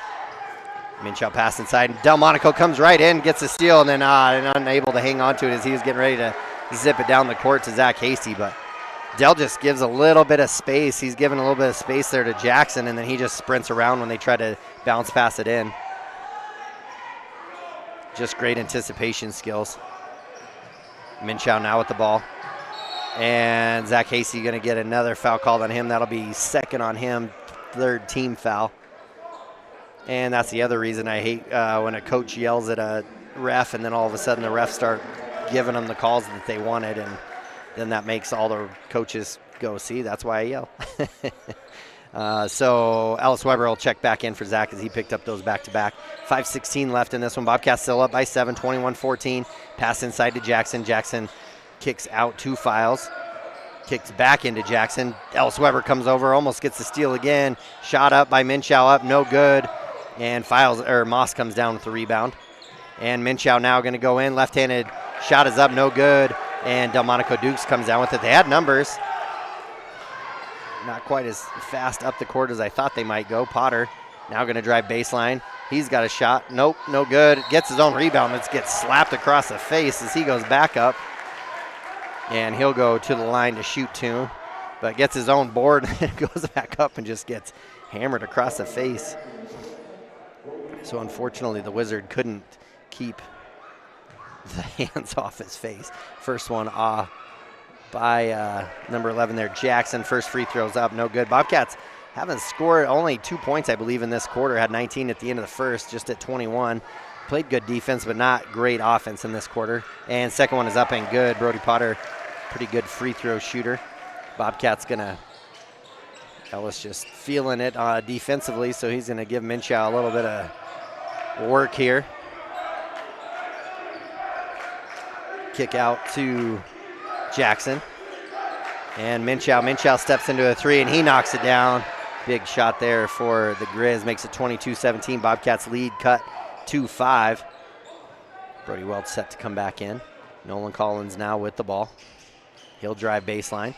Minchow pass inside. Delmonico comes right in, gets a steal, and then unable to hang on to it as he was getting ready to zip it down the court to Zach Hasty. But Dell just gives a little bit of space. He's giving a little bit of space there to Jackson, and then he just sprints around when they try to bounce pass it in. Just great anticipation skills. Minchow now with the ball. And Zach Hasty going to get another foul called on him. That'll be second on him, 3rd team foul. And that's the other reason I hate when a coach yells at a ref and then all of a sudden the refs start giving them the calls that they wanted, and then that makes all the coaches go, see, that's why I yell. So Ellis Weber will check back in for Zach as he picked up those back-to-back. 5:16 left in this one. Bobcats still up by 7, 21-14. Pass inside to Jackson. Jackson kicks out to Files. Kicks back into Jackson. Ellis Weber comes over, almost gets the steal again. Shot up by Minchow, up, no good. And Moss comes down with the rebound. And Minchow now going to go in. Left-handed shot is up, no good. And Delmonico Dukes comes down with it. They had numbers. Not quite as fast up the court as I thought they might go. Potter now going to drive baseline. He's got a shot. Nope, no good. Gets his own rebound. It gets slapped across the face as he goes back up. And he'll go to the line to shoot 2. But gets his own board and goes back up and just gets hammered across the face. So unfortunately, the Wizard couldn't keep the hands off his face. First one by number 11 there, Jackson. First free throw's up, no good. Bobcats haven't scored, only 2 points, I believe, in this quarter. Had 19 at the end of the first, just at 21. Played good defense, but not great offense in this quarter. And second one is up and good. Brody Potter, pretty good free throw shooter. Bobcats Ellis just feeling it defensively, so he's gonna give Minchow a little bit of work here. Kick out to Jackson. And Minchow steps into a three, and he knocks it down. Big shot there for the Grizz, makes it 22-17. Bobcats lead cut 2-5. Brody Welch set to come back in. Nolan Collins now with the ball. He'll drive baseline,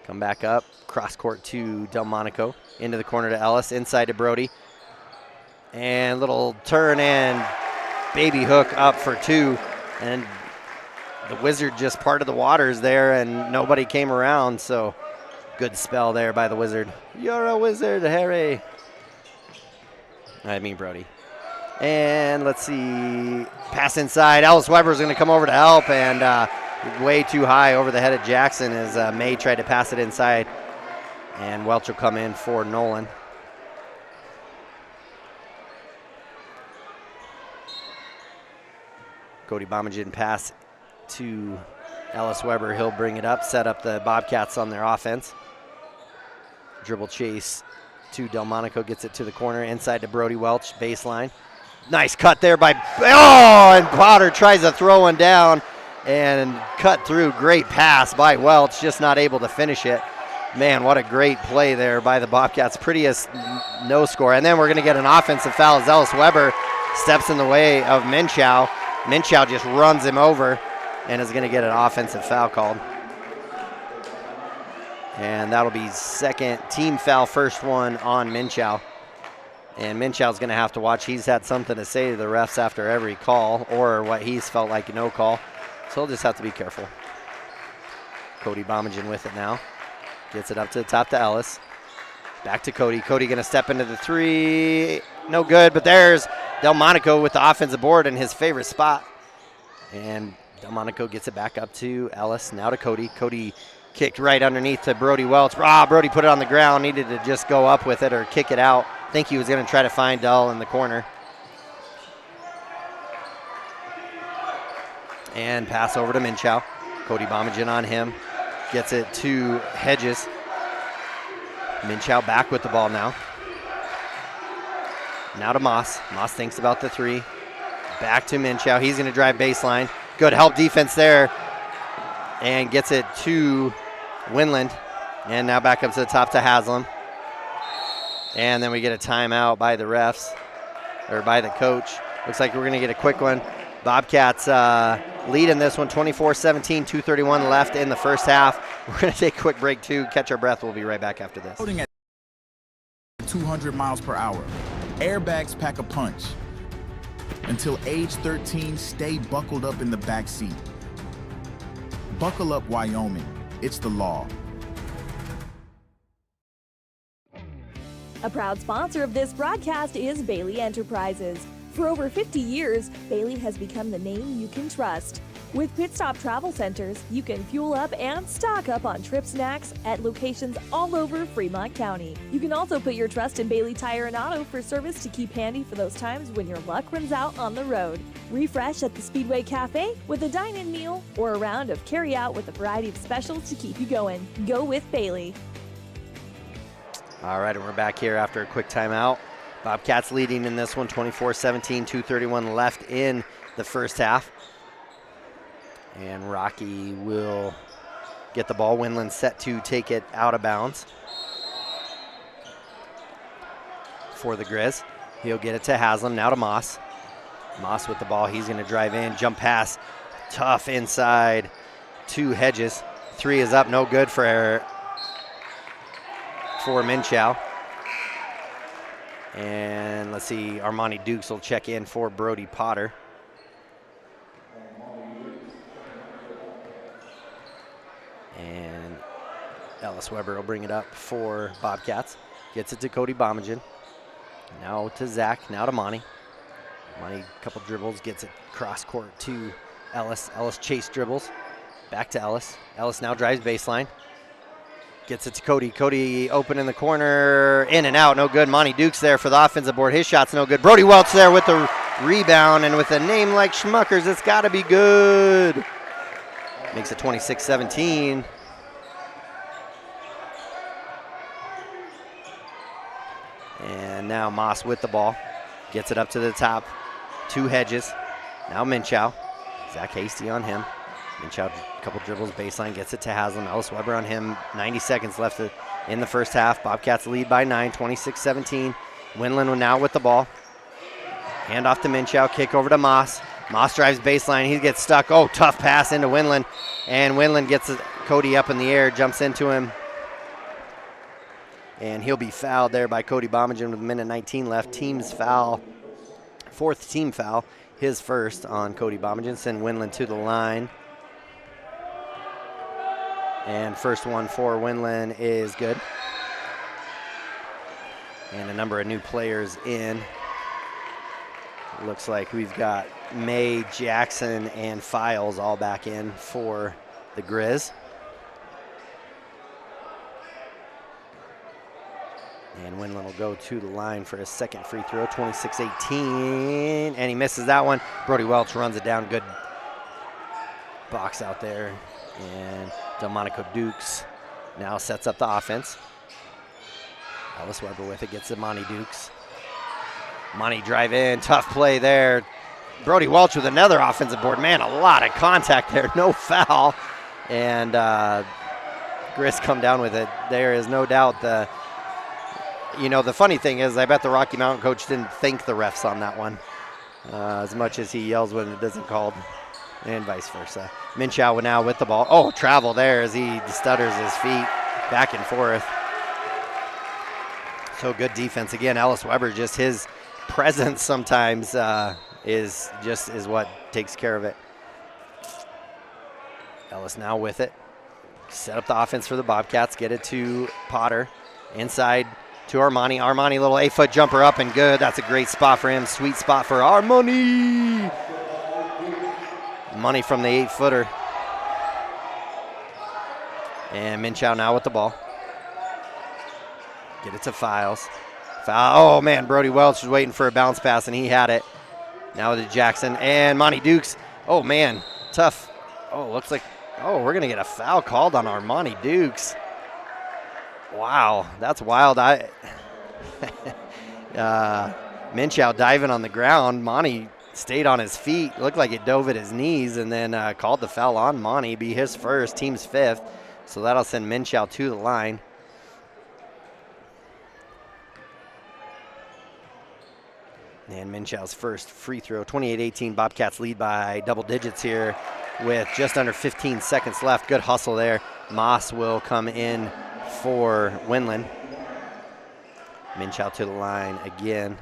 come back up, cross court to Delmonico, into the corner to Ellis, inside to Brody. And little turn and baby hook up for two. And the Wizard just parted the waters there and nobody came around, so good spell there by the Wizard. You're a wizard, Harry. I mean Brody. And let's see, pass inside. Ellis Weber's gonna come over to help, and way too high over the head of Jackson as May tried to pass it inside. And Welch will come in for Nolan. Cody Bomagen pass to Ellis Weber. He'll bring it up, set up the Bobcats on their offense. Dribble chase to Delmonico, gets it to the corner, inside to Brody Welch, baseline. Nice cut there by, and Potter tries to throw one down and cut through. Great pass by Welch, just not able to finish it. Man, what a great play there by the Bobcats. Prettiest no score. And then we're going to get an offensive foul as Ellis Weber steps in the way of Minchow. Minchow just runs him over and is going to get an offensive foul called. And that'll be second team foul, first one on Minchow. And Minchow's going to have to watch. He's had something to say to the refs after every call, or what he's felt like no call. So he'll just have to be careful. Cody Bomagen with it now. Gets it up to the top to Ellis. Back to Cody. Cody going to step into the three. No good, but there's Delmonico with the offensive board in his favorite spot. And Delmonico gets it back up to Ellis. Now to Cody. Cody kicked right underneath to Brody Welch. Brody put it on the ground. Needed to just go up with it or kick it out. I think he was going to try to find Dell in the corner. And pass over to Minchow. Cody Bomagen on him. Gets it to Hedges. Minchow back with the ball now. Now to Moss. Moss thinks about the three. Back to Minchow. He's going to drive baseline. Good help defense there. And gets it to Winland. And now back up to the top to Haslam. And then we get a timeout by the refs, or by the coach. Looks like we're going to get a quick one. Bobcats lead in this one, 24-17, 2:31 left in the first half. We're going to take a quick break too, catch our breath. We'll be right back after this. Loading at 200 miles per hour. Airbags pack a punch. Until age 13, stay buckled up in the back seat. Buckle up, Wyoming. It's the law. A proud sponsor of this broadcast is Bailey Enterprises. For over 50 years, Bailey has become the name you can trust. With Pit Stop Travel Centers, you can fuel up and stock up on trip snacks at locations all over Fremont County. You can also put your trust in Bailey Tire and Auto for service to keep handy for those times when your luck runs out on the road. Refresh at the Speedway Cafe with a dine-in meal or a round of carry-out with a variety of specials to keep you going. Go with Bailey. All right, and we're back here after a quick timeout. Bobcats leading in this one, 24-17, 2:31 left in the first half. And Rocky will get the ball. Winland set to take it out of bounds for the Grizz. He'll get it to Haslam, now to Moss. Moss with the ball, he's gonna drive in, jump pass, tough inside to Hedges. Three is up, no good for Minchow. And let's see, Armani Dukes will check in for Brody Potter. And Ellis Weber will bring it up for Bobcats. Gets it to Cody Bomagen. Now to Zach, now to Monty. Monty, couple dribbles, gets it cross court to Ellis. Ellis chase dribbles. Back to Ellis. Ellis now drives baseline. Gets it to Cody. Cody open in the corner, in and out, no good. Monty Dukes there for the offensive board. His shot's no good. Brody Welch there with the rebound, and with a name like Schmuckers, it's got to be good. Makes it 26-17. And now Moss with the ball. Gets it up to the top. 2 Hedges. Now Minchow. Zach Hasty on him. Minchow, a couple dribbles, baseline, gets it to Haslam. Ellis Weber on him. 90 seconds left in the first half. Bobcats lead by 9, 26-17. Winland now with the ball. Hand off to Minchow, kick over to Moss. Moss drives baseline, he gets stuck. Oh, tough pass into Winland. And Winland gets Cody up in the air, jumps into him. And he'll be fouled there by Cody Bomagen with 1:19 left. Team's foul, 4th team foul, his first on Cody Bomagen. Send Winland to the line. And first one for Winland is good. And a number of new players in. Looks like we've got May, Jackson, and Files all back in for the Grizz. And Winland will go to the line for his second free throw, 26-18, and he misses that one. Brody Welch runs it down, good box out there. And Delmonico Dukes now sets up the offense. Ellis Weber with it, gets to Monty Dukes. Monty drive in, tough play there. Brody Welch with another offensive board. Man, a lot of contact there, no foul. And Grizz come down with it. There is no doubt the funny thing is I bet the Rocky Mountain coach didn't thank the refs on that one as much as he yells when it isn't called, and vice versa. Minchow now with the ball. Oh, travel there as he stutters his feet back and forth. So good defense again. Ellis Weber, just his presence sometimes is what takes care of it. Ellis now with it. Set up the offense for the Bobcats. Get it to Potter. Inside to Armani. Armani, little 8-foot jumper up and good. That's a great spot for him. Sweet spot for Armani. Money from the 8-footer. And Minchow now with the ball. Get it to Files. Foul. Oh, man, Brody Welch was waiting for a bounce pass, and he had it. Now to Jackson. And Monty Dukes. Oh, man, tough. Oh, looks like, we're going to get a foul called on Armani Dukes. Wow, that's wild. Minchow diving on the ground. Monty stayed on his feet. Looked like it dove at his knees, and then called the foul on Monty. Be his first, team's 5th. So that'll send Minchow to the line. And Minchow's first free throw, 28-18. Bobcats lead by double digits here with just under 15 seconds left. Good hustle there. Moss will come in for Winland. Minchow to the line again.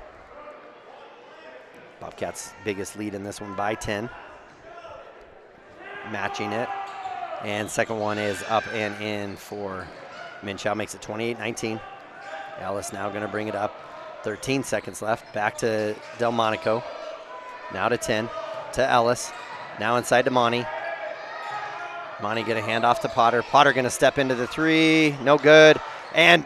Bobcats' biggest lead in this one by 10. Matching it. And second one is up and in for Minchow. Makes it 28-19. Ellis now going to bring it up. 13 seconds left. Back to Delmonico. Now to 10. To Ellis. Now inside to Monty. Monty going to hand off to Potter. Potter going to step into the 3. No good. And,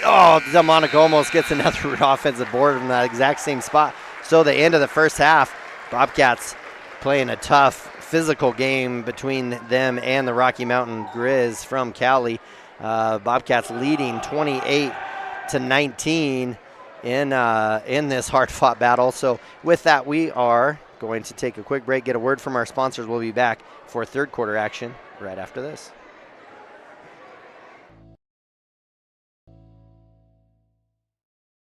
Delmonico almost gets another offensive board from that exact same spot. So the end of the first half, Bobcats playing a tough physical game between them and the Rocky Mountain Grizz from Cali. Bobcats leading 28-19 in this hard-fought battle. So with that, we are going to take a quick break, get a word from our sponsors. We'll be back for third quarter action right after this.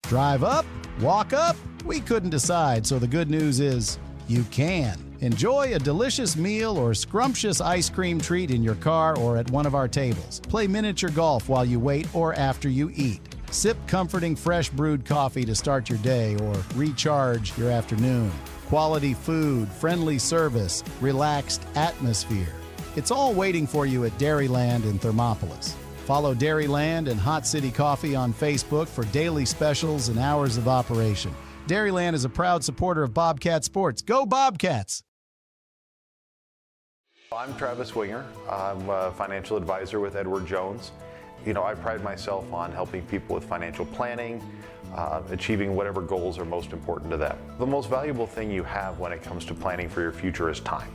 Drive up, walk up, we couldn't decide, so the good news is you can. Enjoy a delicious meal or scrumptious ice cream treat in your car or at one of our tables. Play miniature golf while you wait or after you eat. Sip comforting fresh brewed coffee to start your day or recharge your afternoon. Quality food, friendly service, relaxed atmosphere. It's all waiting for you at Dairyland in Thermopolis. Follow Dairyland and Hot City Coffee on Facebook for daily specials and hours of operation. Dairyland is a proud supporter of Bobcat Sports. Go Bobcats! I'm Travis Winger. I'm a financial advisor with Edward Jones. You know, I pride myself on helping people with financial planning, achieving whatever goals are most important to them. The most valuable thing you have when it comes to planning for your future is time.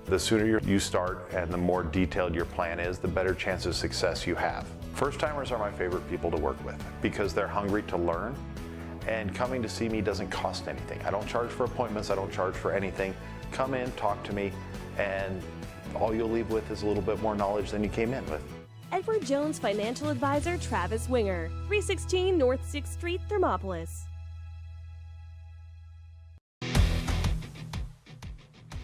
The sooner you start and the more detailed your plan is, the better chance of success you have. First-timers are my favorite people to work with because they're hungry to learn, and coming to see me doesn't cost anything. I don't charge for appointments, I don't charge for anything. Come in, talk to me, and all you'll leave with is a little bit more knowledge than you came in with. Edward Jones Financial Advisor Travis Winger, 316 North 6th Street, Thermopolis.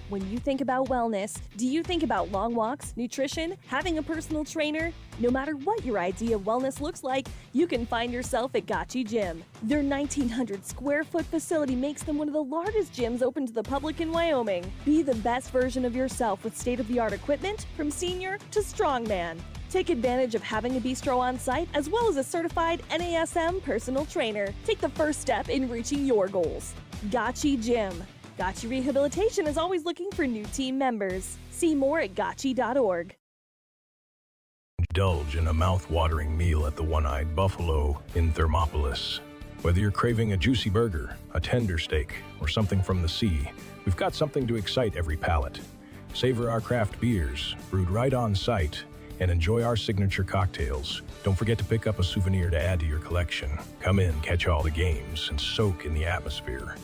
When you think about wellness, do you think about long walks, nutrition, having a personal trainer? No matter what your idea of wellness looks like, you can find yourself at Gotchi Gym. Their 1,900 square foot facility makes them one of the largest gyms open to the public in Wyoming. Be the best version of yourself with state-of-the-art equipment from senior to strongman. Take advantage of having a bistro on site as well as a certified NASM personal trainer. Take the first step in reaching your goals. Gotchi Gym. Gotchi Rehabilitation is always looking for new team members. See more at gotchi.org. Indulge in a mouth-watering meal at the One-Eyed Buffalo in Thermopolis. Whether you're craving a juicy burger, a tender steak, or something from the sea, we've got something to excite every palate. Savor our craft beers, brewed right on site, and enjoy our signature cocktails. Don't forget to pick up a souvenir to add to your collection. Come in, catch all the games, and soak in the atmosphere.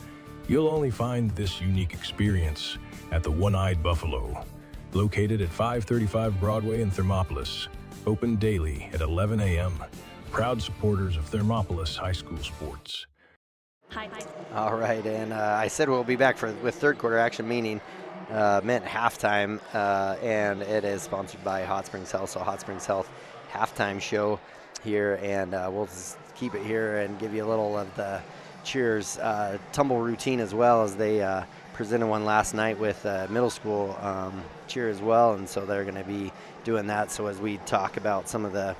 You'll only find this unique experience at the One-Eyed Buffalo, located at 535 Broadway in Thermopolis, open daily at 11 a.m. Proud supporters of Thermopolis High School sports. Hi. All right, and I said we'll be back with third quarter action, meaning meant halftime, and it is sponsored by Hot Springs Health. So Hot Springs Health halftime show here, and we'll just keep it here and give you a little of the cheers tumble routine as well, as they presented one last night with middle school cheer as well, and so they're going to be doing that. So as we talk about some of the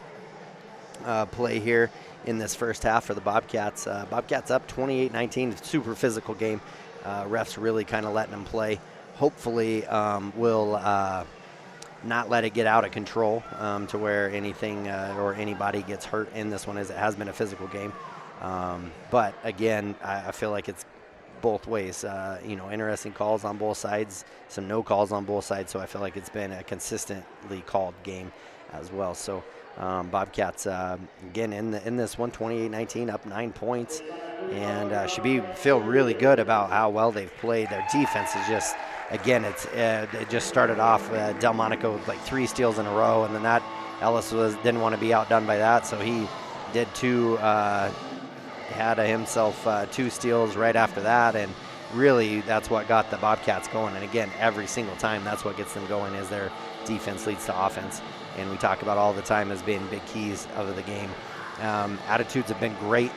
play here in this first half for the Bobcats, Bobcats up 28-19, super physical game. Refs really kind of letting them play. Hopefully we'll not let it get out of control to where anything or anybody gets hurt in this one, as it has been a physical game. But again, I feel like it's both ways. Interesting calls on both sides, some no calls on both sides. So I feel like it's been a consistently called game as well. So Bobcats again in this one, 28-19, up 9 points, and feel really good about how well they've played. Their defense is just, again, it just started off Delmonico with like 3 steals in a row, and then that Ellis didn't want to be outdone by that, so he did 2. Had himself 2 steals right after that, and really that's what got the Bobcats going. And again, every single time that's what gets them going, is their defense leads to offense, and we talk about all the time as being big keys of the game. Attitudes have been great.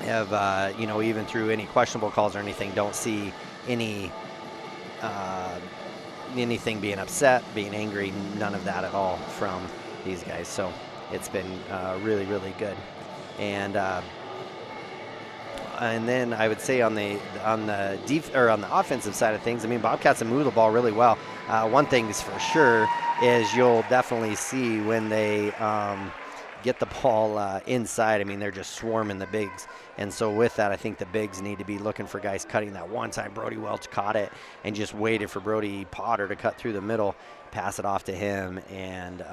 Even through any questionable calls or anything, don't see anything being upset, being angry, none of that at all from these guys. So it's been really, really good. And then I would say on the offensive side of things, I mean, Bobcats have moved the ball really well. One thing is for sure is you'll definitely see when they get the ball inside. I mean, they're just swarming the bigs. And so with that, I think the bigs need to be looking for guys cutting that. One time Brody Welch caught it and just waited for Brody Potter to cut through the middle, pass it off to him, and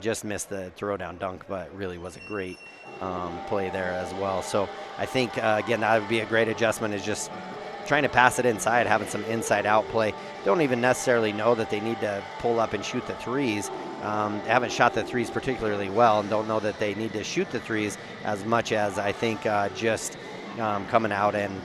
just missed the throwdown dunk, but really was a great play there as well. So I think, again, that would be a great adjustment, is just trying to pass it inside, having some inside-out play. Don't even necessarily know that they need to pull up and shoot the threes. They haven't shot the threes particularly well, and don't know that they need to shoot the threes as much as I think just coming out and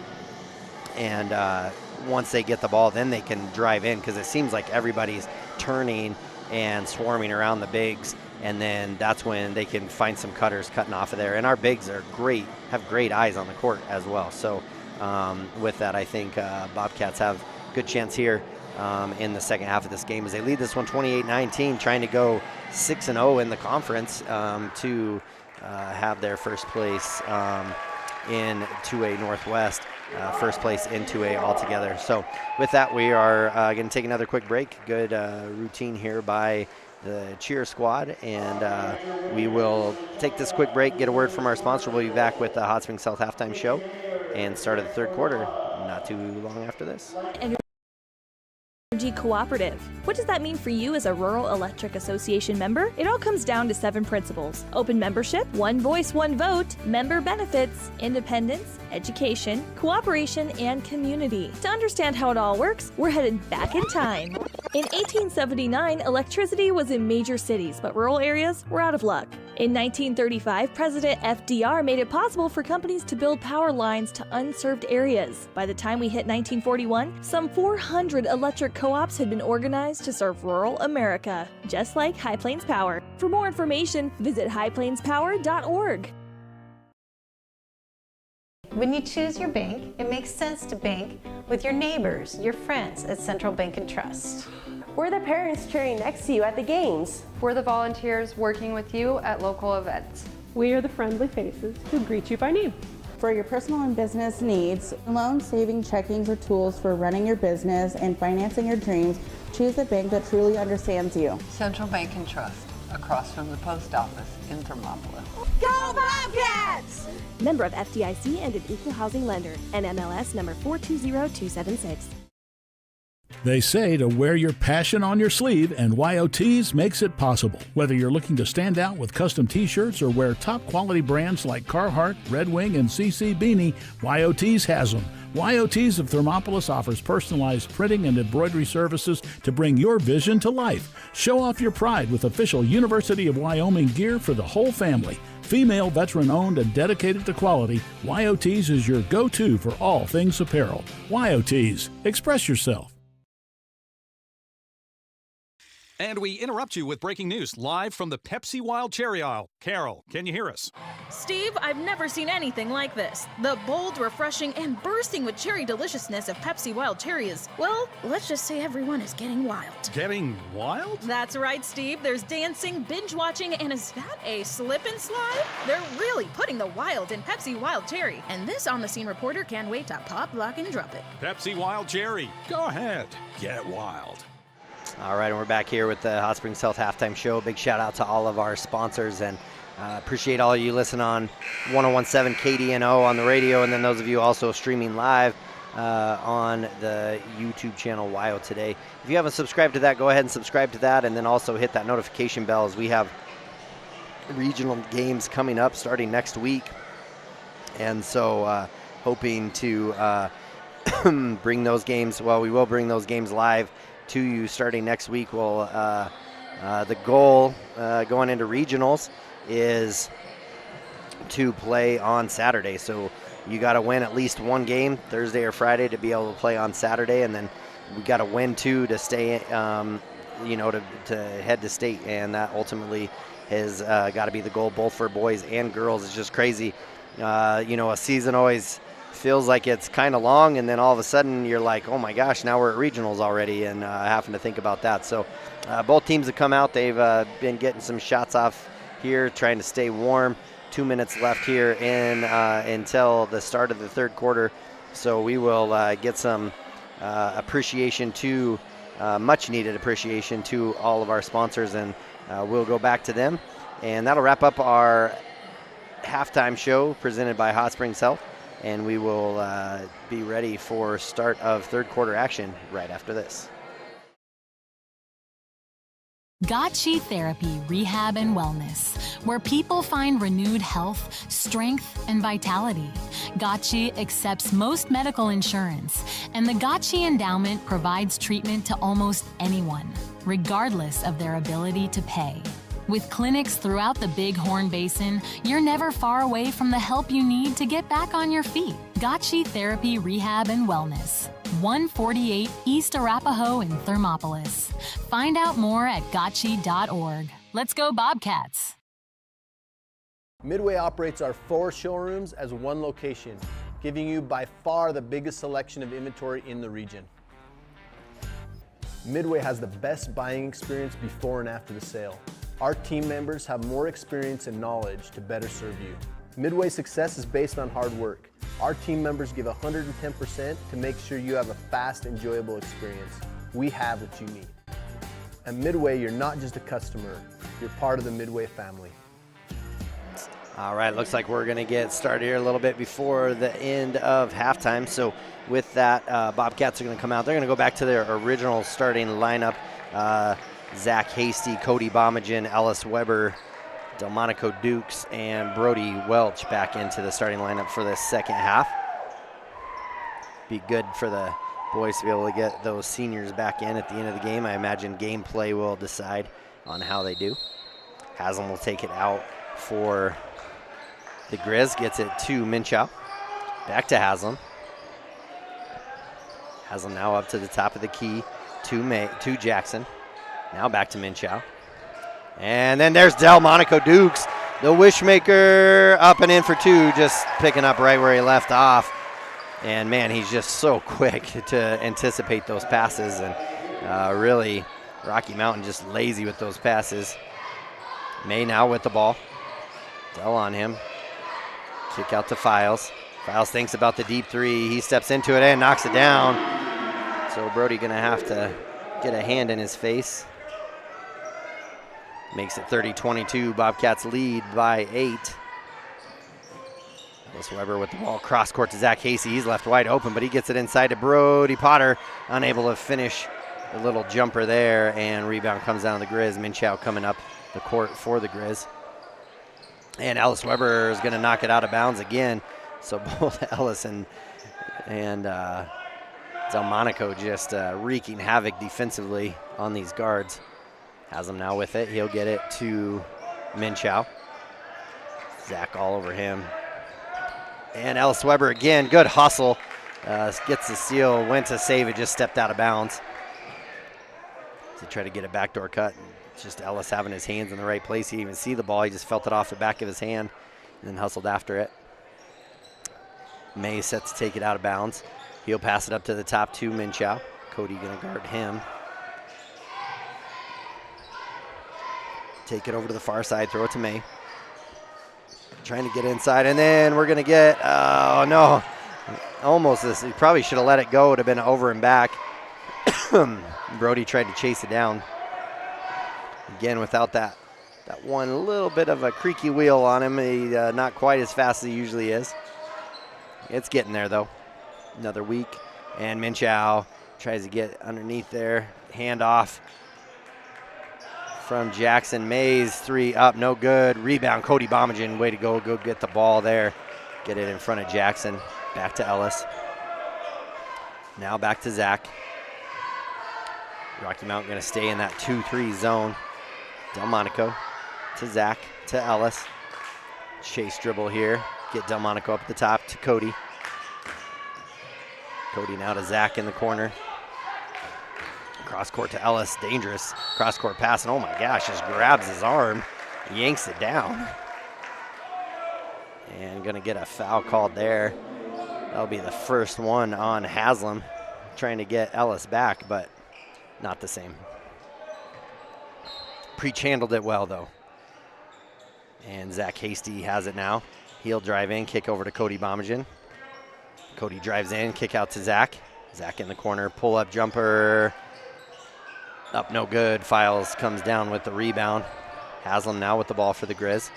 once they get the ball, then they can drive in, because it seems like everybody's turning and swarming around the bigs, and then that's when they can find some cutters cutting off of there. And our bigs are great, have great eyes on the court as well. So with that, I think Bobcats have a good chance here in the second half of this game, as they lead this one 28-19, trying to go 6-0 in the conference to have their first place in 2A Northwest, first place in 2A altogether. So with that, we are going to take another quick break. Good routine here by the cheer squad, and we will take this quick break, get a word from our sponsor. We'll be back with the Hot Springs Health halftime show and start of the third quarter not too long after this. Energy Cooperative. What does that mean for you as a Rural Electric Association member? It all comes down to 7 principles: open membership, one voice, one vote, member benefits, independence, education, cooperation, and community. To understand how it all works, we're headed back in time. In 1879, electricity was in major cities, but rural areas were out of luck. In 1935, President FDR made it possible for companies to build power lines to unserved areas. By the time we hit 1941, some 400 electric co-ops had been organized to serve rural America, just like High Plains Power. For more information, visit highplainspower.org. When you choose your bank, it makes sense to bank with your neighbors, your friends at Central Bank and Trust. We're the parents cheering next to you at the games. We're the volunteers working with you at local events. We are the friendly faces who greet you by name. For your personal and business needs, loan, saving, checkings, or tools for running your business and financing your dreams, choose a bank that truly understands you. Central Bank and Trust, across from the post office in Thermopolis. Go Bobcats! Member of FDIC and an equal housing lender. NMLS number 420276. They say to wear your passion on your sleeve, and WyoTees makes it possible. Whether you're looking to stand out with custom t-shirts or wear top quality brands like Carhartt, Red Wing, and CC Beanie, WyoTees has them. WyoTees of Thermopolis offers personalized printing and embroidery services to bring your vision to life. Show off your pride with official University of Wyoming gear for the whole family. Female, veteran-owned, and dedicated to quality, WyoTees is your go-to for all things apparel. WyoTees. Express yourself. And we interrupt you with breaking news live from the Pepsi Wild Cherry aisle. Carol, can you hear us? Steve, I've never seen anything like this. The bold, refreshing, and bursting with cherry deliciousness of Pepsi Wild Cherry is, well, let's just say everyone is getting wild. Getting wild? That's right, Steve. There's dancing, binge-watching, and is that a slip and slide? They're really putting the wild in Pepsi Wild Cherry, and this on-the-scene reporter can't wait to pop, lock, and drop it. Pepsi Wild Cherry. Go ahead. Get wild. All right, and we're back here with the Hot Springs Health halftime show. Big shout out to all of our sponsors, and appreciate all of you listening on 101.7 KDNO on the radio, and then those of you also streaming live on the YouTube channel WyoToday. If you haven't subscribed to that, go ahead and subscribe to that, and then also hit that notification bell, as we have regional games coming up starting next week, and so hoping to bring those games. Well, we will bring those games live to you starting next week. Well, the goal going into regionals is to play on Saturday. So you got to win at least one game Thursday or Friday to be able to play on Saturday, and then we got to win 2 to stay, to head to state, and that ultimately has got to be the goal, both for boys and girls. It's just crazy. A season always feels like it's kind of long, and then all of a sudden you're like, oh my gosh, now we're at regionals already, and having to think about that. So both teams have come out. They've been getting some shots off here, trying to stay warm. 2 minutes left here in until the start of the third quarter. So we will get some appreciation to, much needed appreciation to all of our sponsors, and we'll go back to them. And that'll wrap up our halftime show presented by Hot Springs Health. And we will be ready for start of third quarter action right after this. Gotchi Therapy Rehab and Wellness, where people find renewed health, strength, and vitality. Gotchi accepts most medical insurance, and the Gotchi Endowment provides treatment to almost anyone, regardless of their ability to pay. With clinics throughout the Bighorn Basin, you're never far away from the help you need to get back on your feet. Gotchi Therapy Rehab and Wellness, 148 East Arapahoe in Thermopolis. Find out more at gotchi.org. Let's go Bobcats! Midway operates our 4 showrooms as one location, giving you by far the biggest selection of inventory in the region. Midway has the best buying experience before and after the sale. Our team members have more experience and knowledge to better serve you. Midway's success is based on hard work. Our team members give 110% to make sure you have a fast, enjoyable experience. We have what you need. At Midway, you're not just a customer, you're part of the Midway family. All right, looks like we're going to get started here a little bit before the end of halftime. So with that, Bobcats are going to come out. They're going to go back to their original starting lineup. Zach Hasty, Cody Bomagen, Ellis Weber, Delmonico Dukes, and Brody Welch back into the starting lineup for the second half. Be good for the boys to be able to get those seniors back in at the end of the game. I imagine gameplay will decide on how they do. Haslam will take it out for the Grizz, gets it to Minchow. Back to Haslam. Haslam now up to the top of the key to Jackson. Now back to Minchow. And then there's Delmonico Dukes, the wishmaker, up and in for two, just picking up right where he left off. And man, he's just so quick to anticipate those passes, and really Rocky Mountain just lazy with those passes. May now with the ball. Dell on him. Kick out to Files. Files thinks about the deep three. He steps into it and knocks it down. So Brody gonna have to get a hand in his face. Makes it 30-22. Bobcats lead by 8. Ellis Weber with the ball cross court to Zach Hasty. He's left wide open, but he gets it inside to Brody Potter. Unable to finish the little jumper there, and rebound comes down to the Grizz. Minchow coming up the court for the Grizz. And Ellis Weber is going to knock it out of bounds again. So both Ellis and Delmonico just wreaking havoc defensively on these guards. Has him now with it. He'll get it to Minchow. Zach all over him. And Ellis Weber again, good hustle. Gets the steal, went to save it, just stepped out of bounds. To try to get a backdoor cut. Just Ellis having his hands in the right place. He didn't even see the ball. He just felt it off the back of his hand and then hustled after it. May set to take it out of bounds. He'll pass it up to the top to Minchow. Cody gonna guard him. Take it over to the far side, throw it to May. Trying to get inside, and then we're gonna get, oh no, almost this. He probably should have let it go. It would have been over and back. Brody tried to chase it down. Again, without that one little bit of a creaky wheel on him, he not quite as fast as he usually is. It's getting there though. Another week, and Minchow tries to get underneath there. Hand off from Jackson. Mays, three up, no good. Rebound, Cody Bomagen, way to go get the ball there. Get it in front of Jackson. Back to Ellis. Now back to Zach. Rocky Mountain gonna stay in that 2-3 zone. Delmonico to Zach, to Ellis. Chase dribble here. Get Delmonico up at the top to Cody. Cody now to Zach in the corner. Cross court to Ellis, dangerous cross court pass, and oh my gosh, just grabs his arm, yanks it down. And gonna get a foul called there. That'll be the first one on Haslam, trying to get Ellis back, but not the same. Preach handled it well though. And Zach Hasty has it now. He'll drive in, kick over to Cody Bomagen. Cody drives in, kick out to Zach. Zach in the corner, pull up jumper. Up, no good. Files comes down with the rebound. Haslam now with the ball for the Grizz.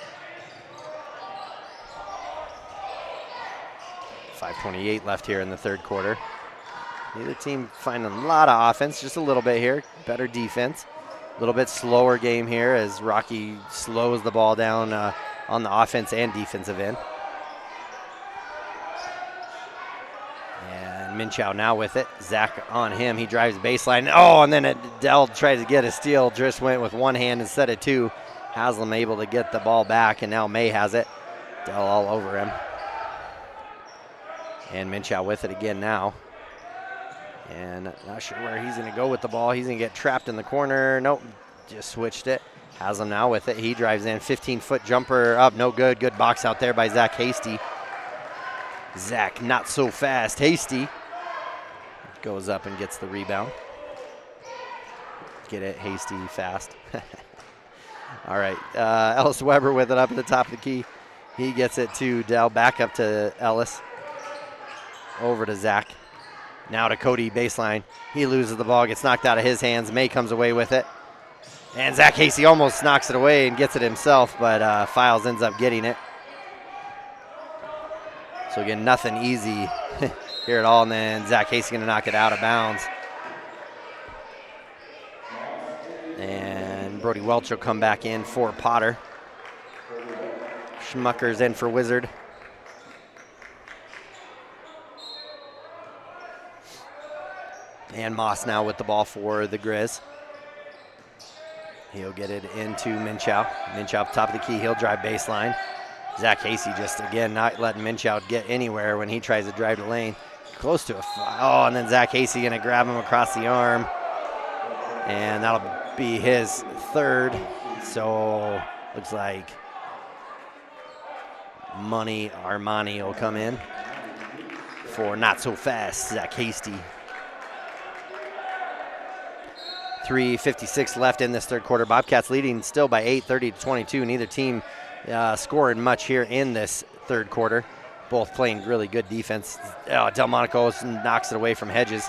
5:28 left here in the third quarter. Neither team finding a lot of offense, just a little bit here. Better defense. A little bit slower game here as Rocky slows the ball down on the offense and defensive end. Minchow now with it. Zach on him. He drives baseline. Oh, and then Dell tries to get a steal. Driss went with one hand instead of two. Haslam able to get the ball back, and now May has it. Dell all over him. And Minchow with it again now. And not sure where he's going to go with the ball. He's going to get trapped in the corner. Nope, just switched it. Haslam now with it. He drives in. 15-foot jumper up. No good. Good box out there by Zach Hasty. Zach not so fast. Hasty goes up and gets the rebound. Get it, Hasty, fast. All right, Ellis Weber with it up at the top of the key. He gets it to Dell, back up to Ellis. Over to Zach. Now to Cody, baseline. He loses the ball, gets knocked out of his hands. May comes away with it. And Zach Casey almost knocks it away and gets it himself, but Files ends up getting it. So again, nothing easy here at all, and then Zach Casey going to knock it out of bounds. And Brody Welch will come back in for Potter. Schmucker's in for Wizard. And Moss now with the ball for the Grizz. He'll get it into Minchow. Minchow up top of the key. He'll drive baseline. Zach Casey just, again, not letting Minchow get anywhere when he tries to drive the lane. Close to a foul. Oh, and then Zach Casey going to grab him across the arm. And that'll be his third. So looks like Armani will come in for not so fast Zach Casey. 3:56 left in this third quarter. Bobcats leading still by 8, 30-22. Neither team scoring much here in this third quarter. Both playing really good defense. Oh, Delmonico knocks it away from Hedges.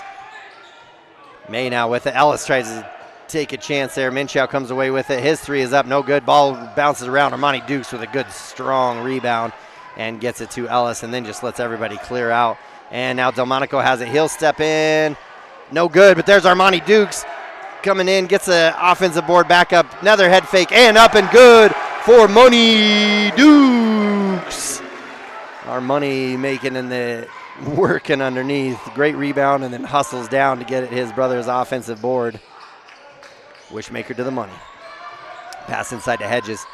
May now with it. Ellis tries to take a chance there. Minchow comes away with it. His three is up, no good. Ball bounces around. Armani Dukes with a good, strong rebound and gets it to Ellis and then just lets everybody clear out. And now Delmonico has it. He'll step in. No good, but there's Armani Dukes coming in, gets the offensive board back up. Another head fake and up and good for Money Dukes. Our Money making in the working underneath. Great rebound and then hustles down to get his brother's offensive board. Wishmaker to the Money. Pass inside to Hedges.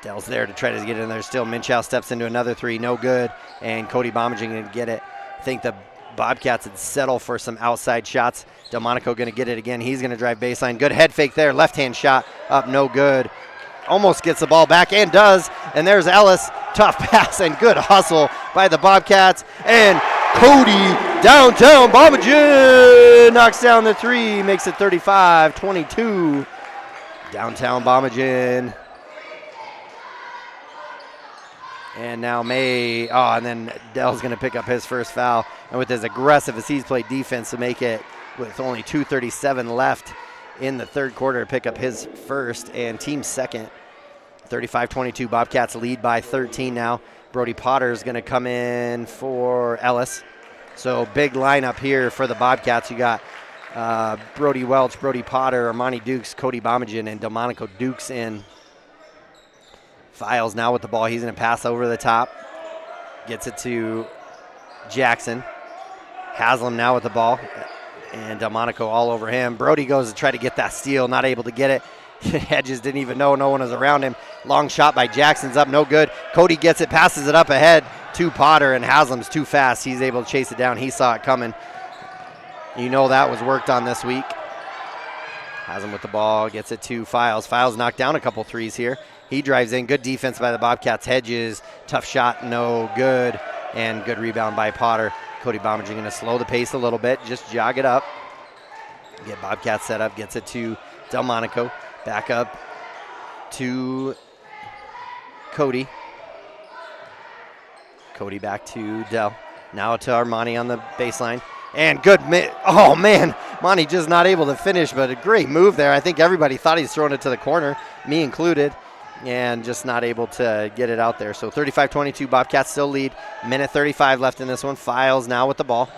Dell's there to try to get in there still. Minchow steps into another three, no good. And Cody Bombaging going to get it. I think the Bobcats would settle for some outside shots. Delmonico going to get it again. He's going to drive baseline. Good head fake there. Left-hand shot up, no good. Almost gets the ball back and does. And there's Ellis. Tough pass and good hustle by the Bobcats. And Cody downtown Bombaging knocks down the three. Makes it 35-22. Downtown Bombaging. And now May, and then Dell's going to pick up his first foul. And with as aggressive as he's played defense to make it with only 2:37 left in the third quarter, pick up his first and team second. 35-22, Bobcats lead by 13 now. Brody Potter is going to come in for Ellis. So big lineup here for the Bobcats. You got Brody Welch, Brody Potter, Armani Dukes, Cody Bombaging, and Delmonico Dukes in. Files now with the ball. He's going to pass over the top. Gets it to Jackson. Haslam now with the ball. And Delmonico all over him. Brody goes to try to get that steal. Not able to get it. Hedges didn't even know. No one was around him. Long shot by Jackson's up. No good. Cody gets it. Passes it up ahead to Potter. And Haslam's too fast. He's able to chase it down. He saw it coming. You know that was worked on this week. Haslam with the ball. Gets it to Files. Files knocked down a couple threes here. He drives in. Good defense by the Bobcats. Hedges. Tough shot. No good. And good rebound by Potter. Cody Bombaging going to slow the pace a little bit. Just jog it up. Get Bobcats set up. Gets it to Delmonico. Back up to Cody. Cody back to Dell. Now to Armani on the baseline. And good. Oh, man. Monty just not able to finish, but a great move there. I think everybody thought he was throwing it to the corner, me included, and just not able to get it out there. So 35-22, Bobcats still lead. Minute 35 left in this one. Files now with the ball.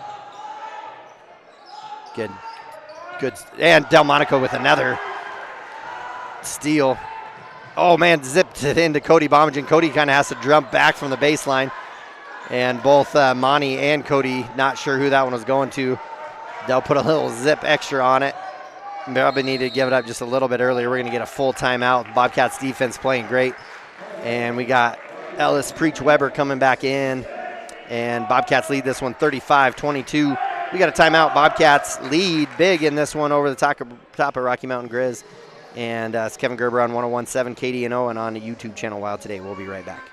Good. And Delmonico with another steal. Oh, man, zipped it into Cody Bombaging. Cody kind of has to jump back from the baseline. And both Monty and Cody, not sure who that one was going to. They'll put a little zip extra on it. Probably needed to give it up just a little bit earlier. We're going to get a full timeout. Bobcats defense playing great. And we got Ellis Preach-Weber coming back in. And Bobcats lead this one 35-22. We got a timeout. Bobcats lead big in this one over the top of Rocky Mountain Grizz. And it's Kevin Gerber on 101.7 KDNO and on the YouTube channel WyoToday. We'll be right back.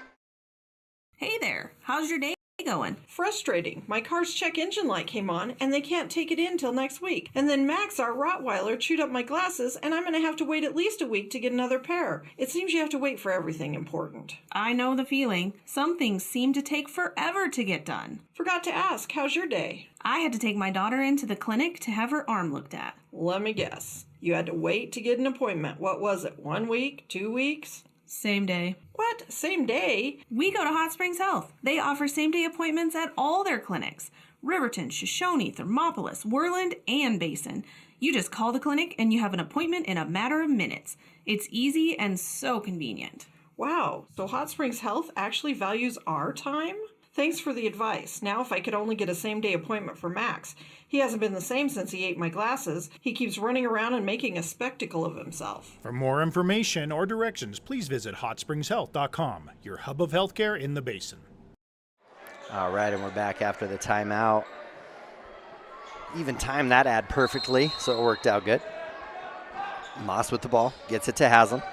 Hey there, how's your day going? Frustrating. My car's check engine light came on, and they can't take it in till next week. And then Max, our Rottweiler, chewed up my glasses, and I'm going to have to wait at least a week to get another pair. It seems you have to wait for everything important. I know the feeling. Some things seem to take forever to get done. Forgot to ask, how's your day? I had to take my daughter into the clinic to have her arm looked at. Let me guess. You had to wait to get an appointment. What was it, 1 week, 2 weeks? Same day. What? Same day? We go to Hot Springs Health. They offer same-day appointments at all their clinics. Riverton, Shoshone, Thermopolis, Worland, and Basin. You just call the clinic and you have an appointment in a matter of minutes. It's easy and so convenient. Wow, so Hot Springs Health actually values our time? Thanks for the advice. Now if I could only get a same-day appointment for Max. He hasn't been the same since he ate my glasses. He keeps running around and making a spectacle of himself. For more information or directions, please visit hotspringshealth.com, your hub of healthcare in the Basin. All right, and we're back after the timeout. Even timed that ad perfectly, so it worked out good. Moss with the ball, gets it to Haslam.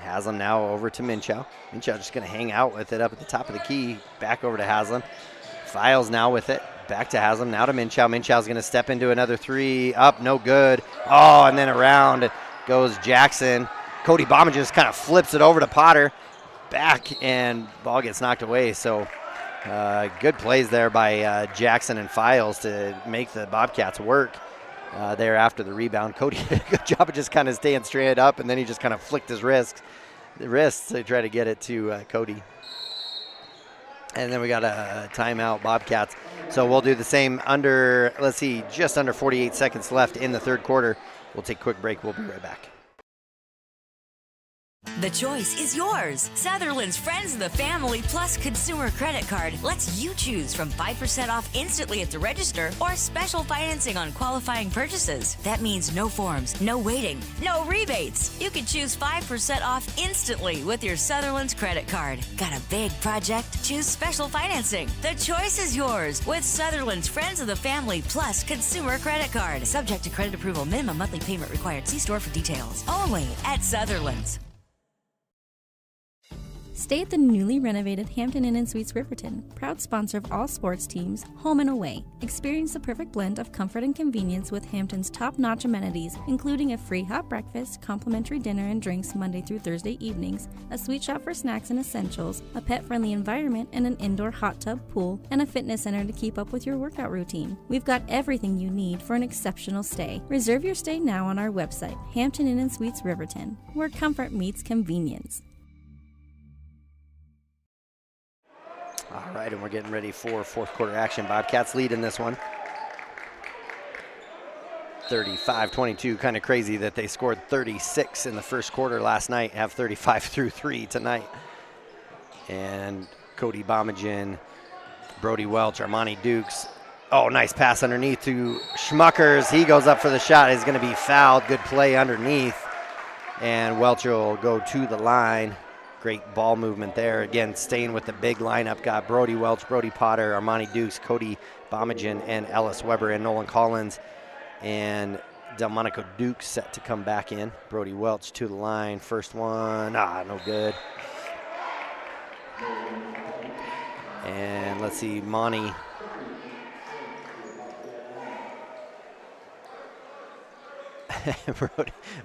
Haslam now over to Minchow. Minchow just going to hang out with it up at the top of the key. Back over to Haslam. Files now with it. Back to Haslam. Now to Minchow. Minchow's going to step into another three. Up, no good. Oh, and then around goes Jackson. Cody Bauman just kind of flips it over to Potter. Back, and ball gets knocked away. So good plays there by Jackson and Files to make the Bobcats work. There after the rebound. Cody did a good job of just kind of staying straight up, and then he just kind of flicked his wrists to try to get it to Cody. And then we got a timeout, Bobcats. So we'll do the same let's see, just under 48 seconds left in the third quarter. We'll take a quick break. We'll be right back. The choice is yours. Sutherland's Friends of the Family Plus Consumer Credit Card lets you choose from 5% off instantly at the register or special financing on qualifying purchases. That means no forms, no waiting, no rebates. You can choose 5% off instantly with your Sutherland's credit card. Got a big project? Choose special financing. The choice is yours with Sutherland's Friends of the Family Plus Consumer Credit Card. Subject to credit approval. Minimum monthly payment required. See store for details. Only at Sutherland's. Stay at the newly renovated Hampton Inn & Suites Riverton, proud sponsor of all sports teams, home and away. Experience the perfect blend of comfort and convenience with Hampton's top-notch amenities, including a free hot breakfast, complimentary dinner and drinks Monday through Thursday evenings, a sweet shop for snacks and essentials, a pet-friendly environment and an indoor hot tub pool, and a fitness center to keep up with your workout routine. We've got everything you need for an exceptional stay. Reserve your stay now on our website, Hampton Inn & Suites Riverton, where comfort meets convenience. All right, and we're getting ready for fourth quarter action. Bobcats lead in this one. 35-22, kind of crazy that they scored 36 in the first quarter last night, have 35 through 3 tonight. And Cody Bomagen, Brody Welch, Armani Dukes. Oh, nice pass underneath to Schmuckers. He goes up for the shot. He's going to be fouled. Good play underneath. And Welch will go to the line. Great ball movement there. Again, staying with the big lineup. Got Brody Welch, Brody Potter, Armani Dukes, Cody Bomagen, and Ellis Weber, and Nolan Collins. And Delmonico Dukes set to come back in. Brody Welch to the line. First one, no good. And let's see, Monty.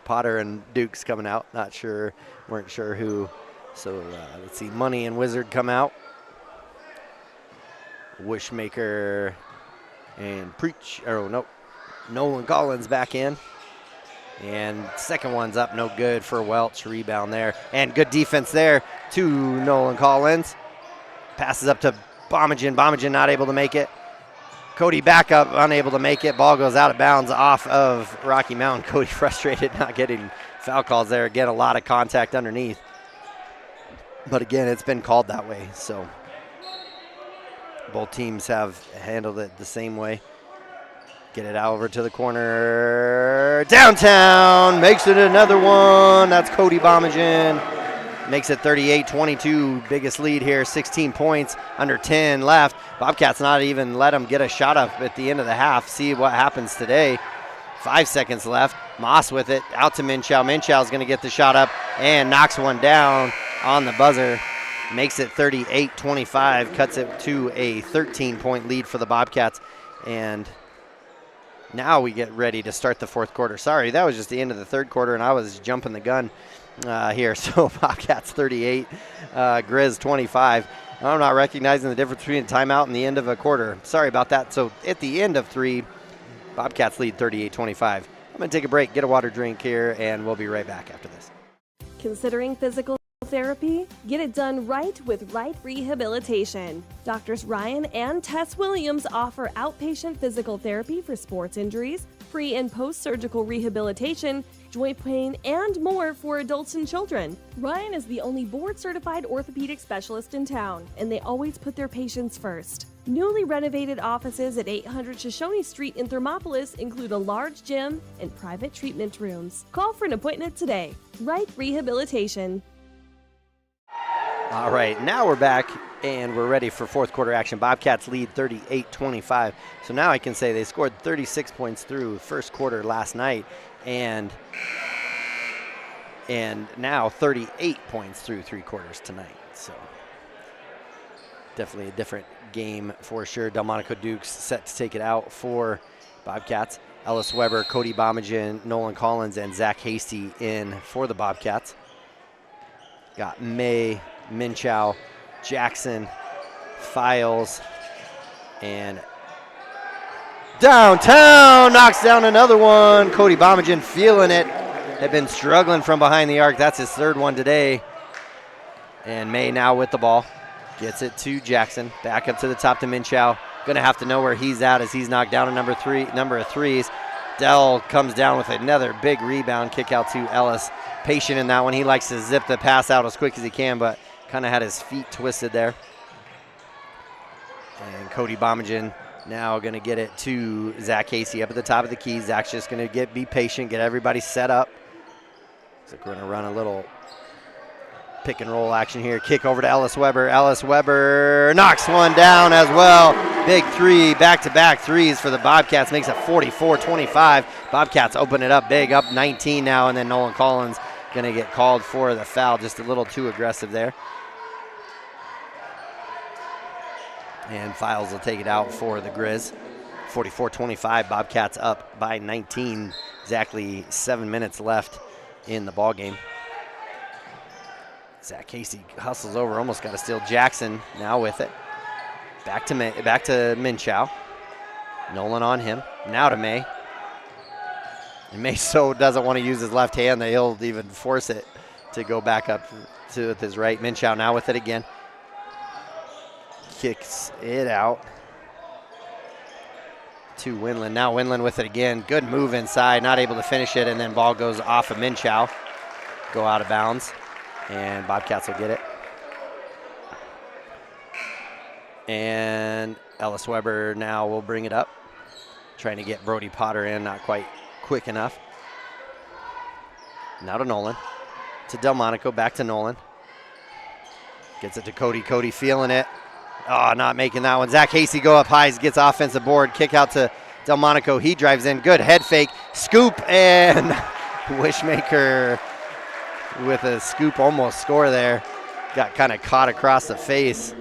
Potter and Dukes coming out. Weren't sure who. So let's see, Money and Wizard come out. Wishmaker and Nolan Collins back in. And second one's up, no good for Welch. Rebound there. And good defense there to Nolan Collins. Passes up to Bomagen. Bomagen not able to make it. Cody back up, unable to make it. Ball goes out of bounds off of Rocky Mountain. Cody frustrated not getting foul calls there. Again, a lot of contact underneath. But again, it's been called that way. So both teams have handled it the same way. Get it out over to the corner. Downtown, makes it another one. That's Cody Bomagen. Makes it 38-22, biggest lead here, 16 points, under 10 left. Bobcats not even let them get a shot up at the end of the half. See what happens today. 5 seconds left. Moss with it, out to Minchow. Minchow's going to get the shot up and knocks one down on the buzzer. makes it 38-25, cuts it to a 13-point lead for the Bobcats. And now we get ready to start the fourth quarter. Sorry, that was just the end of the third quarter, and I was jumping the gun here. So Bobcats 38, Grizz 25. I'm not recognizing the difference between a timeout and the end of a quarter. Sorry about that. So at the end of 3, Bobcats lead 38-25. I'm going to take a break, get a water drink here, and we'll be right back after this. Considering physical therapy? Get it done right with Right Rehabilitation. Doctors Ryan and Tess Williams offer outpatient physical therapy for sports injuries, pre- and post-surgical rehabilitation, joint pain, and more for adults and children. Ryan is the only board-certified orthopedic specialist in town, and they always put their patients first. Newly renovated offices at 800 Shoshone Street in Thermopolis include a large gym and private treatment rooms. Call for an appointment today. Right Rehabilitation. All right, now we're back, and we're ready for fourth quarter action. Bobcats lead 38-25. So now I can say they scored 36 points through first quarter last night, and now 38 points through 3 quarters tonight. So definitely a different game for sure. Delmonico Dukes set to take it out for Bobcats. Ellis Weber, Cody Bomagen, Nolan Collins, and Zach Hasty in for the Bobcats. Got May, Minchow, Jackson, Files, and downtown knocks down another one. Cody Bomagen feeling it. Had been struggling from behind the arc. That's his third one today. And May now with the ball. Gets it to Jackson. Back up to the top to Minchow. Gonna have to know where he's at as he's knocked down a number of threes. Dell comes down with another big rebound. Kick out to Ellis. Patient in that one. He likes to zip the pass out as quick as he can, but kind of had his feet twisted there. And Cody Bomagen now going to get it to Zach Casey up at the top of the key. Zach's just going to be patient, get everybody set up. So we're going to run a little pick and roll action here. Kick over to Ellis Weber. Ellis Weber knocks one down as well. Big three, back-to-back threes for the Bobcats. Makes it 44-25. Bobcats open it up big, up 19 now, and then Nolan Collins going to get called for the foul. Just a little too aggressive there. And Files will take it out for the Grizz. 44-25, Bobcats up by 19. Exactly 7 minutes left in the ball game. Zach Casey hustles over, almost got to steal. Jackson now with it. Back to Minchow. Nolan on him. Now to May. And May so doesn't want to use his left hand that he'll even force it to go back up to with his right. Minchow now with it again. Kicks it out to Winland. Now Winland with it again. Good move inside, not able to finish it, and then ball goes off of Minchow. Go out of bounds, and Bobcats will get it. And Ellis Weber now will bring it up. Trying to get Brody Potter in, not quite quick enough. Now to Nolan. To Delmonico, back to Nolan. Gets it to Cody. Cody feeling it. Oh, not making that one. Zach Hasty go up high, gets offensive board. Kick out to Delmonico. He drives in. Good head fake. Scoop, and Wishmaker with a scoop almost score there. Got kind of caught across the face.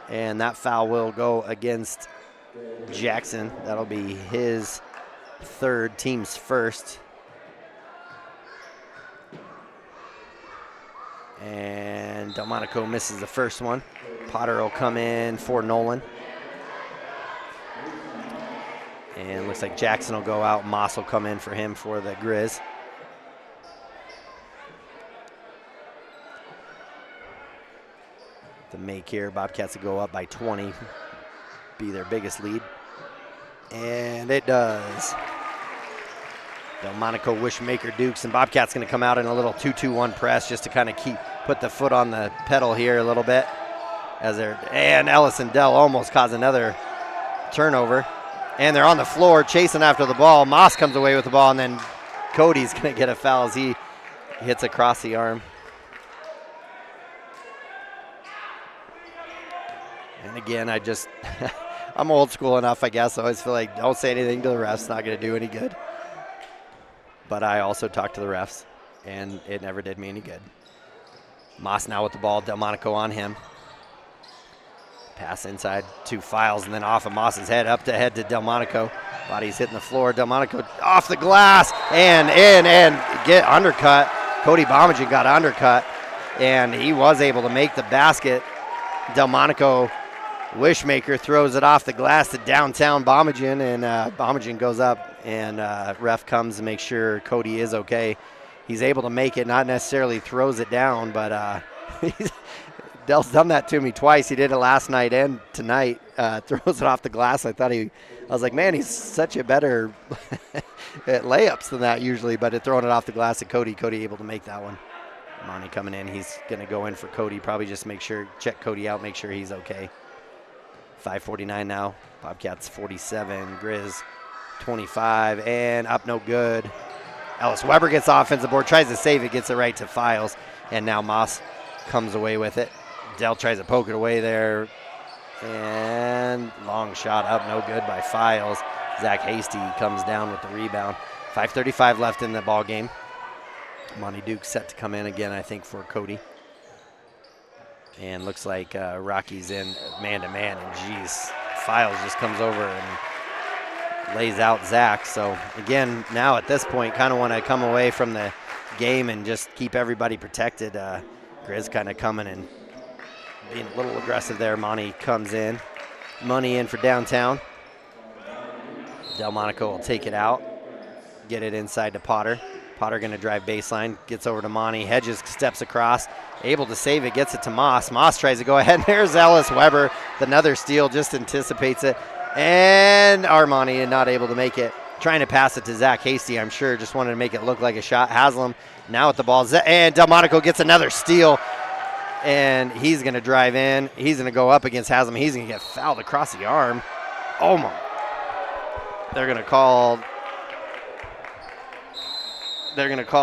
And that foul will go against Jackson. That'll be his third, team's first. And Delmonico misses the first one. Potter will come in for Nolan. And looks like Jackson will go out. Moss will come in for him for the Grizz. The make here, Bobcats will go up by 20. Be their biggest lead. And it does. Delmonico, Wishmaker, Dukes, and Bobcats going to come out in a little 2-2-1 press just to kind of put the foot on the pedal here a little bit. And Ellis and Dell almost cause another turnover. And they're on the floor chasing after the ball. Moss comes away with the ball, and then Cody's going to get a foul as he hits across the arm. And again, I'm old school enough, I guess. I always feel like don't say anything to the refs. It's not going to do any good. But I also talked to the refs, and it never did me any good. Moss now with the ball. Delmonico on him. Pass inside to Files, and then off of Moss's head, up the head to Delmonico. Body's hitting the floor. Delmonico off the glass and in and get undercut. Cody Bomagen got undercut, and he was able to make the basket. Delmonico Wishmaker throws it off the glass to downtown Bomagen, and Bomagen goes up, and ref comes to make sure Cody is okay. He's able to make it, not necessarily throws it down, but Del's done that to me twice. He did it last night and tonight. Throws it off the glass. I was like, man, he's such a better at layups than that usually, but throwing it off the glass at Cody able to make that one. Monty coming in. He's going to go in for Cody, probably just check Cody out, make sure he's okay. 5:49 now. Bobcats 47, Grizz 25, and up no good. Ellis Weber gets offensive board, tries to save it, gets it right to Files, and now Moss comes away with it. Dell tries to poke it away there, and long shot up, no good by Files. Zach Hasty comes down with the rebound. 5:35 left in the ball game. Monty Duke set to come in again, I think, for Cody. And looks like Rocky's in man-to-man, and geez, Files just comes over and lays out Zach. So again, now at this point, kind of want to come away from the game and just keep everybody protected. Grizz kind of coming and being a little aggressive there. Monty comes in. Money in for downtown. Delmonico will take it out, get it inside to Potter. Potter going to drive baseline, gets over to Monty. Hedges steps across, able to save it, gets it to Moss. Moss tries to go ahead, and there's Ellis Weber. Another steal, just anticipates it. And Armani not able to make it. Trying to pass it to Zach Hasty, I'm sure, just wanted to make it look like a shot. Haslam now with the ball, and Delmonico gets another steal. And he's going to drive in. He's going to go up against Haslam. He's going to get fouled across the arm. Oh, my. They're going to call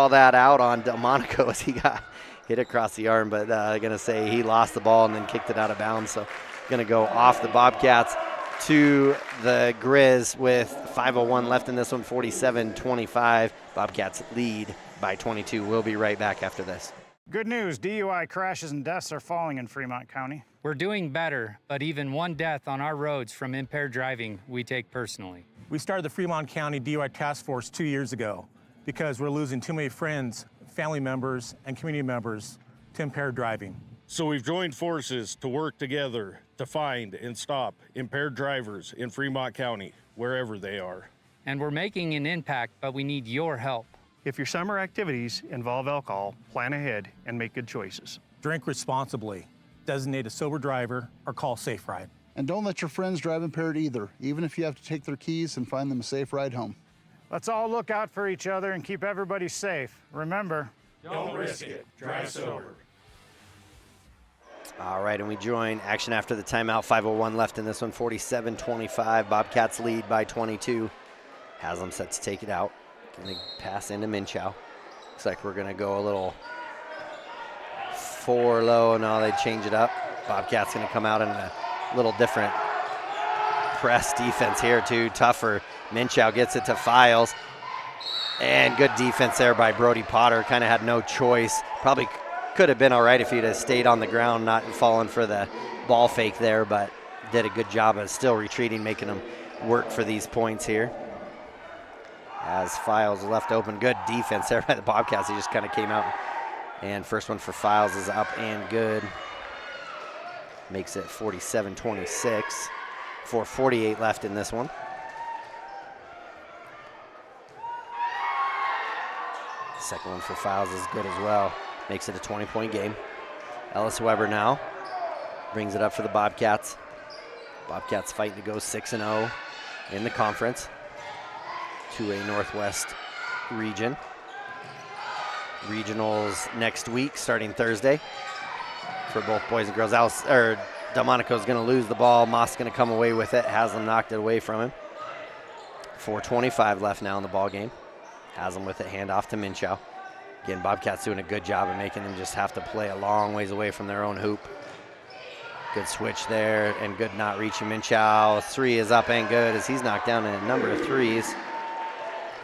that out on Delmonico as he got hit across the arm, but going to say he lost the ball and then kicked it out of bounds. So going to go off the Bobcats to the Grizz with 5:01 left in this one, 47-25. Bobcats lead by 22. We'll be right back after this. Good news, DUI crashes and deaths are falling in Fremont County. We're doing better, but even one death on our roads from impaired driving, we take personally. We started the Fremont County DUI Task Force 2 years ago because we're losing too many friends, family members, and community members to impaired driving. So we've joined forces to work together to find and stop impaired drivers in Fremont County, wherever they are. And we're making an impact, but we need your help. If your summer activities involve alcohol, plan ahead and make good choices. Drink responsibly, designate a sober driver, or call Safe Ride. And don't let your friends drive impaired either, even if you have to take their keys and find them a safe ride home. Let's all look out for each other and keep everybody safe. Remember, don't risk it. Drive sober. All right, and we join action after the timeout. 5:01 left in this one, 47-25. Bobcats lead by 22. Haslam set to take it out. Going to pass into Minchow. Looks like we're going to go a little 4 low. No, they change it up. Bobcats going to come out in a little different press defense here, too. Tougher. Minchow gets it to Files. And good defense there by Brody Potter. Kind of had no choice. Probably could have been all right if he'd have stayed on the ground, not falling for the ball fake there, but did a good job of still retreating, making them work for these points here. As Files left open. Good defense there by the Bobcats. He just kind of came out. And first one for Files is up and good. Makes it 47-26. 4:48 left in this one. Second one for Files is good as well. Makes it a 20-point game. Ellis Weber now brings it up for the Bobcats. Bobcats fighting to go 6-0 in the conference. 2A Northwest region. Regionals next week, starting Thursday for both boys and girls. Delmonico's going to lose the ball. Moss going to come away with it. Haslam knocked it away from him. 4:25 left now in the ball game. Haslam with it, hand off to Minchow. Again, Bobcats doing a good job of making them just have to play a long ways away from their own hoop. Good switch there, and good not reaching Minchow. 3 is up and good as he's knocked down a number of threes.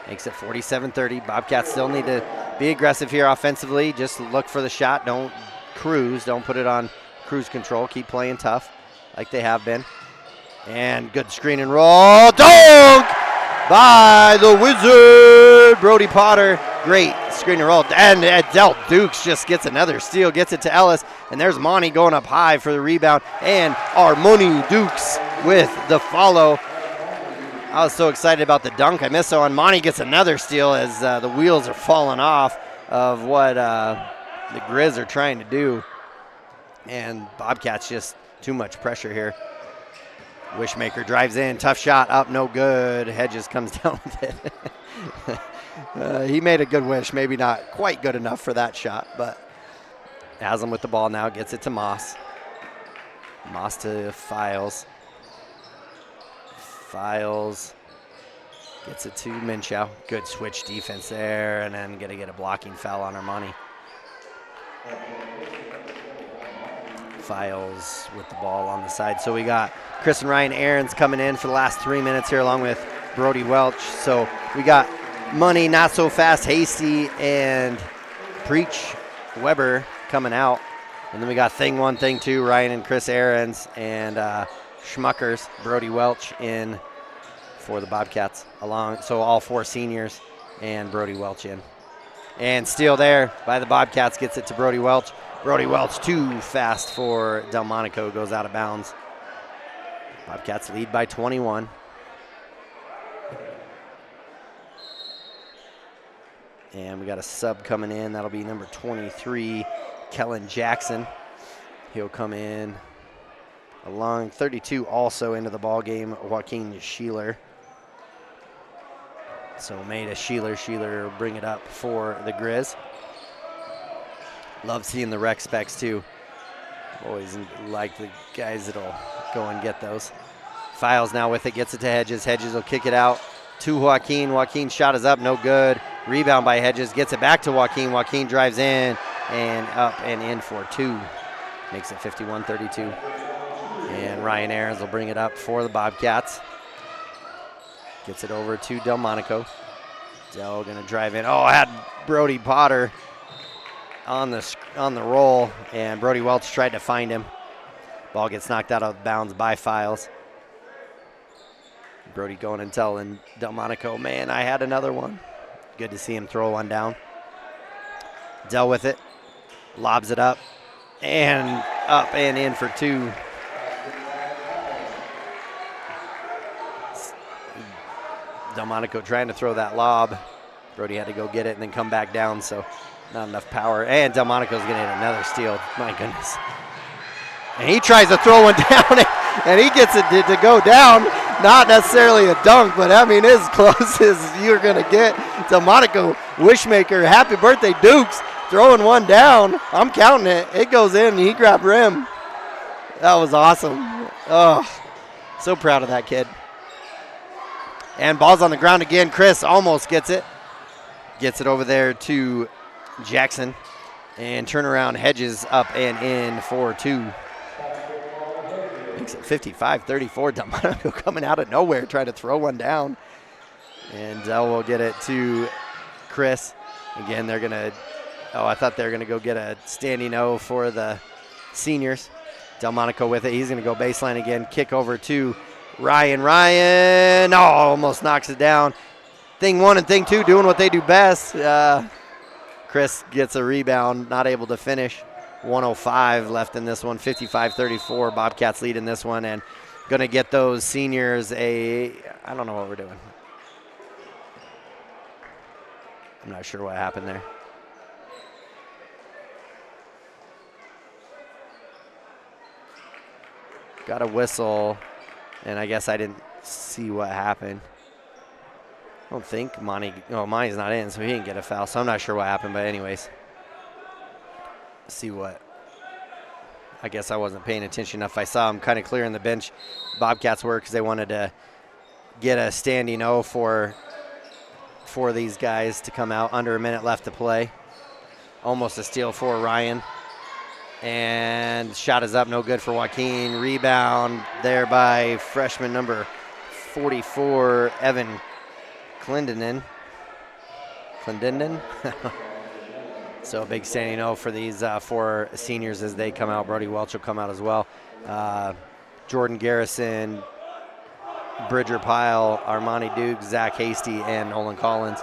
Makes it 47-30. Bobcats still need to be aggressive here offensively. Just look for the shot. Don't cruise. Don't put it on cruise control. Keep playing tough like they have been. And good screen and roll. Dunk by the Wizard. Brody Potter. Great screen and roll. And Del Dukes just gets another steal. Gets it to Ellis. And there's Monty going up high for the rebound. And our Money Dukes with the follow. I was so excited about the dunk I missed. So on Monty gets another steal as the wheels are falling off of what the Grizz are trying to do. And Bobcats just too much pressure here. Wishmaker drives in, tough shot, up, no good. Hedges comes down with it. He made a good wish, maybe not quite good enough for that shot, but has him with the ball now, gets it to Moss. Moss to Files. Files gets it to Minshew. Good switch defense there, and then gonna get a blocking foul on Armani. Files with the ball on the side. So we got Chris and Ryan Aarons coming in for the last 3 minutes here along with Brody Welch. So we got Money, Not So Fast, Hasty, and Preach Weber coming out. And then we got Thing 1, Thing 2, Ryan and Chris Aarons, and Schmuckers, Brody Welch in for the Bobcats. So all 4 seniors and Brody Welch in. And steal there by the Bobcats, gets it to Brody Welch. Brody Welch too fast for Delmonico, goes out of bounds. Bobcats lead by 21. And we got a sub coming in. That'll be number 23, Kellen Jackson. He'll come in along 32 also into the ball game, Joaquin Sheeler. So Maida Sheeler will bring it up for the Grizz. Love seeing the rec specs too. Always like the guys that'll go and get those. Files now with it, gets it to Hedges. Hedges will kick it out to Joaquin. Joaquin's shot is up, no good. Rebound by Hedges, gets it back to Joaquin. Joaquin drives in and up and in for 2. Makes it 51-32. And Ryan Aarons will bring it up for the Bobcats. Gets it over to Delmonico. Del gonna drive in. Oh, I had Brody Potter on the roll, and Brody Welch tried to find him. Ball gets knocked out of bounds by Files. Brody going and telling Delmonico, man, I had another one. Good to see him throw one down. Del with it, lobs it up and in for 2. Delmonico trying to throw that lob. Brody had to go get it and then come back down, so not enough power. And Delmonico's going to hit another steal. My goodness. And he tries to throw one down, and he gets it to go down. Not necessarily a dunk, but I mean, as close as you're going to get. Delmonico, Wishmaker, happy birthday, Dukes, throwing one down. I'm counting it. It goes in, and he grabbed rim. That was awesome. Oh, so proud of that kid. And ball's on the ground again. Chris almost gets it. Gets it over there to Jackson. And turnaround, Hedges up and in for 2. Makes it 55-34. Delmonico coming out of nowhere trying to throw one down. And Del will get it to Chris. Again, they're going to, I thought they were going to go get a standing O for the seniors. Delmonico with it. He's going to go baseline again. Kick over to Ryan. Oh, almost knocks it down. Thing 1 and Thing 2 doing what they do best. Chris gets a rebound, not able to finish. 1:05 left in this one, 55-34. Bobcats lead in this one, and going to get those seniors I don't know what we're doing. I'm not sure what happened there. Got a whistle, and I guess I didn't see what happened. I don't think Monty's not in, so he didn't get a foul. So I'm not sure what happened, but anyways. See what. I guess I wasn't paying attention enough. I saw him kind of clearing the bench. Bobcats were because they wanted to get a standing O for these guys to come out. Under a minute left to play. Almost a steal for Ryan. And shot is up, no good for Joaquin. Rebound there by freshman number 44, Evan Clendenin. So a big standing O for these 4 seniors as they come out. Brody Welch will come out as well. Jordan Garrison, Bridger Pyle, Armani Duke, Zach Hasty, and Nolan Collins.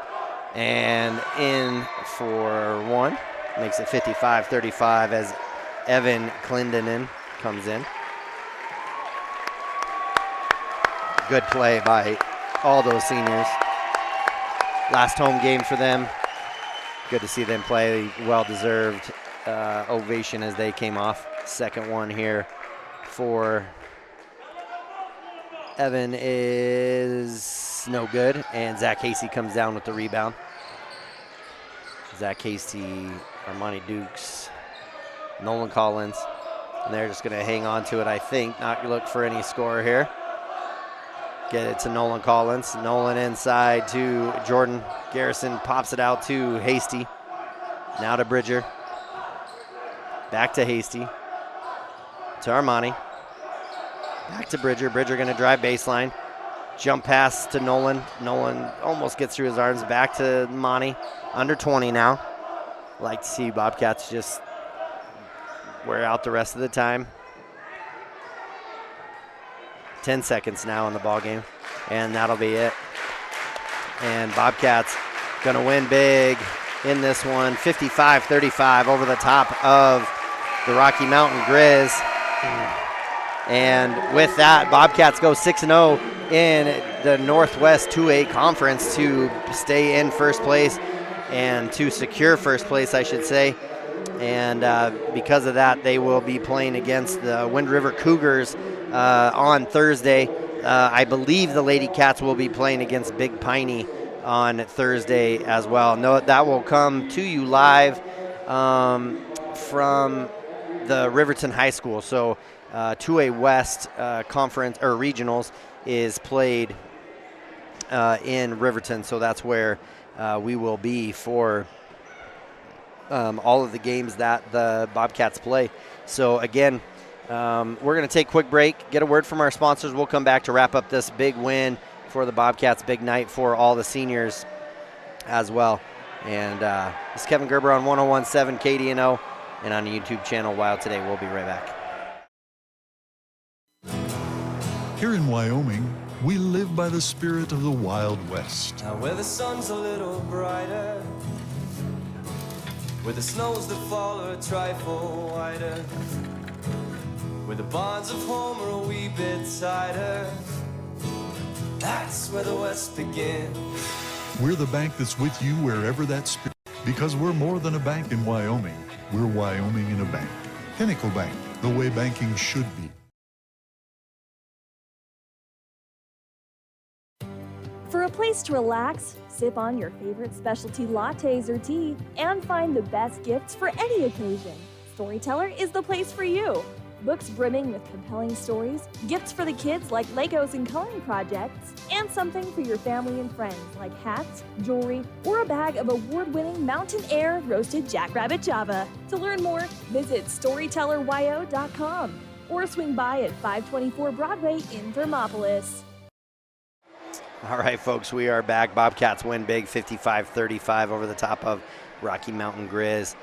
And in for 1, makes it 55-35 as Evan Clendenin comes in. Good play by all those seniors. Last home game for them. Good to see them play. Well-deserved ovation as they came off. Second one here for Evan is no good, and Zach Casey comes down with the rebound. Zach Casey, Armani Dukes, Nolan Collins, and they're just going to hang on to it, I think, not look for any score here. Get it to Nolan Collins. Nolan inside to Jordan Garrison, pops it out to Hasty. Now to Bridger. Back to Hasty. To Armani. Back to Bridger. Bridger going to drive baseline. Jump pass to Nolan. Nolan almost gets through his arms. Back to Monty. Under 20 now. Like to see Bobcats just wear out the rest of the time. 10 seconds now in the ball game, and that'll be it. And Bobcats going to win big in this one, 55-35 over the top of the Rocky Mountain Grizz. And with that, Bobcats go 6-0 in the Northwest 2A Conference to stay in first place and to secure first place, I should say. And because of that, they will be playing against the Wind River Cougars on Thursday. I believe the Lady Cats will be playing against Big Piney on Thursday as well. No, that will come to you live from the Riverton High School. So 2A West Conference or Regionals is played in Riverton. So that's where we will be for all of the games that the Bobcats play. So again, we're going to take a quick break, get a word from our sponsors. We'll come back to wrap up this big win for the Bobcats, big night for all the seniors as well. And this is Kevin Gerber on 101.7 KDNO and on the YouTube channel WyoToday. We'll be right back. Here in Wyoming, we live by the spirit of the Wild West. Now where the sun's a little brighter, where the snows that fall are a trifle wider, where the bonds of home are a wee bit tighter, that's where the West begins. We're the bank that's with you wherever that spirit, because we're more than a bank in Wyoming. We're Wyoming in a bank. Pinnacle Bank, the way banking should be. For a place to relax, sip on your favorite specialty lattes or tea, and find the best gifts for any occasion, Storyteller is the place for you. Books brimming with compelling stories, gifts for the kids like Legos and coloring projects, and something for your family and friends like hats, jewelry, or a bag of award-winning Mountain Air roasted jackrabbit java. To learn more, visit StorytellerWyo.com or swing by at 524 Broadway in Thermopolis. All right, folks, we are back. Bobcats win big, 55-35 over the top of Rocky Mountain Grizz.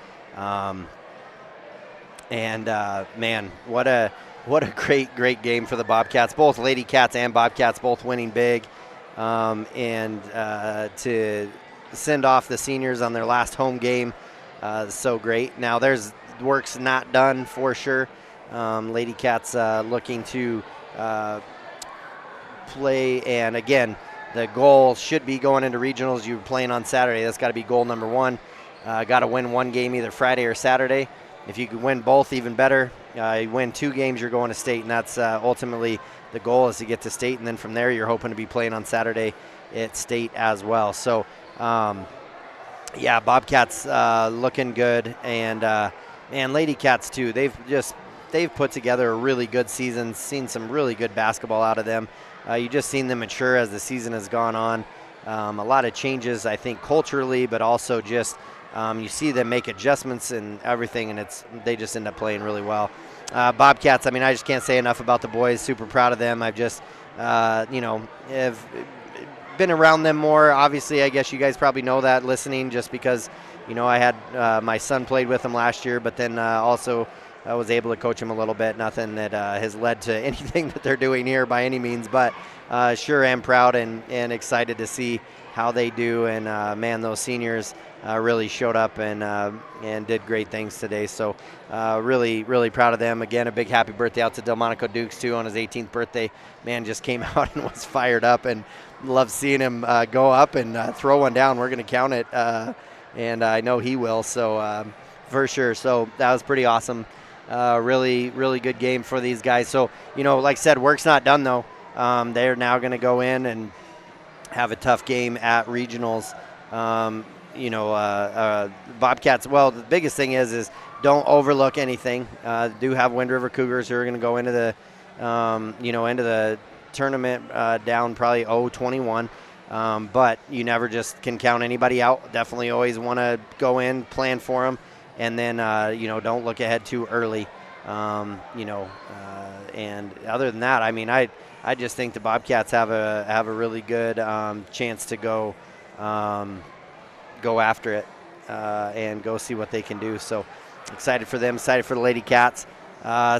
Man, what a great game for the Bobcats. Both Lady Cats and Bobcats both winning big. To send off the seniors on their last home game, so great. Now, there's work's not done for sure. Lady Cats looking to play, and again, the goal should be going into regionals. You're playing on Saturday. That's got to be goal number one. Got to win one game either Friday or Saturday. If you could win both, even better. You win 2 games, you're going to state, and that's ultimately the goal, is to get to state, and then from there you're hoping to be playing on Saturday at state as well. So, yeah, Bobcats looking good, and Lady Cats too. They've put together a really good season, seen some really good basketball out of them. You just seen them mature as the season has gone on. A lot of changes, I think, culturally, but also just you see them make adjustments and everything, and they just end up playing really well. Bobcats, I mean, I just can't say enough about the boys. Super proud of them. I've just, been been around them more. Obviously, I guess you guys probably know that listening, just because, you know, I had my son played with them last year, but then also I was able to coach him a little bit. Nothing that has led to anything that they're doing here by any means, but sure am proud and excited to see how they do. And man, those seniors really showed up and did great things today. So really, really proud of them. Again, a big happy birthday out to Delmonico Dukes too on his 18th birthday. Man, just came out and was fired up, and love seeing him go up and throw one down. We're going to count it, and I know he will. So for sure. So that was pretty awesome. Really, really good game for these guys. So, you know, like I said, work's not done though. They're now going to go in and have a tough game at regionals. Bobcats, well, the biggest thing is don't overlook anything. Do have Wind River Cougars who are going to go into the, into the tournament down probably 0-21. But you never just can count anybody out. Definitely always want to go in, plan for them, and then, don't look ahead too early. And other than that, I mean, I just think the Bobcats have a really good chance to go after it and go see what they can do. So excited for them, excited for the Lady Cats.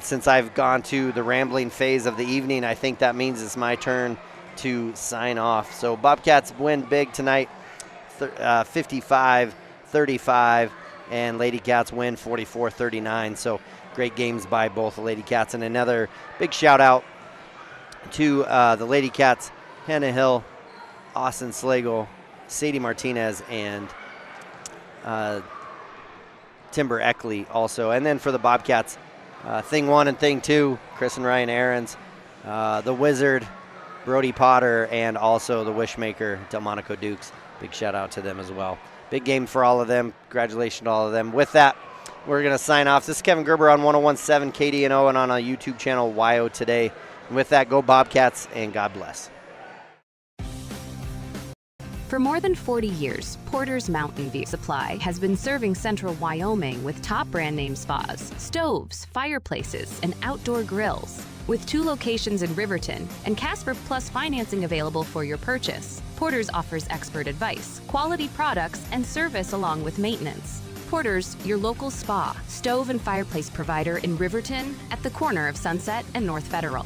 Since I've gone to the rambling phase of the evening, I think that means it's my turn to sign off. So Bobcats win big tonight, 55-35, and Lady Cats win 44-39. So great games by both the Lady Cats. And another big shout out to the Lady Cats, Hannah Hill, Austin Slagle, Sadie Martinez, and Timber Eckley also. And then for the Bobcats, Thing 1 and Thing 2, Chris and Ryan Aarons, the Wizard, Brody Potter, and also the Wishmaker, Delmonico Dukes. Big shout out to them as well. Big game for all of them. Congratulations to all of them. With that, we're going to sign off. This is Kevin Gerber on 101.7 KDNO and on our YouTube channel, WyoToday. And with that, go Bobcats, and God bless. For more than 40 years, Porter's Mountain View Supply has been serving central Wyoming with top brand name spas, stoves, fireplaces, and outdoor grills. With 2 locations in Riverton and Casper Plus financing available for your purchase, Porter's offers expert advice, quality products, and service along with maintenance. Porter's, your local spa, stove, and fireplace provider in Riverton at the corner of Sunset and North Federal.